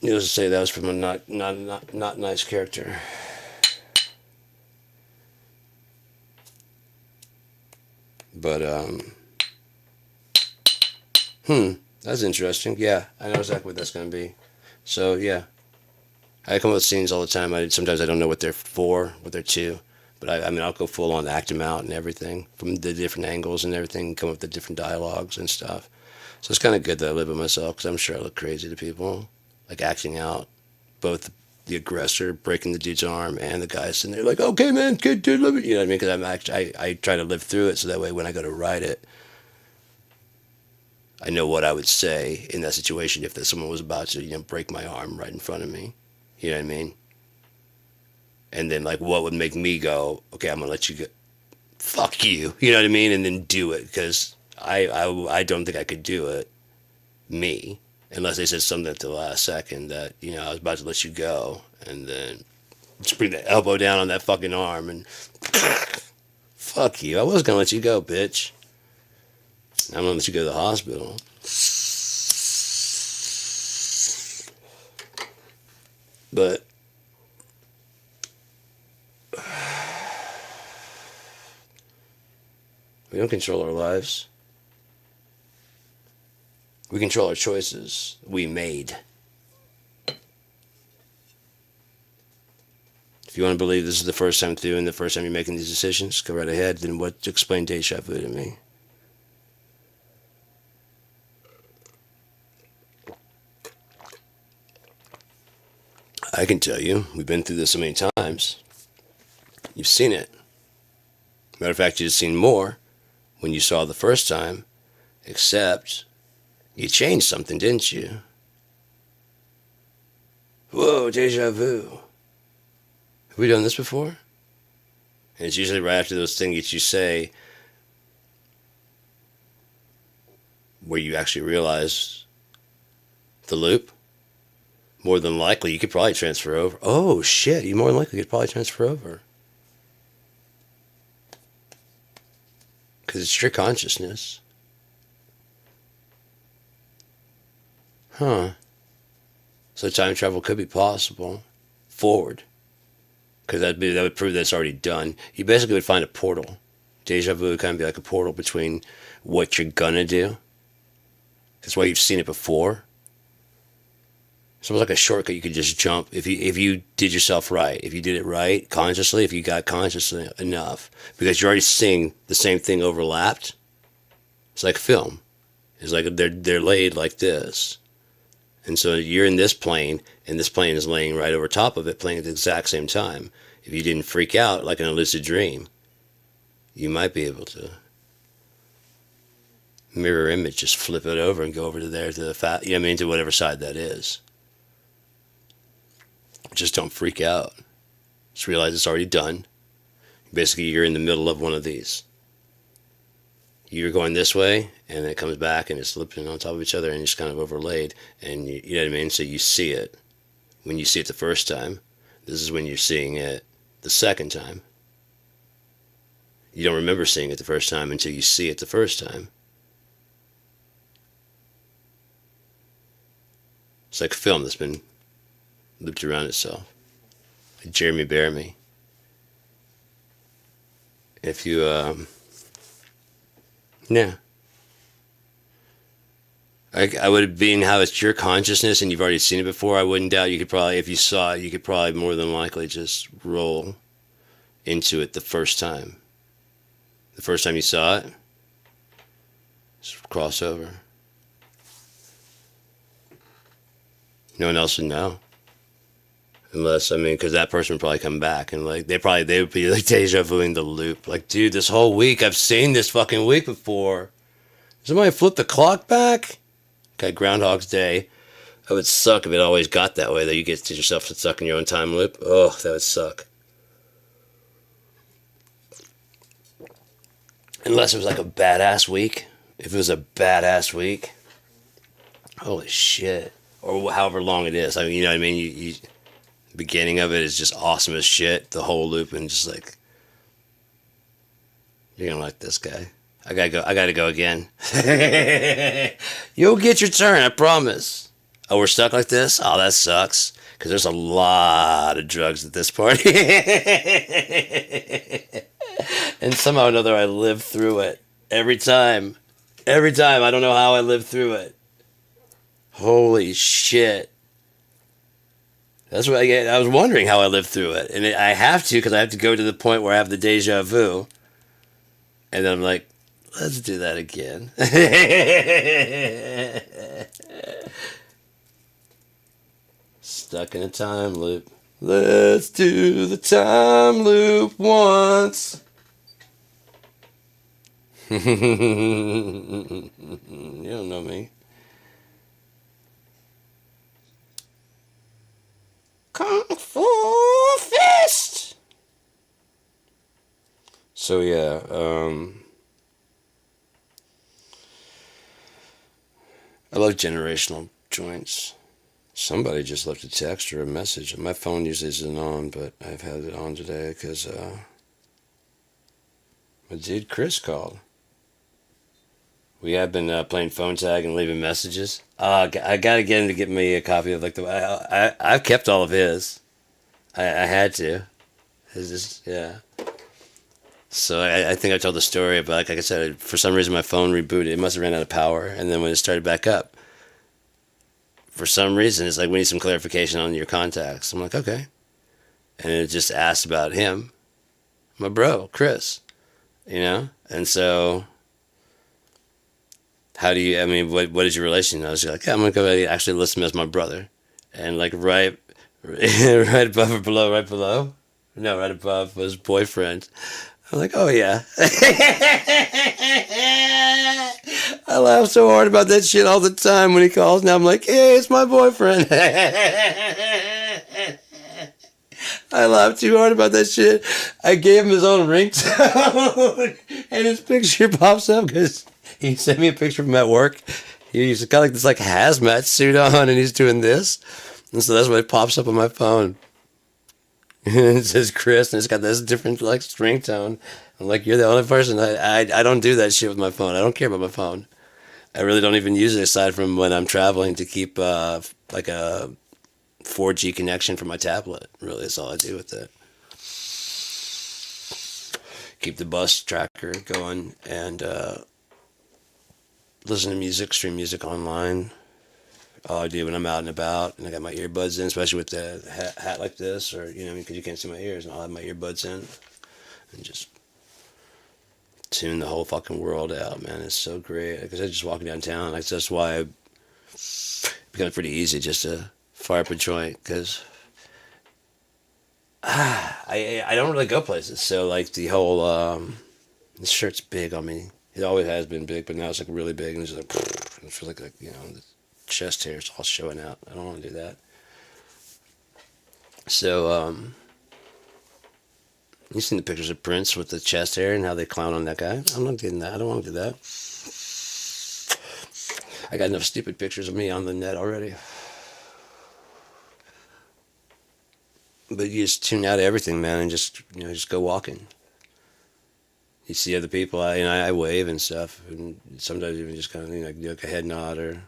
needless to say, that was from a not nice character. But that's interesting. Yeah, I know exactly what that's gonna be. So yeah, I come up with scenes all the time. Sometimes I don't know what they're for, what they're to, but I mean I'll go full on act them out and everything from the different angles and everything, come up with the different dialogues and stuff. So it's kind of good that I live with myself because I'm sure I look crazy to people, like acting out both the aggressor breaking the dude's arm and the guy sitting there like, okay, man, good dude, let me, you know what I mean? Because I try to live through it so that way when I go to write it, I know what I would say in that situation if someone was about to, break my arm right in front of me. You know what I mean? And then like, what would make me go, okay, I'm gonna let you go, fuck you. You know what I mean? And then do it because I don't think I could do it, me, unless they said something at the last second that, I was about to let you go and then just bring the elbow down on that fucking arm and fuck you. I was gonna let you go, bitch. I'm gonna let you go to the hospital. But we don't control our lives. We control our choices we made. If you want to believe this is the first time through and the first time you're making these decisions, go right ahead. Then explain deja vu to me? I can tell you, we've been through this so many times. You've seen it. Matter of fact, you've seen more when you saw it the first time, except you changed something, didn't you? Whoa, deja vu. Have we done this before? And it's usually right after those things that you say where you actually realize the loop. More than likely, you could probably transfer over. Oh, shit, you more than likely could probably transfer over. Because it's your consciousness. Huh. So time travel could be possible. Forward. Because that would prove that it's already done. You basically would find a portal. Deja vu would kind of be like a portal between what you're gonna do. That's why you've seen it before. It's almost like a shortcut you could just jump if you did yourself right. If you did it right, consciously, if you got conscious enough. Because you're already seeing the same thing overlapped. It's like film. It's like they're laid like this. And so you're in this plane, and this plane is laying right over top of it, playing at the exact same time. If you didn't freak out like in a lucid dream, you might be able to mirror image, just flip it over and go over to there to the to whatever side that is. Just don't freak out. Just realize it's already done. Basically, you're in the middle of one of these. You're going this way, and it comes back, and it's slipping on top of each other, and it's kind of overlaid, and you know what I mean? So you see it. When you see it the first time, this is when you're seeing it the second time. You don't remember seeing it the first time until you see it the first time. It's like a film that's been looped around itself. Like Jeremy Bear Me. If you, yeah. I would, being how it's your consciousness and you've already seen it before, I wouldn't doubt you could probably, if you saw it, you could probably more than likely just roll into it the first time. The first time you saw it, just cross over. No one else would know. Unless, because that person would probably come back and like, they would be like deja vuing the loop. Like, dude, this whole week, I've seen this fucking week before. Somebody flip the clock back? Got Groundhog's Day. That would suck if it always got that way, though. You get yourself stuck in your own time loop. Oh, that would suck. Unless it was like a badass week. If it was a badass week, holy shit. Or however long it is. I mean, you know what I mean? The beginning of it is just awesome as shit. The whole loop, and just like, you're gonna like this guy. I gotta go again. You'll get your turn, I promise. Oh, we're stuck like this? Oh, that sucks. Because there's a lot of drugs at this party. And somehow or another, I live through it. Every time. Every time. I don't know how I live through it. Holy shit. That's what I was wondering how I lived through it. And I have to, because I have to go to the point where I have the deja vu. And then I'm like, let's do that again. Stuck in a time loop. Let's do the time loop once. You don't know me. Kung Fu Fist. So yeah, I love generational joints. Somebody just left a text or a message. My phone usually isn't on, but I've had it on today because my dude Chris called. We have been playing phone tag and leaving messages. I gotta get him to get me a copy of I've kept all of his. I had to. It's just, yeah. So I think I told the story about, like I said, for some reason my phone rebooted. It must have ran out of power, and then when it started back up, for some reason it's like, we need some clarification on your contacts. I'm like, okay, and it just asked about him, my bro Chris, and so. How do you, I mean, what is your relation? I was like, yeah, I'm going to go actually list him as my brother. And like right above or below, right below? No, right above was boyfriend. I'm like, oh yeah. I laugh so hard about that shit all the time when he calls. Now I'm like, hey, it's my boyfriend. I laughed too hard about that shit. I gave him his own ringtone. And his picture pops up because he sent me a picture of him at work. He's got like this like hazmat suit on, and he's doing this, and so that's why it pops up on my phone. And it says Chris, and it's got this different like ringtone. I'm like, you're the only person. I don't do that shit with my phone. I don't care about my phone. I really don't even use it aside from when I'm traveling to keep like a 4G connection for my tablet. Really, that's all I do with it. Keep the bus tracker going and. Listen to music, stream music online. All I do when I'm out and about, and I got my earbuds in, especially with the hat like this, or because you can't see my ears, and I'll have my earbuds in, and just tune the whole fucking world out, man. It's so great. Because I just walking downtown, that's why it becomes pretty easy just to fire up a joint, because I don't really go places, so like the whole this shirt's big on me. It always has been big, but now it's like really big, and it's just like, it feels like the chest hair's all showing out. I don't want to do that. So, you seen the pictures of Prince with the chest hair and how they clown on that guy? I'm not getting that. I don't want to do that. I got enough stupid pictures of me on the net already. But you just tune out of everything, man, and just go walking. You see other people, I wave and stuff, and sometimes even just kind of do like a head nod, or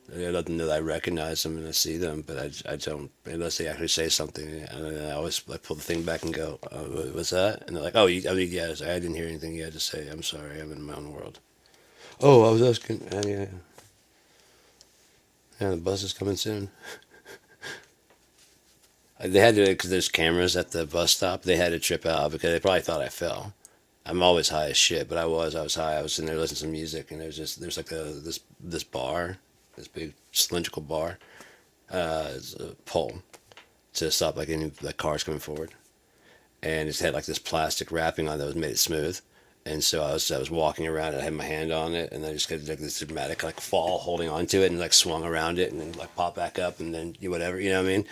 let them know that I recognize them and I see them, but I don't, unless they actually say something. And I always like pull the thing back and go, what's that? And they're like, oh, yes, I didn't hear anything you had to say. I'm sorry, I'm in my own world. Oh, I was asking. Yeah, the bus is coming soon. They had to, because there's cameras at the bus stop. They had to trip out because they probably thought I fell. I'm always high as shit, but I was high. I was sitting there listening to some music, and there's like this bar, this big cylindrical bar, it's a pole to stop like any like cars coming forward, and it had like this plastic wrapping on that was made it smooth, And so I was walking around and I had my hand on it, and I just got like this dramatic like fall, holding on to it, and like swung around it, and then like pop back up, and then whatever, you know what I mean?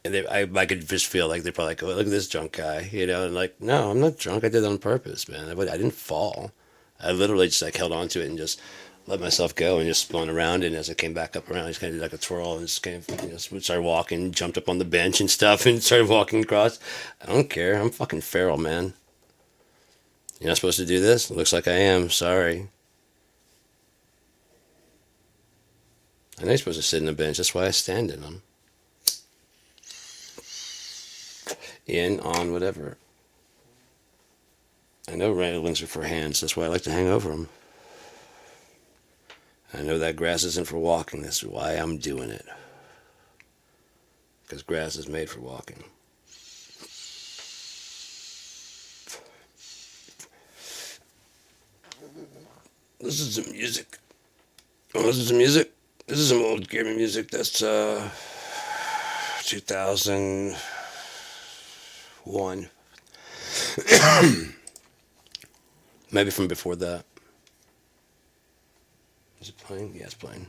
And I could just feel like they're probably like, oh, look at this drunk guy, and like, no, I'm not drunk. I did it on purpose, man. I didn't fall. I literally just like held on to it and just let myself go and just spun around. And as I came back up around, I just kind of did like a twirl and just kind of started walking, jumped up on the bench and stuff, and started walking across. I don't care. I'm fucking feral, man. You're not supposed to do this? Looks like I am. Sorry. I know you're supposed to sit in a bench. That's why I stand in them. In, on, whatever. I know railings are for hands. That's why I like to hang over them. I know that grass isn't for walking. That's why I'm doing it. Because grass is made for walking. This is some music. Oh, this is some music? This is some old gaming music. That's 2001. Maybe from before that. Is it playing? Yeah, it's playing.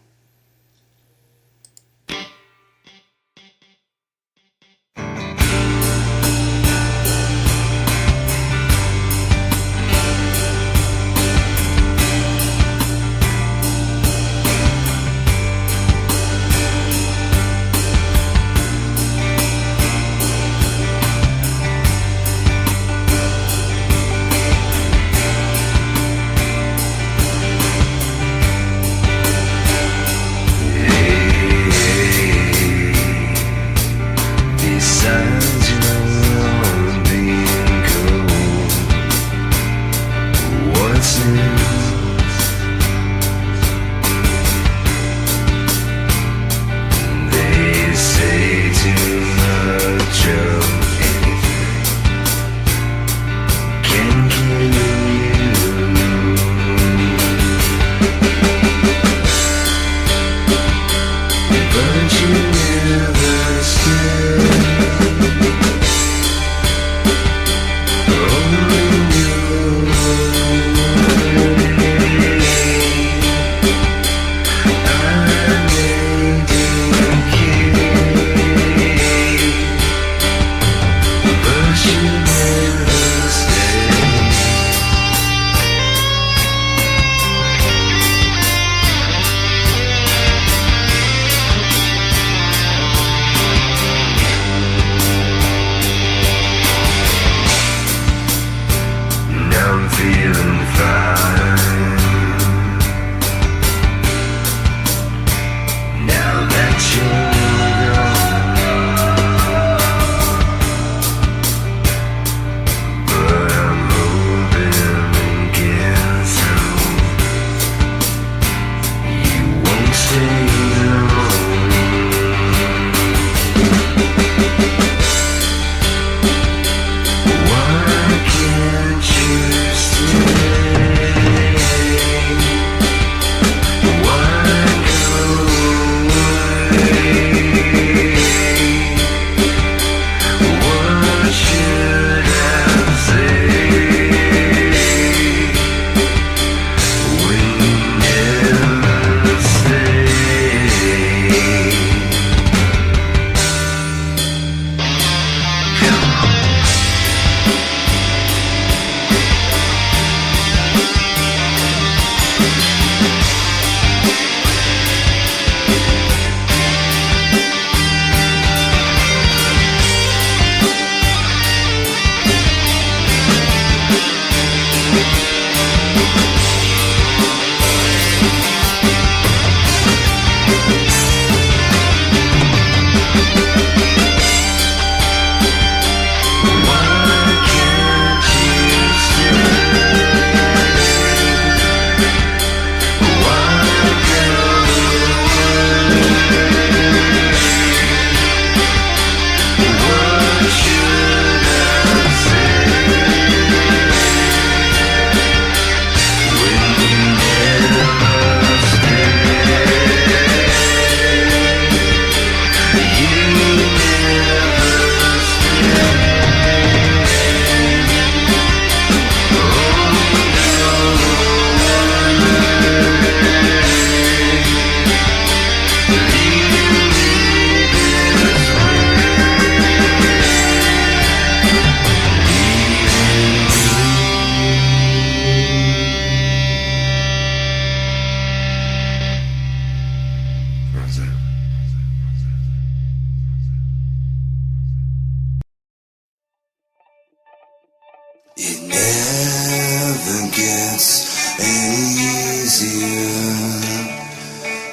gets any easier,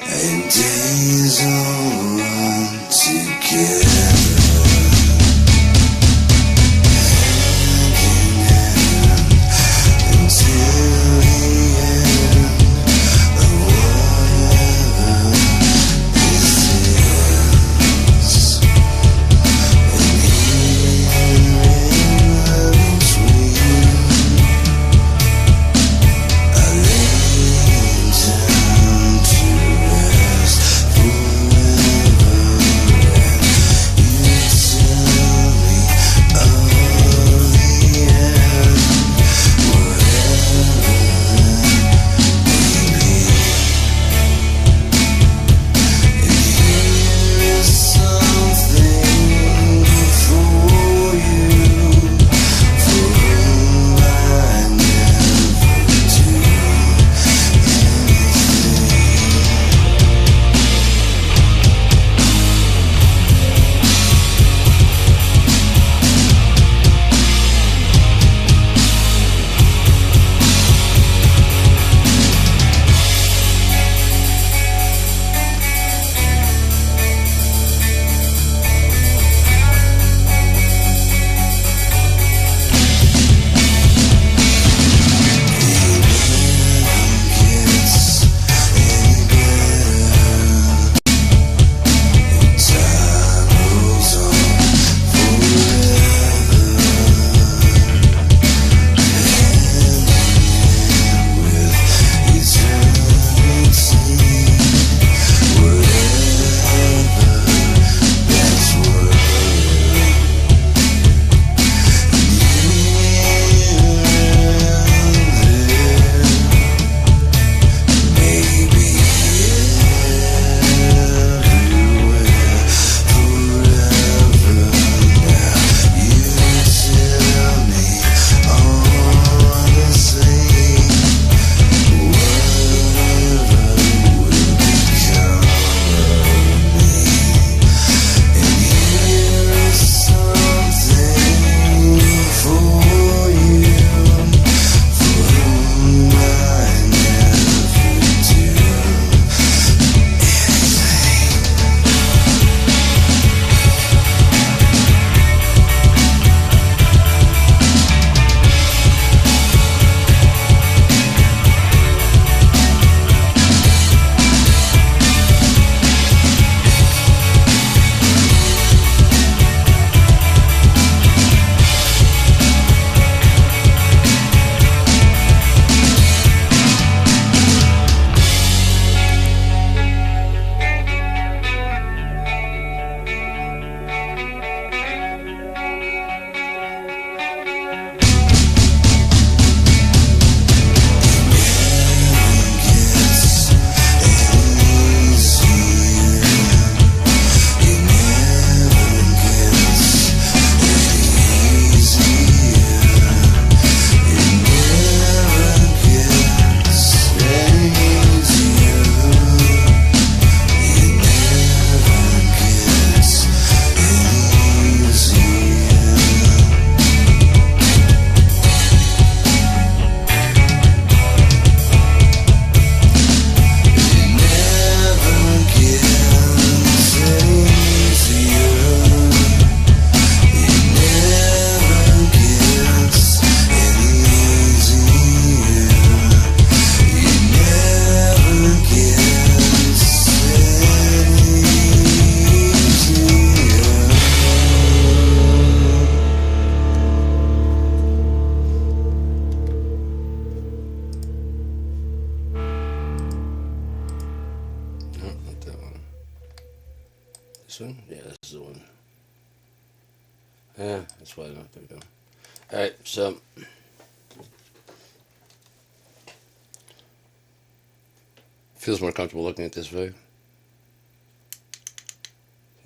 and days all run together. This one? Yeah, this is the one. Yeah, that's why I don't think so. Alright, so feels more comfortable looking at this way.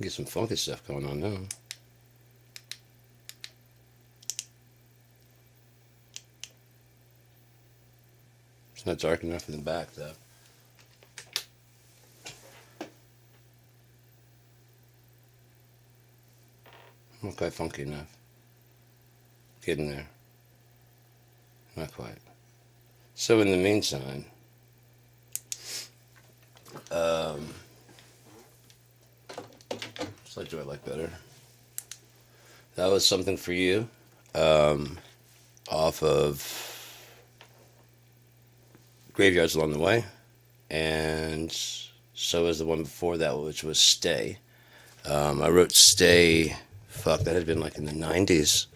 Get some funky stuff going on now. It's not dark enough in the back though. Not quite funky enough. Getting there. Not quite. So in the meantime, what do I like better? That was something for you, off of Graveyards Along the Way, and so is the one before that, which was Stay. I wrote Stay. Fuck, that had been like in the '90s.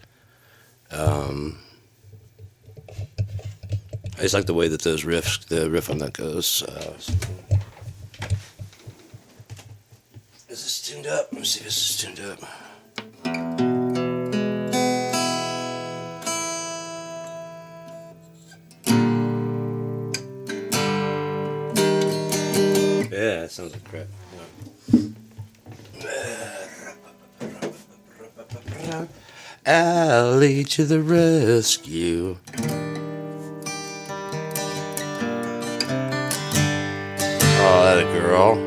I just like the way that those riffs, the riff on that goes. Is this tuned up? Let me see if this is tuned up. Yeah, that sounds like crap. Alley to the rescue. Oh, that a girl.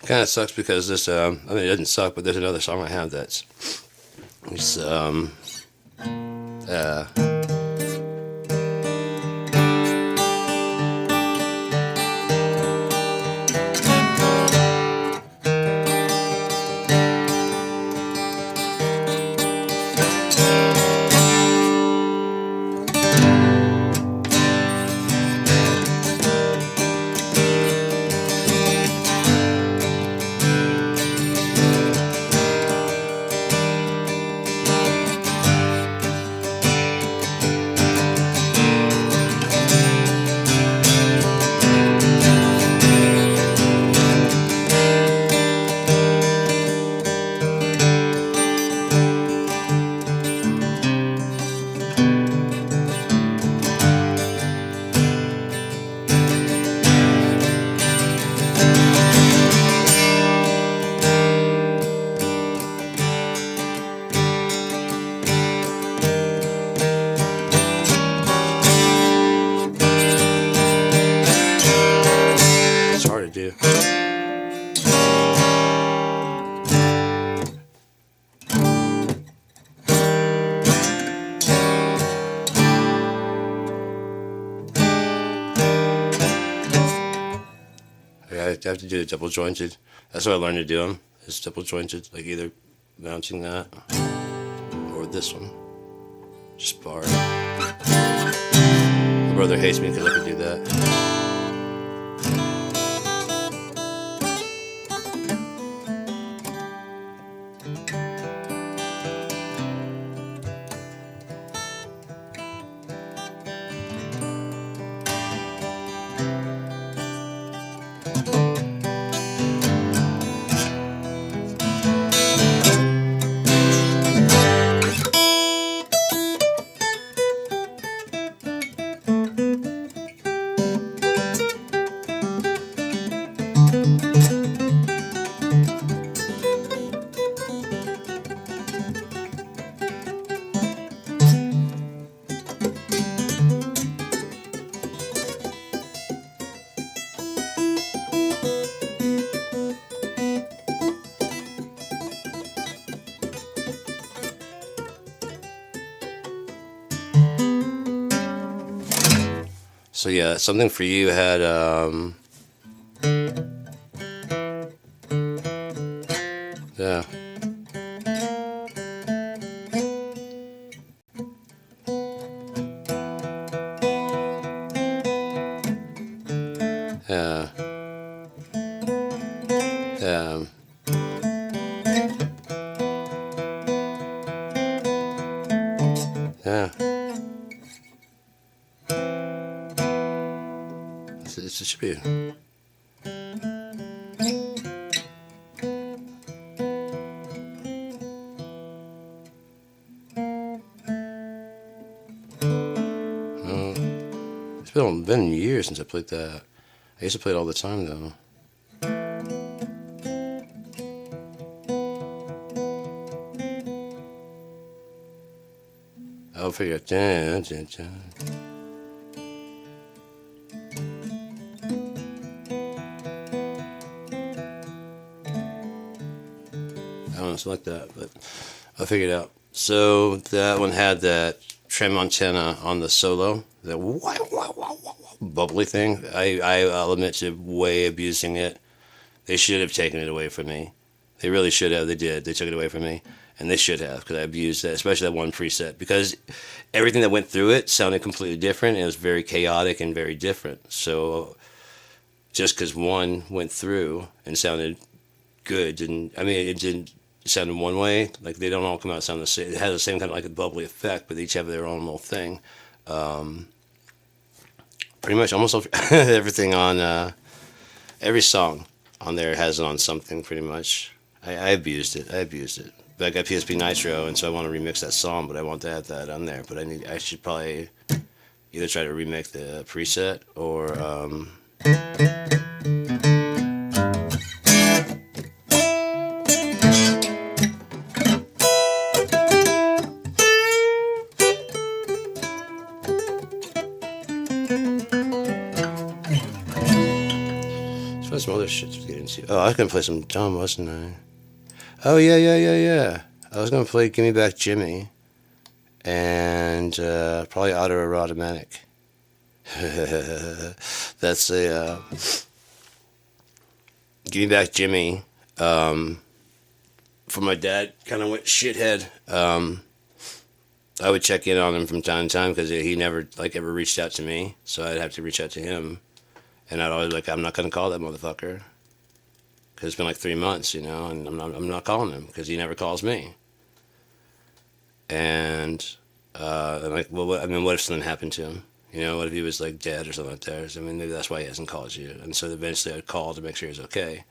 Kind of sucks because this, I mean, it doesn't suck, but there's another song I have that's, it's, it's hard to do. Yeah, I have to do the double jointed. That's what I learned to do them. Is double jointed, like either mounting that or this one. Just bar. My brother hates me because I can do that. So yeah, something for you had yeah. Yeah. Yeah. Yeah. It should be. It's been years since I played that. I used to play it all the time though. I'll figure out. Dun, dun, dun. I don't know, something like that, but I'll figure it out. So that one had that tremontana on the solo, that bubbly thing. I'll admit to way abusing it. They should have taken it away from me. They really should have. They did. They took it away from me. And they should have, because I abused that, especially that one preset. Because everything that went through it sounded completely different. And it was very chaotic and very different. So just because one went through and sounded good, it didn't sound in one way. Like, they don't all come out and sound the same. It has the same kind of like a bubbly effect, but they each have their own little thing. Pretty much almost everything on every song on there has it on something, pretty much. I abused it. But I got PSP Nitro, and so I want to remix that song, but I want to add that on there. But I should probably either try to remake the preset or there's some other shit to get into. Oh, I was gonna play some dumb, wasn't I? Oh yeah. I was gonna play "Give Me Back Jimmy" and probably "Autoerotic." That's a "Give Me Back Jimmy." For my dad, kind of went shithead. I would check in on him from time to time because he never ever reached out to me, so I'd have to reach out to him, and I'd always I'm not gonna call that motherfucker. Because it's been like 3 months, and I'm not calling him because he never calls me. And I'm like, well, what if something happened to him? What if he was like dead or something like that? Maybe that's why he hasn't called you. And so eventually I'd call to make sure he's okay.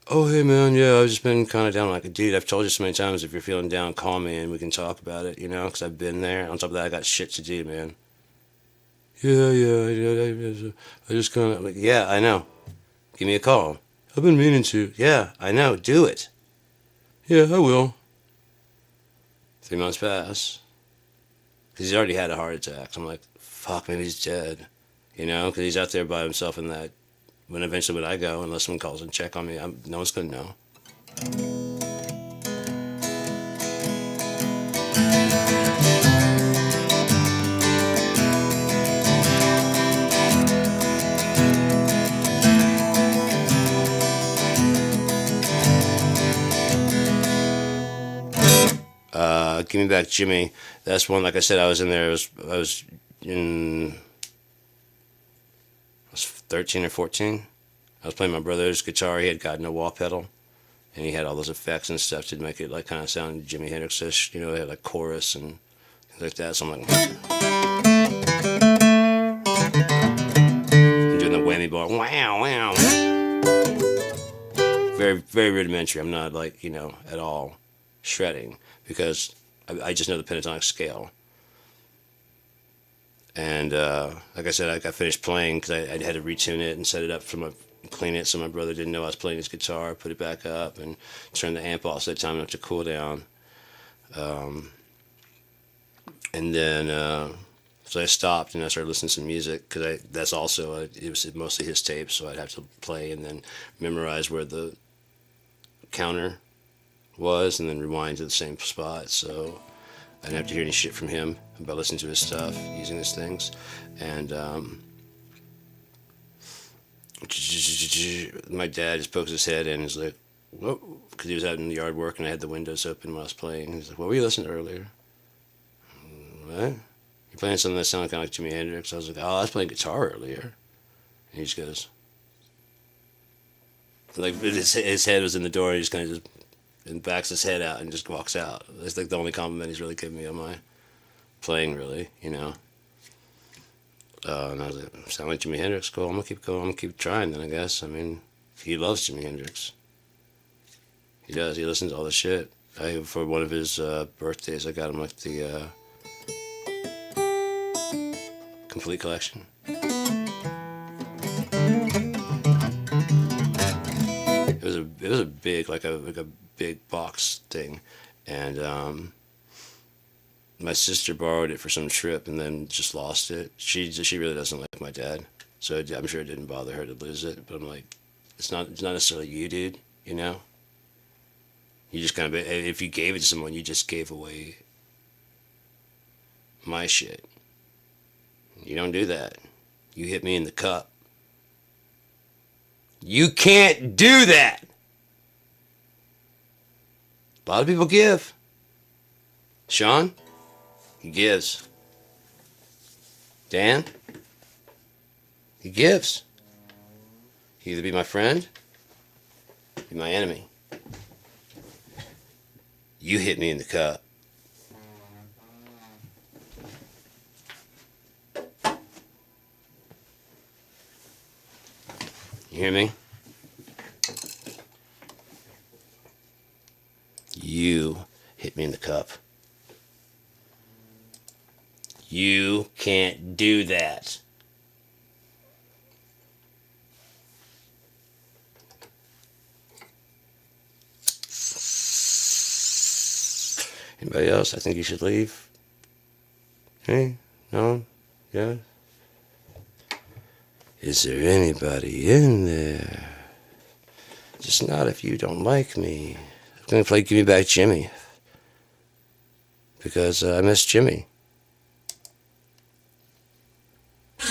Oh, hey man, yeah, I've just been kind of down. Like, dude, I've told you so many times, if you're feeling down, call me and we can talk about it. Because I've been there. On top of that, I got shit to do, man. Yeah, I just kind of yeah, I know. Give me a call. I've been meaning to. Yeah, I know. Do it. Yeah, I will. 3 months pass. Because he's already had a heart attack. So I'm like, fuck, maybe he's dead. Because he's out there by himself in that. When I go, unless someone calls and check on me, no one's going to know. Give Me Back Jimmy. That's one, like I said, I was in there. I was 13 or 14. I was playing my brother's guitar. He had gotten a wah pedal, and he had all those effects and stuff to make it kind of sound Jimi Hendrix-ish. It had chorus and things like that. So I'm like, I'm doing the whammy bar. Wow. Very, very rudimentary. I'm not at all shredding because I just know the pentatonic scale. And like I said, I got finished playing because I had to retune it and set it up clean it so my brother didn't know I was playing his guitar, put it back up, and turn the amp off so that time enough to cool down. And then so I stopped and I started listening to some music because that's also it was mostly his tapes, so I'd have to play and then memorize where the counter was and then rewind to the same spot, so I didn't have to hear any shit from him about listening to his stuff, using his things. And My dad just pokes his head in and is like, "What?" Because he was out in the yard working. I had the windows open when I was playing. He's like, "What were you listening to earlier?" What? You're playing something that sounded kind of like Jimi Hendrix. I was like, "Oh, I was playing guitar earlier." And he just goes, like his head was in the door. And he just kind of just and backs his head out and just walks out. That's like the only compliment he's really given me on my playing, really, you know. And I was like, "Sound like Jimi Hendrix? Cool. I'm gonna keep going. I'm gonna keep trying. Then I guess. I mean, he loves Jimi Hendrix. He does. He listens to all the shit. For one of his birthdays, I got him like the complete collection. It was a big like a big box thing, and my sister borrowed it for some trip and then just lost it. She really doesn't like my dad, so I'm sure it didn't bother her to lose it. But I'm like, it's not necessarily you, dude. You know, you just kind of if you gave it to someone, you just gave away my shit. You don't do that. You hit me in the cup. You can't do that. A lot of people give. Sean, he gives. Dan, he gives. He either be my friend, be my enemy. You hit me in the cup. You hear me? You hit me in the cup. You can't do that. Anybody else? I think you should leave. Hey? No? Yeah? Is there anybody in there? Just not if you don't like me. I'm going to play Give Me Back Jimmy. Because I miss Jimmy.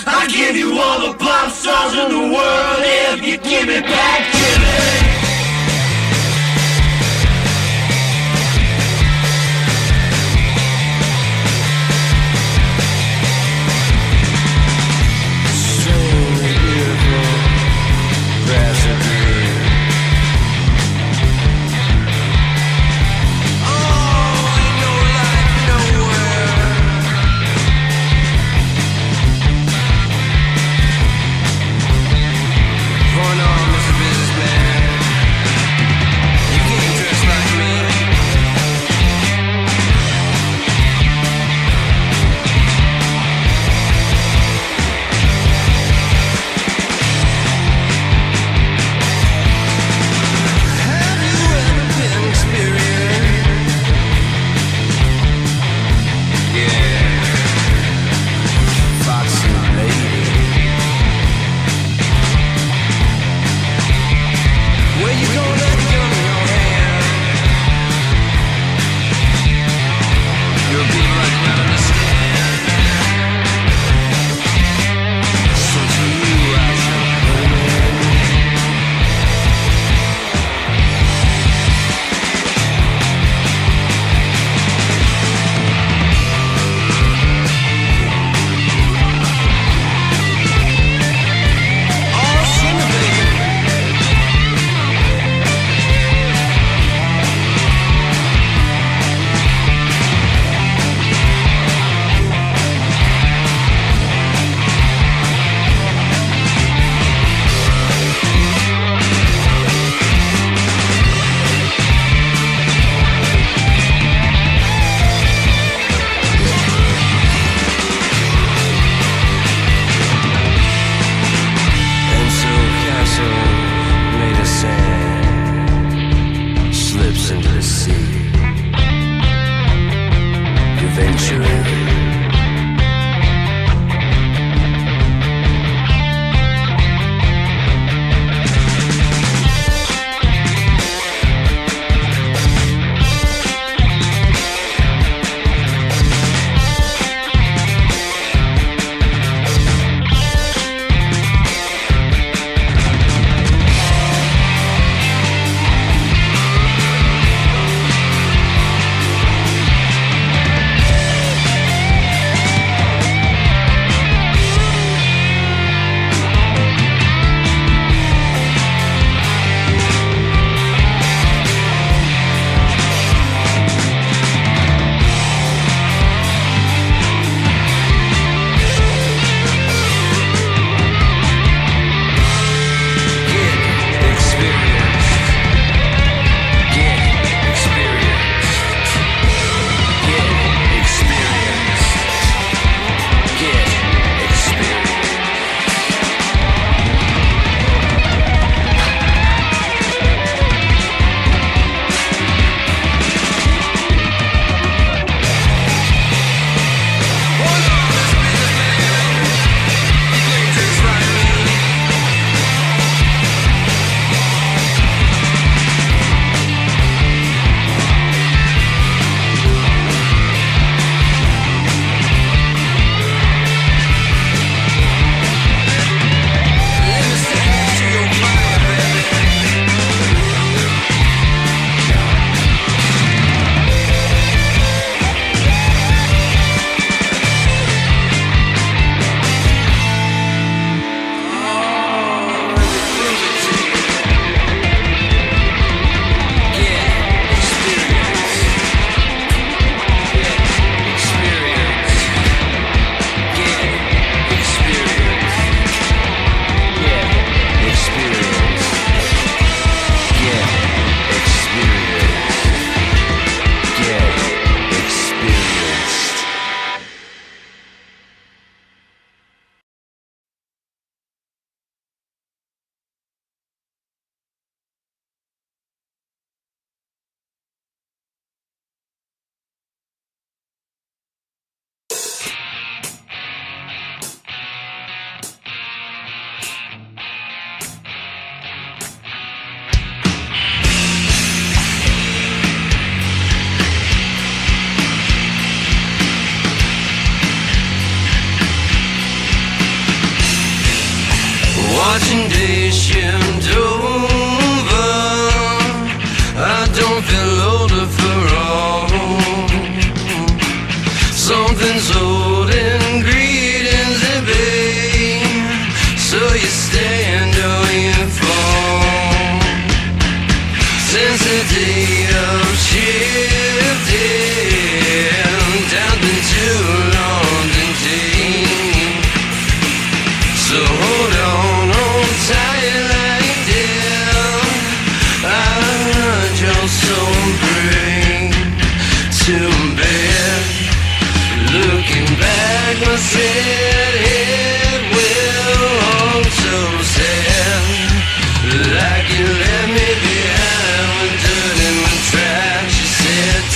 I give you all the pop stars in the world if you give me back Jimmy. Going on, Mr. Businessman.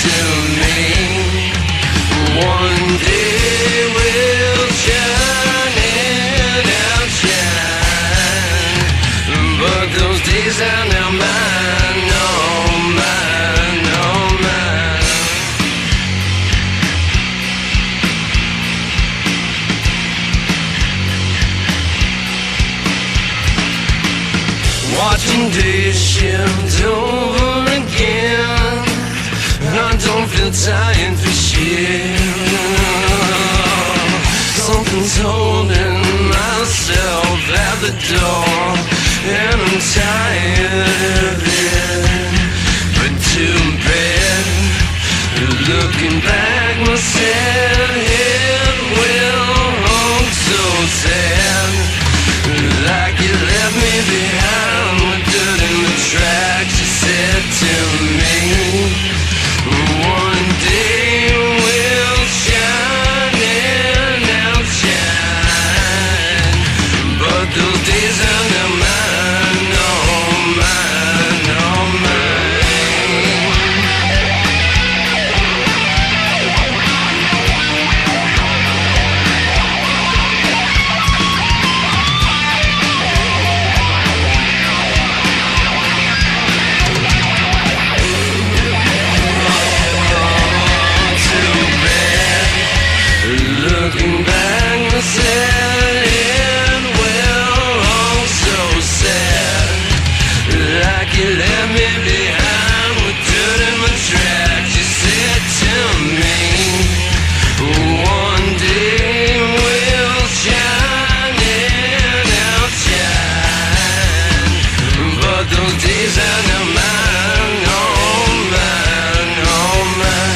to me, one day we'll shine and outshine, but those days are now mine, oh mine, oh mine. Watching days shift over again, I don't feel tired for shit. Something's holding myself at the door, and I'm tired of it. But too bad, looking back, my sad head will hold so sad, like you left me behind with dirt in the tracks. You said to me, one day we'll shine and outshine, but those days are now mine, oh mine, oh mine. Looking back, the sad end will all so sad, like you left me behind with dirt in my tracks. You said to me, one day we'll shine and outshine, but those days are now mine, oh mine, oh mine.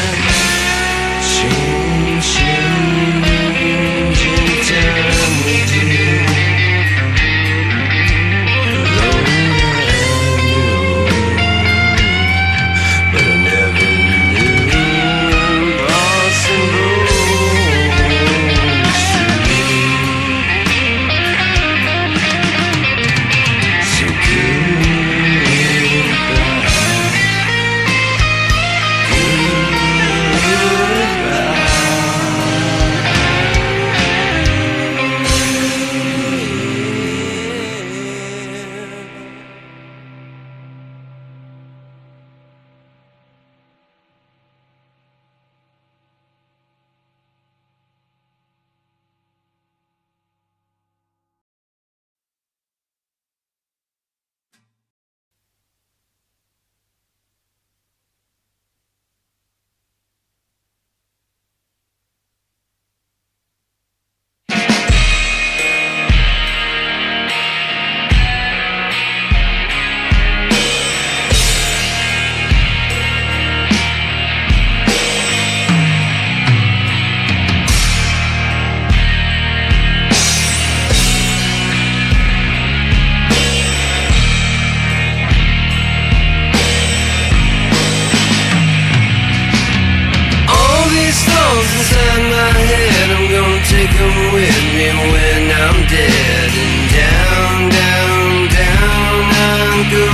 Inside my head, I'm gonna take them with me when I'm dead. And down, down, down I go.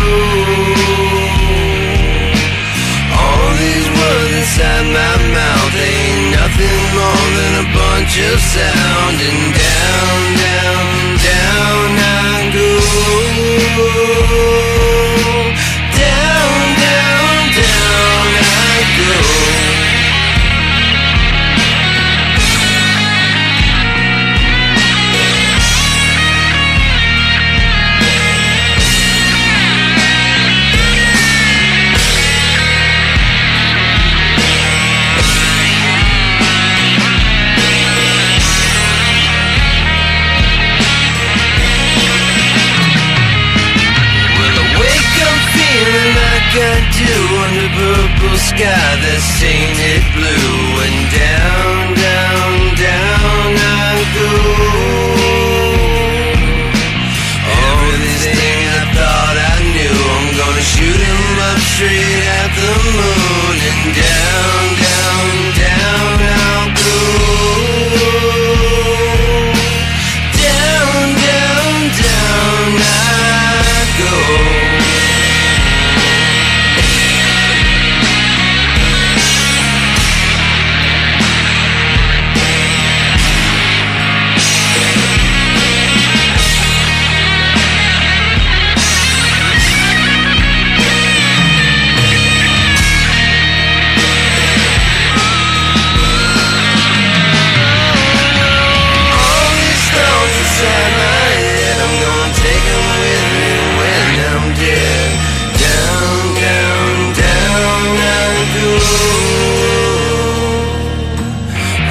All these words inside my mouth ain't nothing more than a bunch of sound. And down, down, down I go. Down, down, down I go. I do under purple sky that's tainted blue. And down, down, down I go. Everything I thought I knew, I'm gonna shoot him up straight at the moon. And down, down, down I'll go. Down, down, down I go.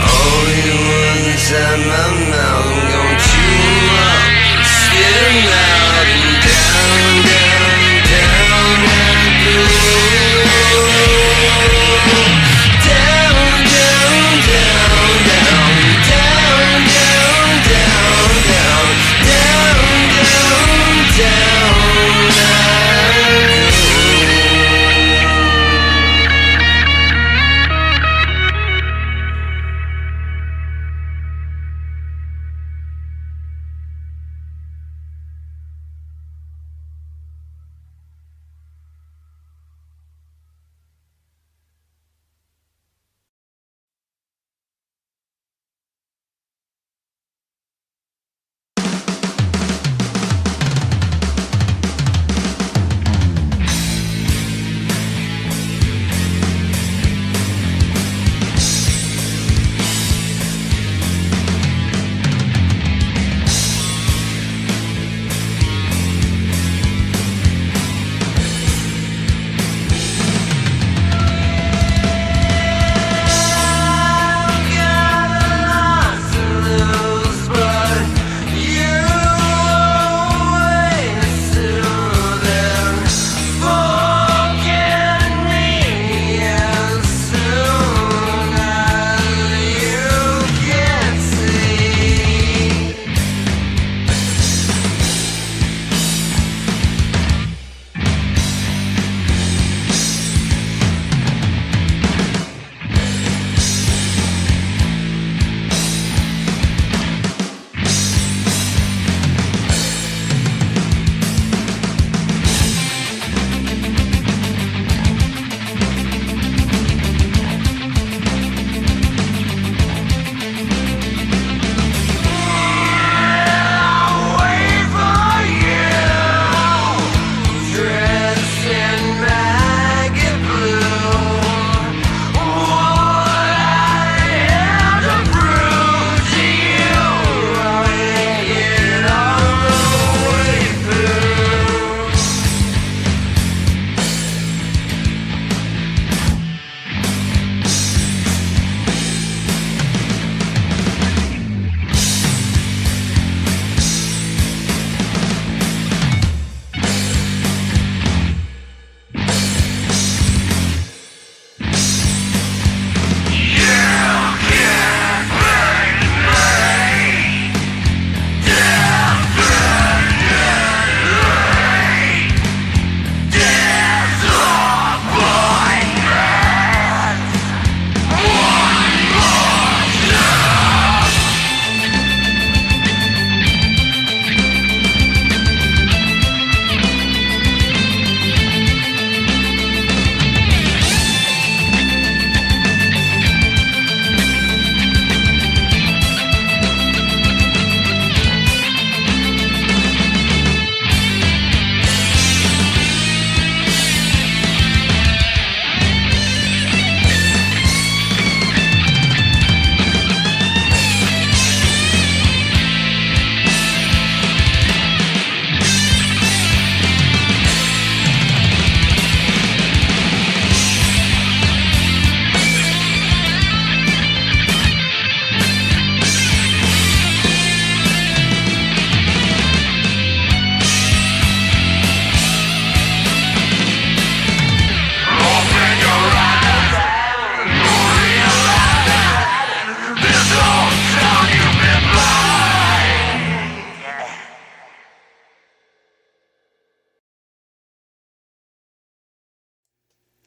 All the ones inside my mouth, I'm gonna chew 'em up and spit 'em out. And down, down, down I go. Down, down, down, down, down, down, down, down, down, down, down I go.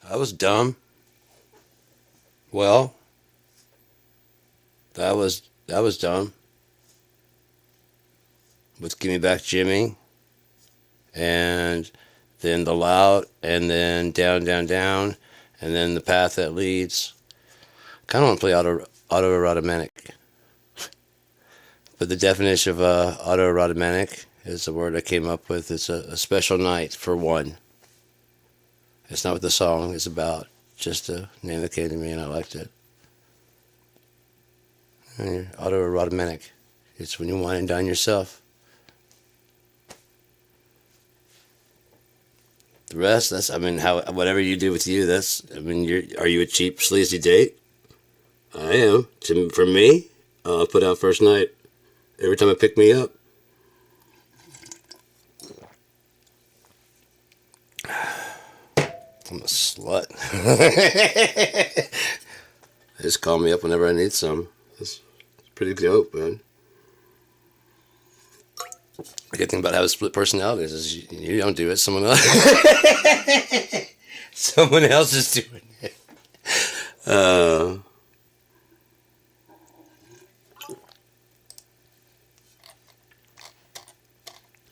I was dumb. Well, that was dumb. With Give Me Back Jimmy, and then The Loud, and then Down, Down, Down, and then The Path That Leads. Kind of want to play autoerotic. But the definition of autoerotic is the word I came up with. It's a special night for one. It's not what the song is about. Just a name that came to me and I liked it. Autoerotic. It's when you wine and dine yourself. The rest, that's, I mean, how, whatever you do with you, that's, I mean, are you a cheap, sleazy date? I am. For me, I'll put out first night every time it pick me up. I'm a slut. Just call me up whenever I need some. It's pretty dope, man. The good thing about having split personalities is you don't do it, someone else. Someone else is doing it. All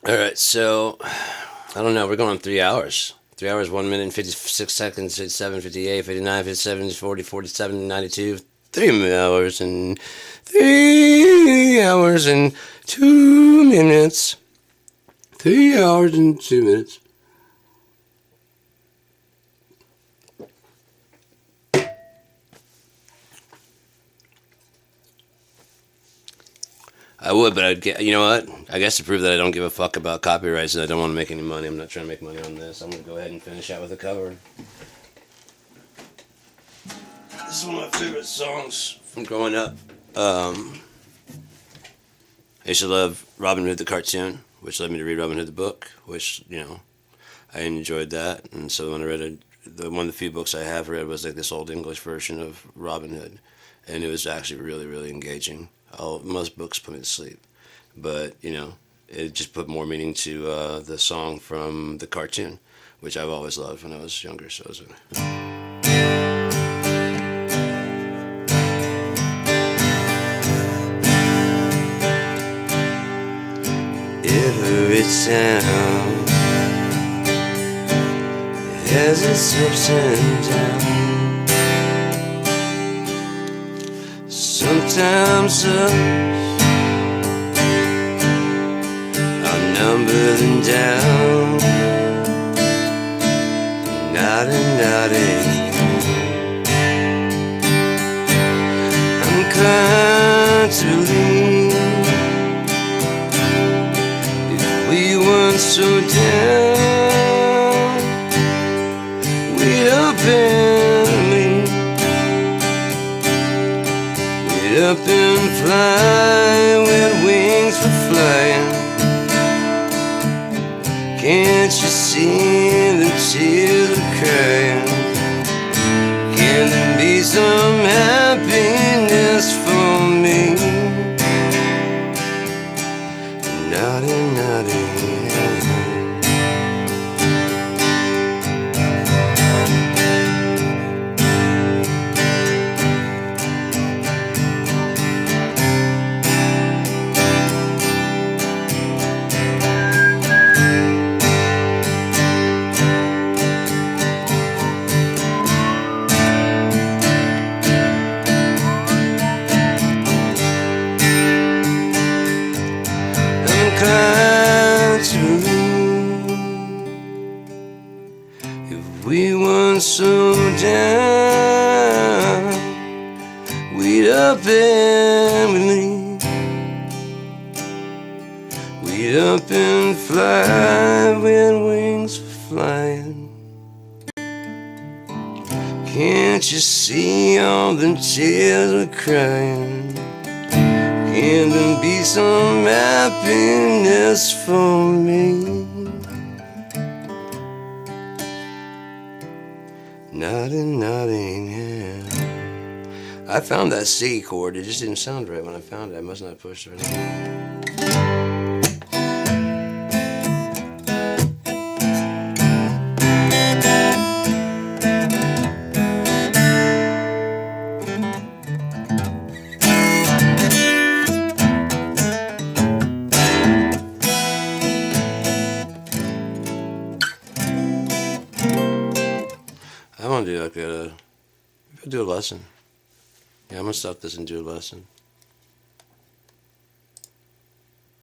right, so I don't know. We're going on 3 hours. 3 hours, 1 minute, and 56 seconds, 57, 58, 59, 57, 40, 47, 92. 3 hours and 3 hours and 2 minutes. 3 hours and 2 minutes. I would, but I'd get, you know what? I guess to prove that I don't give a fuck about copyrights and I don't want to make any money, I'm not trying to make money on this. I'm going to go ahead and finish out with a cover. This is one of my favorite songs from growing up. I used to love Robin Hood the cartoon, which led me to read Robin Hood the book, which, you know, I enjoyed that. And so when I read one of the few books I have read was like this old English version of Robin Hood. And it was actually really, really engaging. Most books put me to sleep, but you know, it just put more meaning to the song from the cartoon, which I've always loved when I was younger. So it was every town has its ups and downs. Sometimes outnumber them down. Not I'm inclined to lean. If we weren't so down, we'd up and lean. Up and fly with wings for flying. Can't you see the tears are crying? Can there be some happiness for me? Naughty, naughty. If we weren't so down, we'd up and leave. We'd up and fly with wings for flying. Can't you see all the tears we're crying? Can there be some happiness for me? Naughty, naughty, yeah. I found that C chord, it just didn't sound right when I found it. I must not have pushed it. I want to do like do a lesson. Yeah, I'm gonna stop this and do a lesson.